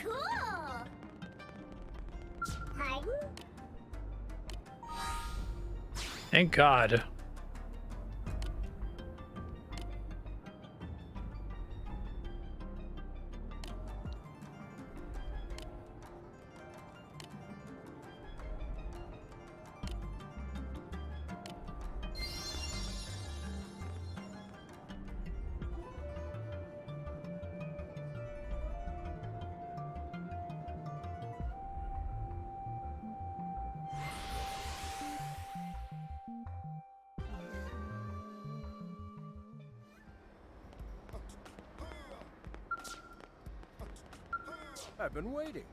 Cool! Pardon? Thank God. I've been waiting.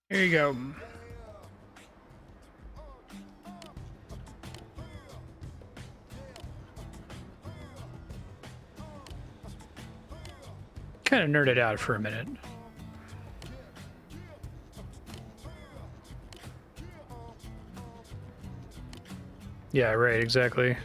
Here you go. Kind of nerded out for a minute. Yeah, right, exactly.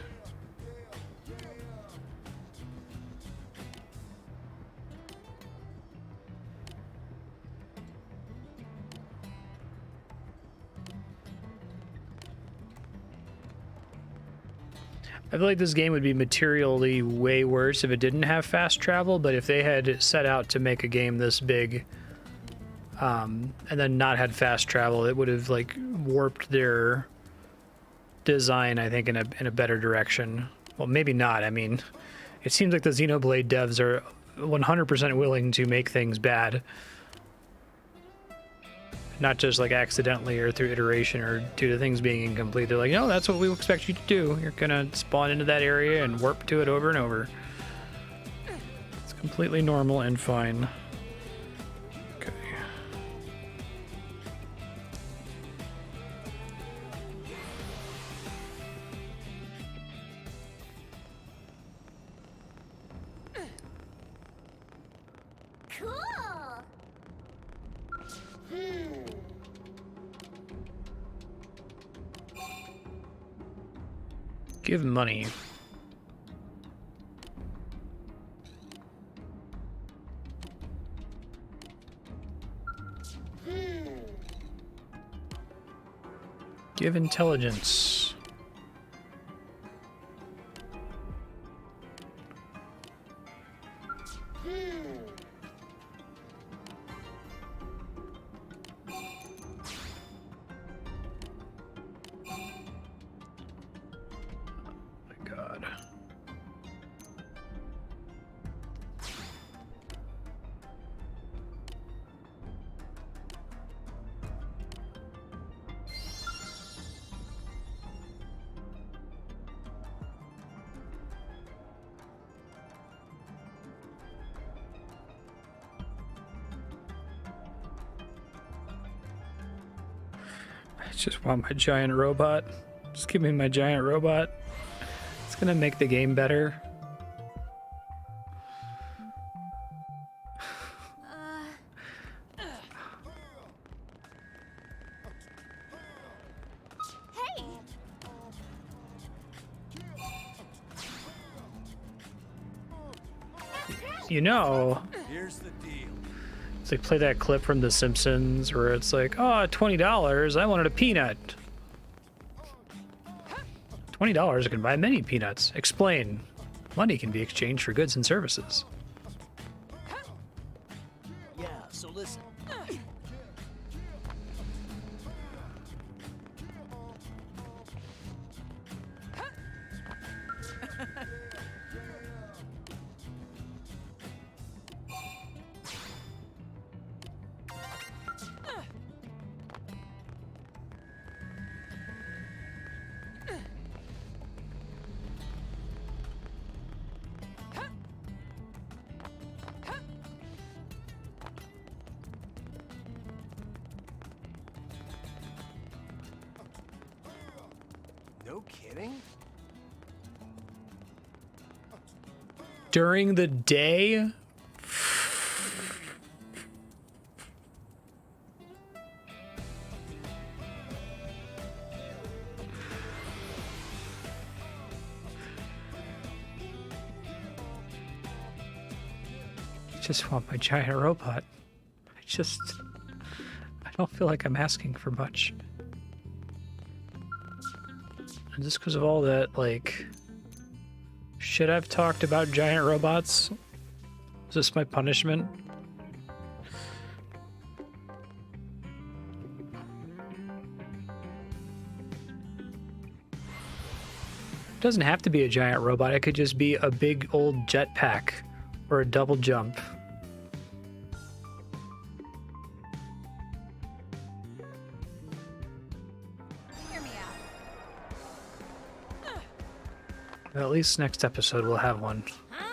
I feel like this game would be materially way worse if it didn't have fast travel, but if they had set out to make a game this big, and then not had fast travel, it would have like warped their design, I think, in a better direction. Well, maybe not. I mean, it seems like the Xenoblade devs are 100% willing to make things bad. Not just like accidentally or through iteration or due to things being incomplete. They're like, no, that's what we expect you to do. You're gonna spawn into that area and warp to it over and over. It's completely normal and fine. Okay. Cool! Give money. Give intelligence. I just want my giant robot. Just give me my giant robot. It's gonna make the game better. Hey! You know, Here's the deal. it's like play that clip from The Simpsons where it's like, oh, $20, I wanted a peanut. $20 can buy many peanuts. Explain. Money can be exchanged for goods and services. Yeah, so listen. No kidding? During the day? I just want my giant robot. I don't feel like I'm asking for much. And just because of all that, like, shit I've talked about giant robots, is this my punishment? It doesn't have to be a giant robot, it could just be a big old jetpack or a double jump. At least next episode we'll have one. Huh?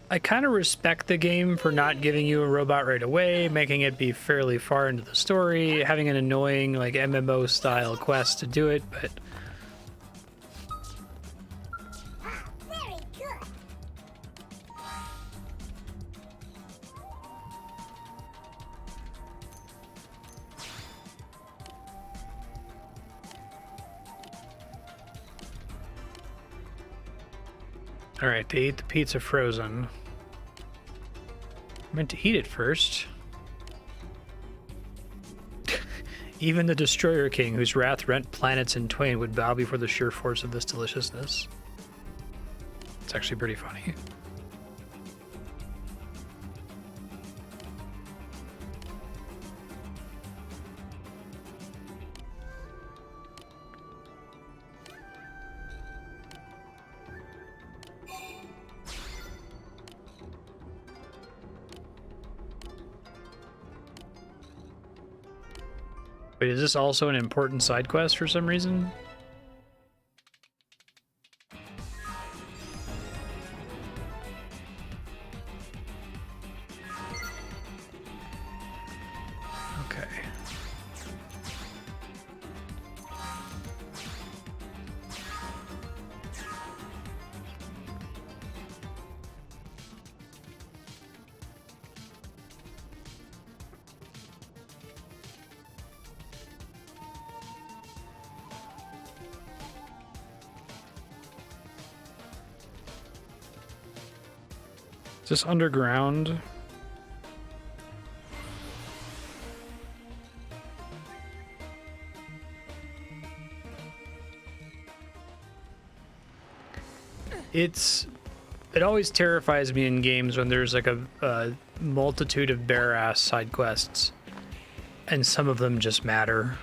I kind of respect the game for not giving you a robot right away, making it be fairly far into the story, having an annoying like MMO style quest to do it, but Very good. all right, they ate the pizza frozen. I meant to eat it first. Even the Destroyer King, whose wrath rent planets in twain, would bow before the sheer force of this deliciousness. It's actually pretty funny. Wait, is this also an important side quest for some reason? Okay. Is this underground? It always terrifies me in games when there's like a multitude of bare-ass side quests, and some of them just matter.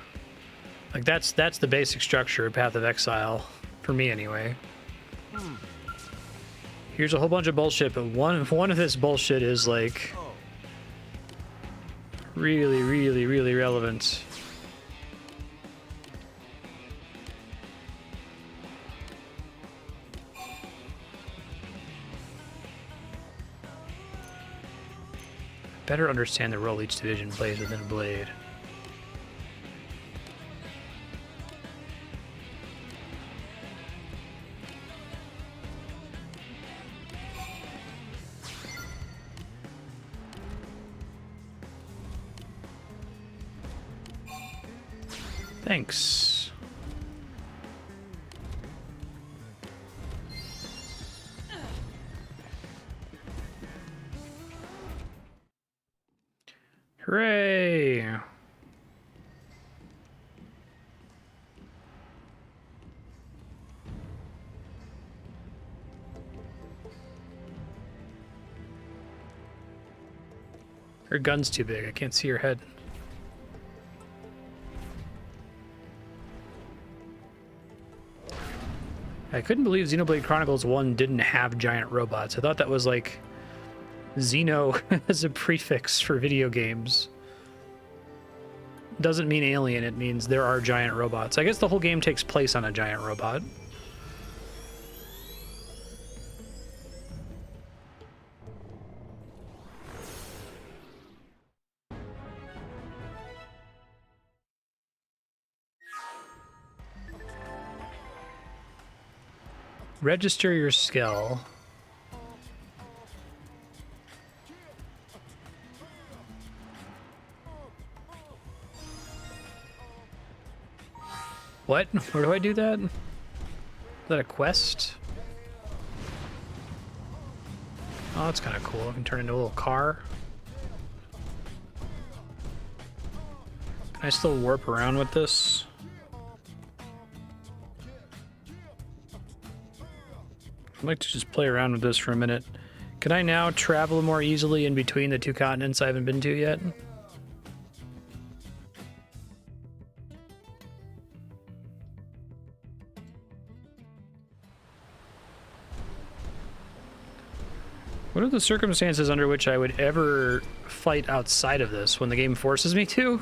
Like that's the basic structure of Path of Exile, for me anyway. Here's a whole bunch of bullshit, but one of this bullshit is like really, really, really relevant. Better understand the role each division plays within a blade. Thanks. Hooray! Her gun's too big. I can't see her head. I couldn't believe Xenoblade Chronicles 1 didn't have giant robots. I thought that was like Xeno as a prefix for video games. Doesn't mean alien, it means there are giant robots. I guess the whole game takes place on a giant robot. Register your Skell. What? Where do I do that? Is that a quest? Oh, that's kind of cool. I can turn into a little car. Can I still warp around with this? I'd like to just play around with this for a minute. Can I now travel more easily in between the two continents I haven't been to yet? What are the circumstances under which I would ever fight outside of this when the game forces me to?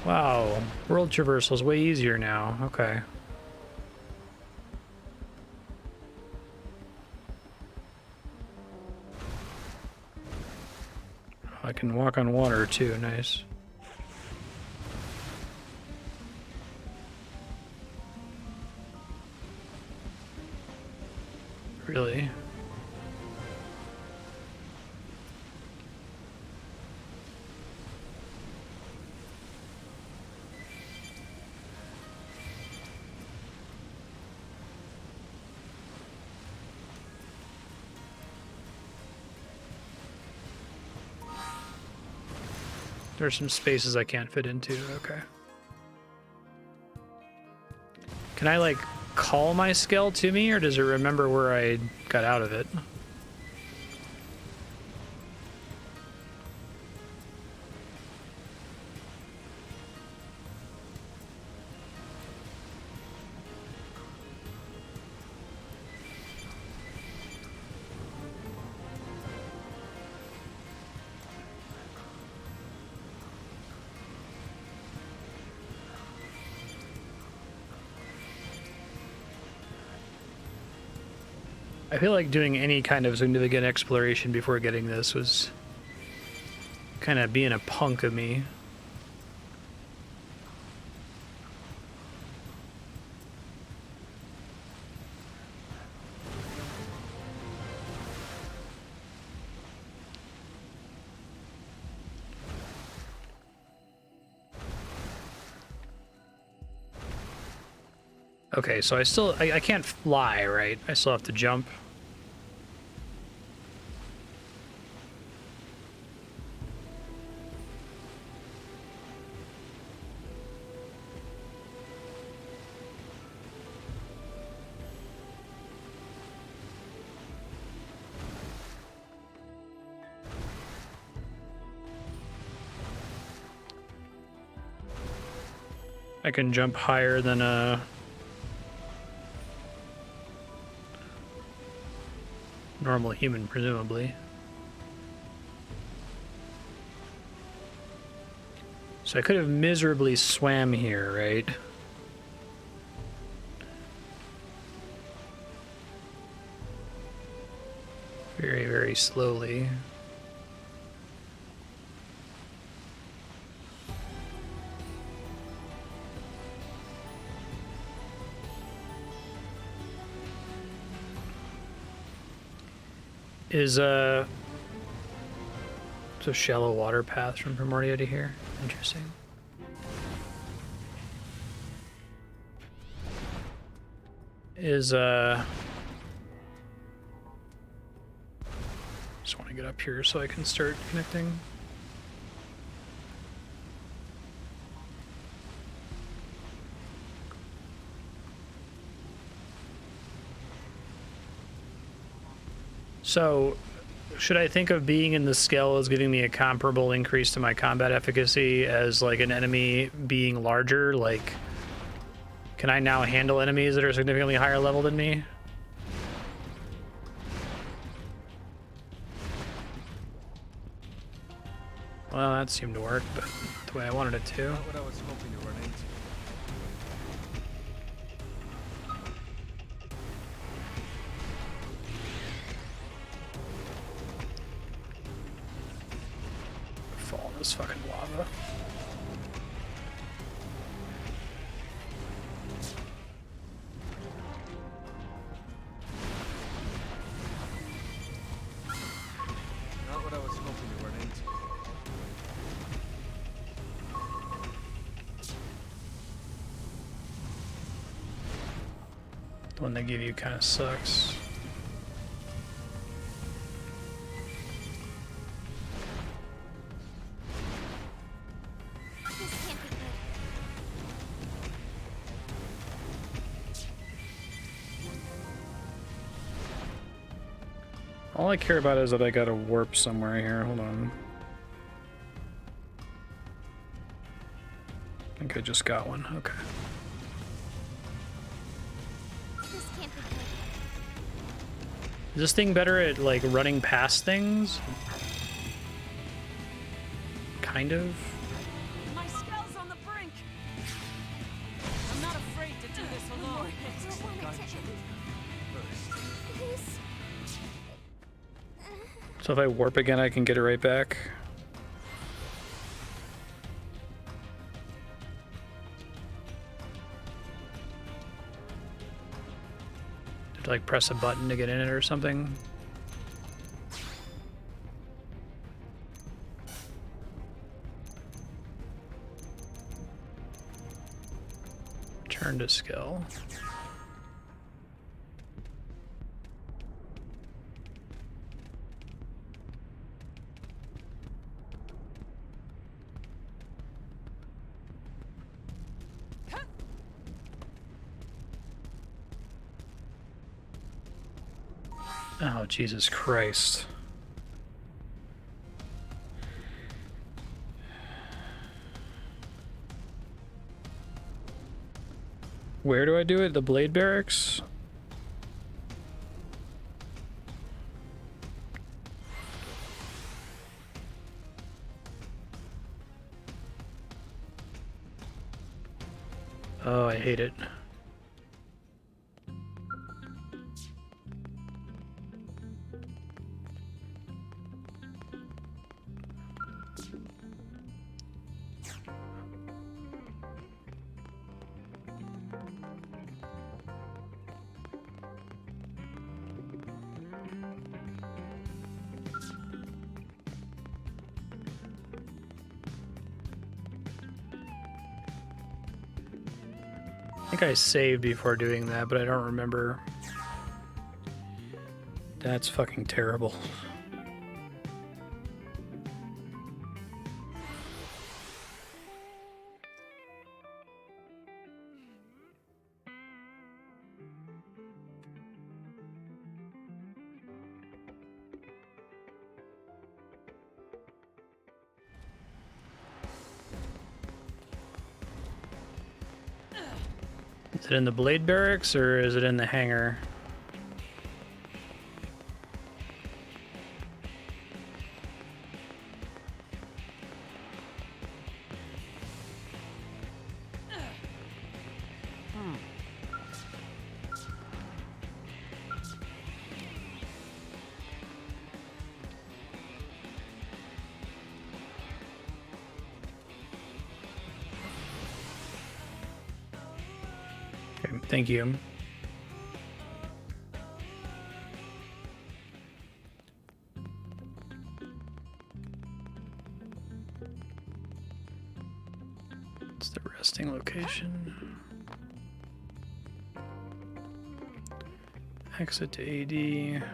Wow, world traversal is way easier now. Okay. I can walk on water too, nice. Really? There's some spaces I can't fit into, okay. Can I, like, call my Skell to me, or does it remember where I got out of it? I feel like doing any kind of significant exploration before getting this was kind of being a punk of me. Okay, so I can't fly, right? I still have to jump. I can jump higher than a normal human, presumably. So I could have miserably swam here, right? Very, very slowly. Is it's a shallow water path from Primordia to here. Interesting. Is just want to get up here so I can start connecting. So, should I think of being in the Skell as giving me a comparable increase to my combat efficacy as, like, an enemy being larger? Like, can I now handle enemies that are significantly higher level than me? Well, that seemed to work, but the way I wanted it to. Not what I was hoping to run into. Fall in this fucking lava. Not what I was hoping to run into. The one they give you kind of sucks. This can't be good. All I care about is that I got a warp somewhere here. Hold on. I think I just got one. Okay. This can't be good. Is this thing better at like running past things? Kind of. My Skell's on the brink. I'm not afraid to do this alone. Please. So if I warp again, I can get it right back. To like press a button to get in it or something. Turn to Skell. Oh, Jesus Christ. Where do I do it? The Blade Barracks? Oh, I hate it. I think I saved before doing that, but I don't remember. That's fucking terrible. Is it in the Blade Barracks or is it in the hangar? Okay, thank you. It's the resting location. Exit to AD.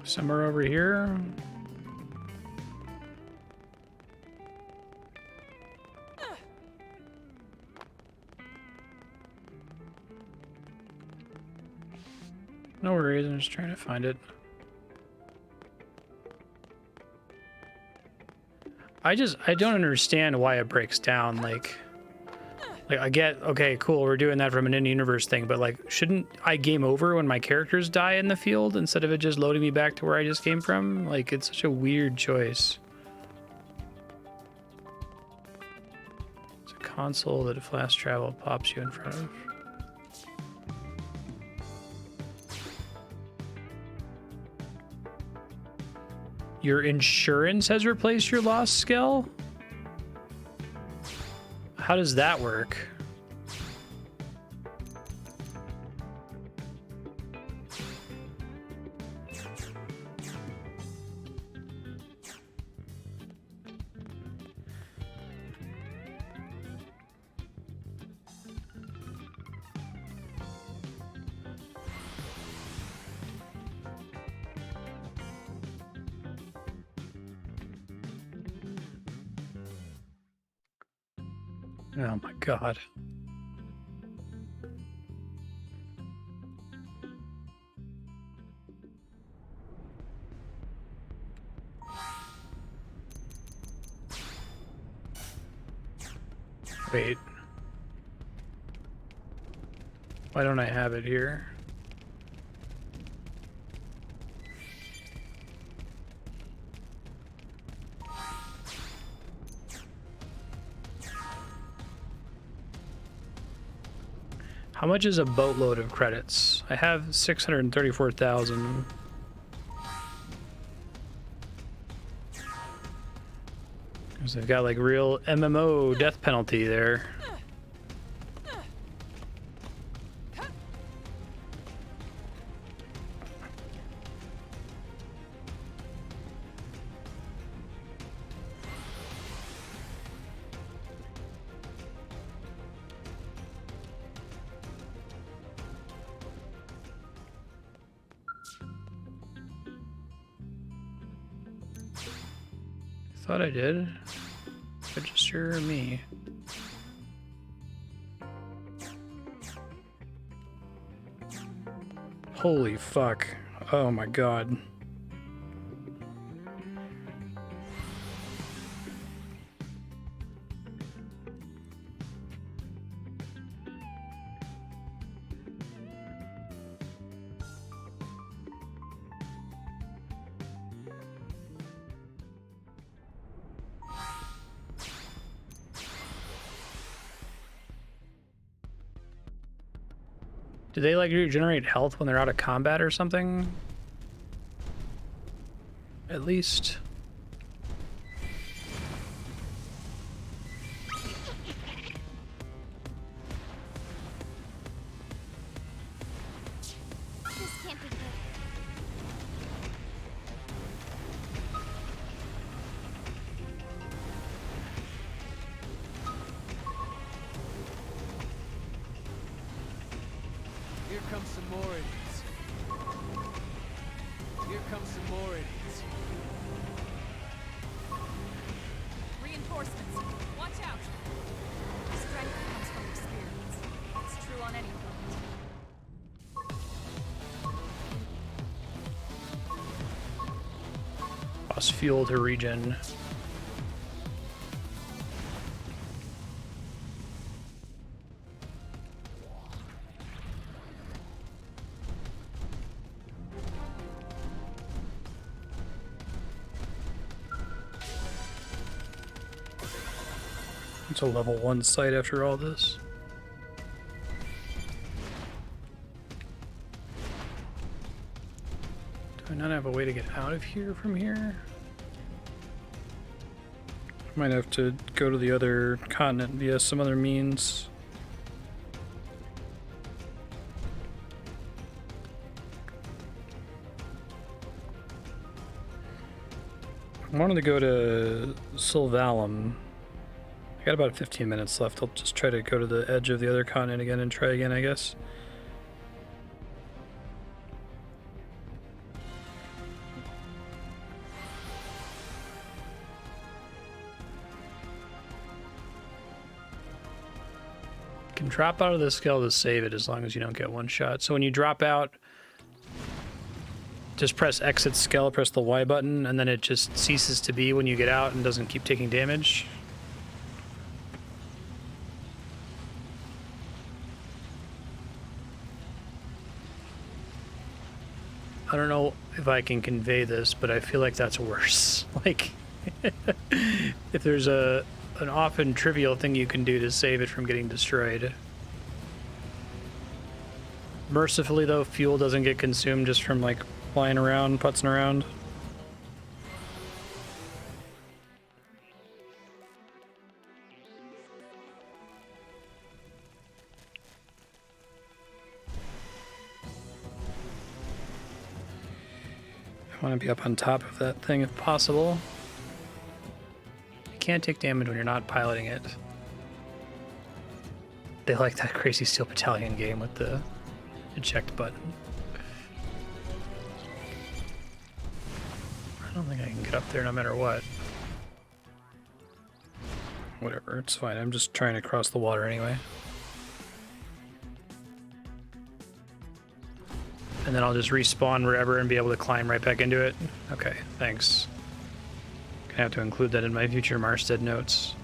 Somewhere over here. No worries, I'm just trying to find it. I don't understand why it breaks down. Like I get, okay, cool, we're doing that from an in-universe thing, but like, shouldn't I game over when my characters die in the field instead of it just loading me back to where I just came from? Like, it's such a weird choice. It's a console that fast travel pops you in front of. Your insurance has replaced your lost Skell? How does that work? Oh my god. Wait. Why don't I have it here? How much is a boatload of credits? I have 634,000. Because they've got like real MMO death penalty there. Thought I did. Register me. Holy fuck. Oh my god. Do they like regenerate health when they're out of combat or something? At least. This can't be good. Here comes some more idiots. Here comes some more idiots. Reinforcements. Watch out. Strength comes from experience. It's true on any front. Lost fuel to regen. It's a level 1 site after all this. Do I not have a way to get out of here from here? I might have to go to the other continent via some other means. I wanted to go to Sylvalum. I got about 15 minutes left. I'll just try to go to the edge of the other continent again and try again, I guess. You can drop out of the Skell to save it as long as you don't get one shot. So when you drop out, just press exit Skell, press the Y button, and then it just ceases to be when you get out and doesn't keep taking damage. I don't know if I can convey this, but I feel like that's worse. Like, if there's an often trivial thing you can do to save it from getting destroyed. Mercifully, though, fuel doesn't get consumed just from, like, flying around, putzing around. I want to be up on top of that thing if possible. You can't take damage when you're not piloting it. They like that Crazy Steel Battalion game with the eject button. I don't think I can get up there no matter what. Whatever, it's fine. I'm just trying to cross the water anyway. And then I'll just respawn wherever and be able to climb right back into it. Okay, thanks. Gonna have to include that in my future Marstead notes.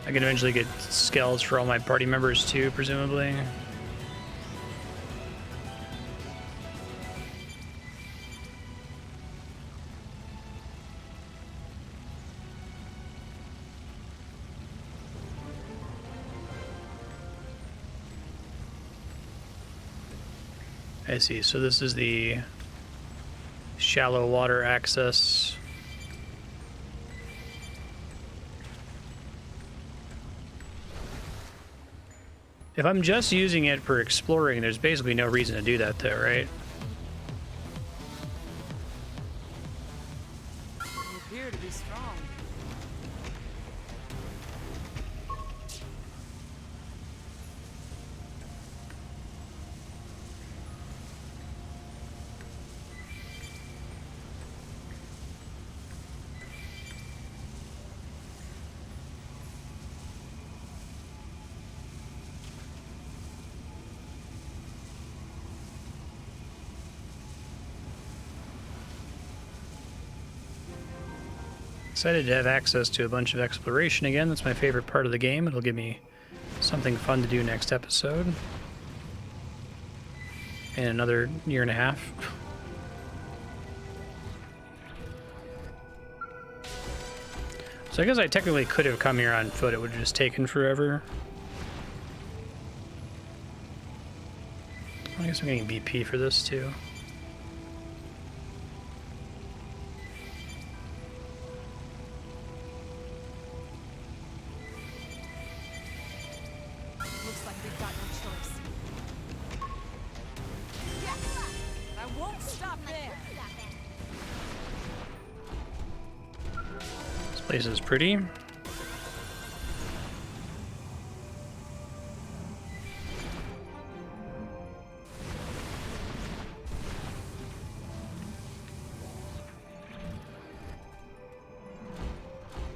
I can eventually get Skells for all my party members too, presumably. I see, so this is the shallow water access. If I'm just using it for exploring, there's basically no reason to do that though, right? You appear to be strong. Excited to have access to a bunch of exploration again. That's my favorite part of the game. It'll give me something fun to do next episode. In another year and a half. So I guess I technically could have come here on foot. It would have just taken forever. I guess I'm getting BP for this too. Looks like we've got no choice. Yes! I won't stop there! This place is pretty.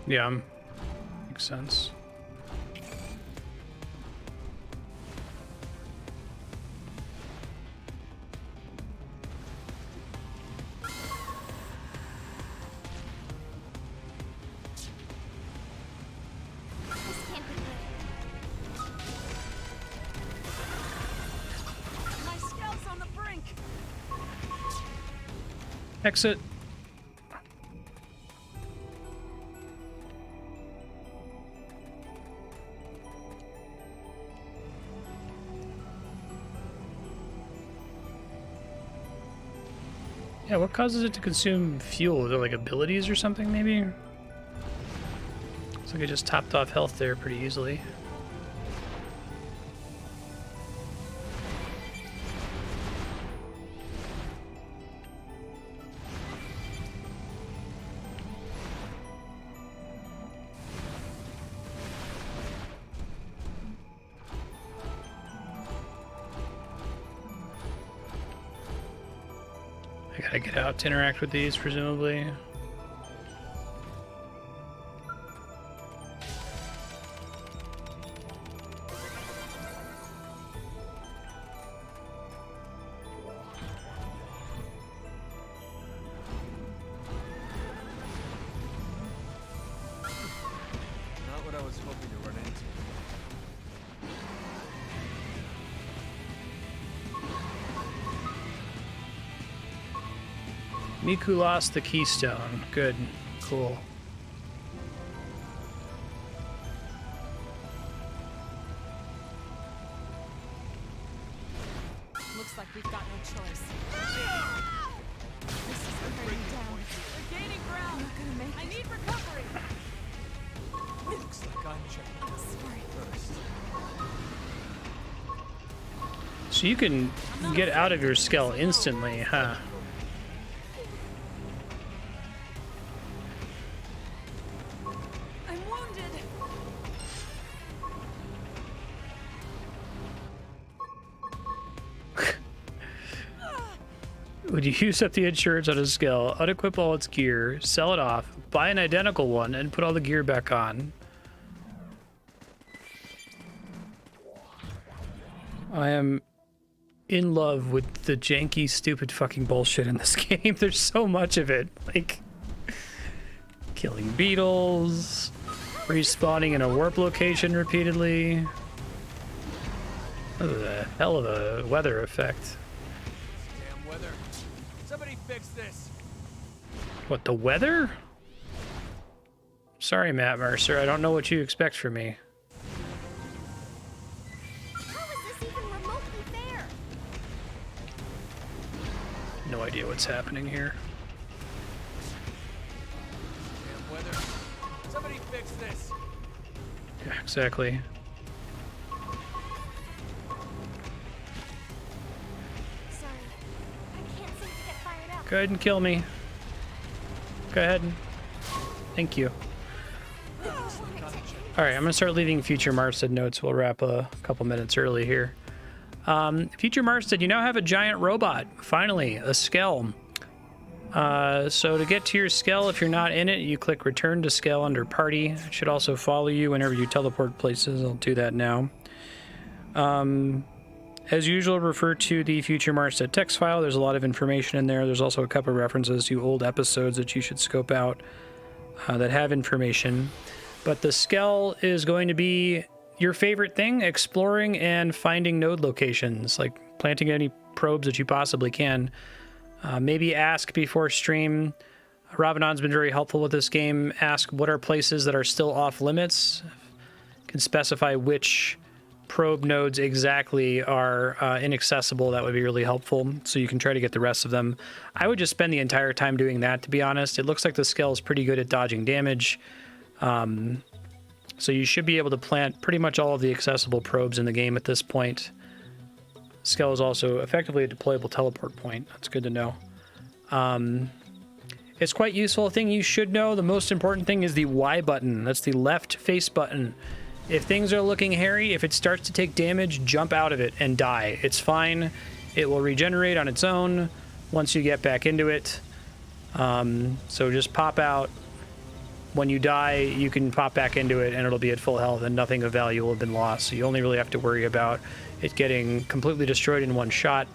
Yeah, makes sense. This can't be good. My Skell's on the brink! Exit. Yeah, what causes it to consume fuel? Is it like abilities or something, maybe? Looks like I just topped off health there pretty easily. I gotta get out to interact with these, presumably. Not what I was hoping to run into. Miku lost the keystone. Good. Cool. Looks like we've got no choice. This is wearing me down. We're gaining ground. I'm not gonna make it. I need recovery. Looks like I'm checking out Sorry. first. So you can get out of your Skell instantly, huh? I'm wounded. Would you use up the insurance on a Skell, unequip all its gear, sell it off, buy an identical one, and put all the gear back on? I am in love with the janky, stupid fucking bullshit in this game. There's so much of it. Like, killing beetles, respawning in a warp location repeatedly. What the hell of a weather effect. Damn weather. Somebody fix this. What, the weather? Sorry, Matt Mercer. I don't know what you expect from me. How is this even remotely fair? No idea what's happening here. Damn weather. Somebody fix this. Yeah, exactly. Sorry. I can't seem to get fired up. Go ahead and kill me. Go ahead. Thank you. Alright, I'm going to start leaving future Marstead notes. We'll wrap a couple minutes early here. Future Marstead, you now have a giant robot. Finally, a Skell. So to get to your Skell, if you're not in it, you click Return to Skell under Party. It should also follow you whenever you teleport places. I'll do that now. As usual, refer to the Future Marstead text file. There's a lot of information in there. There's also a couple references to old episodes that you should scope out that have information. But the Skell is going to be your favorite thing, exploring and finding node locations, like planting any probes that you possibly can. Maybe ask before stream. Ravanon's been very helpful with this game. Ask what are places that are still off limits. Can specify which probe nodes exactly are inaccessible. That would be really helpful, so you can try to get the rest of them. I would just spend the entire time doing that, to be honest. It looks like the Skell is pretty good at dodging damage. So you should be able to plant pretty much all of the accessible probes in the game at this point. Skell is also effectively a deployable teleport point. That's good to know. It's quite useful. A thing you should know, the most important thing is the Y button. That's the left face button. If things are looking hairy, if it starts to take damage, jump out of it and die. It's fine. It will regenerate on its own once you get back into it. So just pop out. When you die, you can pop back into it and it'll be at full health and nothing of value will have been lost. So you only really have to worry about it getting completely destroyed in one shot.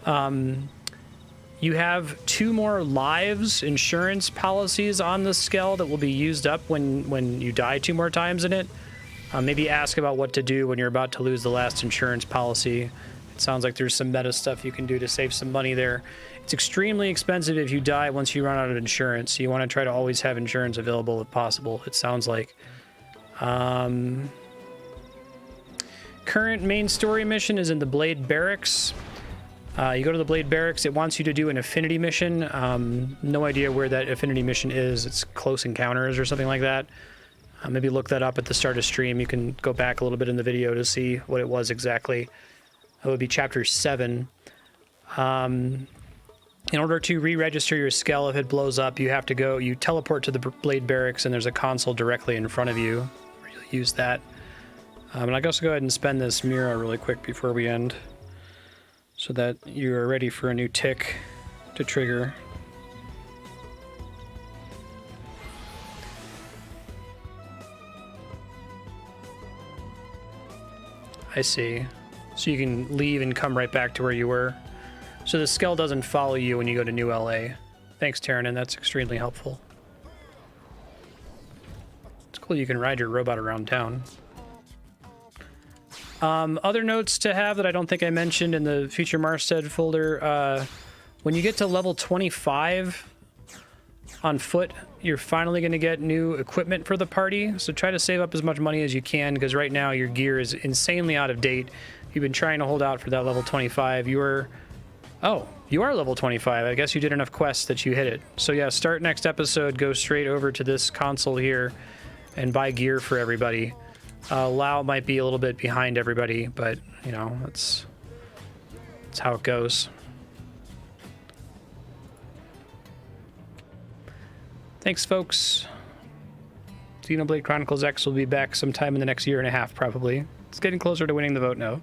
You have 2 more lives insurance policies on the Skell that will be used up when you die 2 more times in it. Maybe ask about what to do when you're about to lose the last insurance policy. It sounds like there's some meta stuff you can do to save some money there. It's extremely expensive if you die once you run out of insurance. So you want to try to always have insurance available if possible, it sounds like. Current main story mission is in the Blade Barracks. You go to the Blade Barracks, it wants you to do an affinity mission. No idea where that affinity mission is. It's Close Encounters or something like that. Maybe look that up at the start of stream. You can go back a little bit in the video to see what it was exactly. That would be chapter 7. In order to re-register your Skell, if it blows up, you have to go, you teleport to the Blade Barracks and there's a console directly in front of you. Use that. And I can also go ahead and spend this Mira really quick before we end, so that you are ready for a new tick to trigger. I see. So you can leave and come right back to where you were. So the Skell doesn't follow you when you go to New LA. Thanks, Terranin. That's extremely helpful. It's cool you can ride your robot around town. Other notes to have that I don't think I mentioned in the Future Marstead folder. When you get to level 25 on foot, you're finally going to get new equipment for the party. So try to save up as much money as you can, because right now your gear is insanely out of date. you've been trying to hold out for that level 25. You were... Oh, you are level 25. I guess you did enough quests that you hit it. So yeah, start next episode, go straight over to this console here and buy gear for everybody. Lao might be a little bit behind everybody, but, you know, that's how it goes. Thanks, folks. Xenoblade Chronicles X will be back sometime in the next year and a half, probably. It's getting closer to winning the vote now.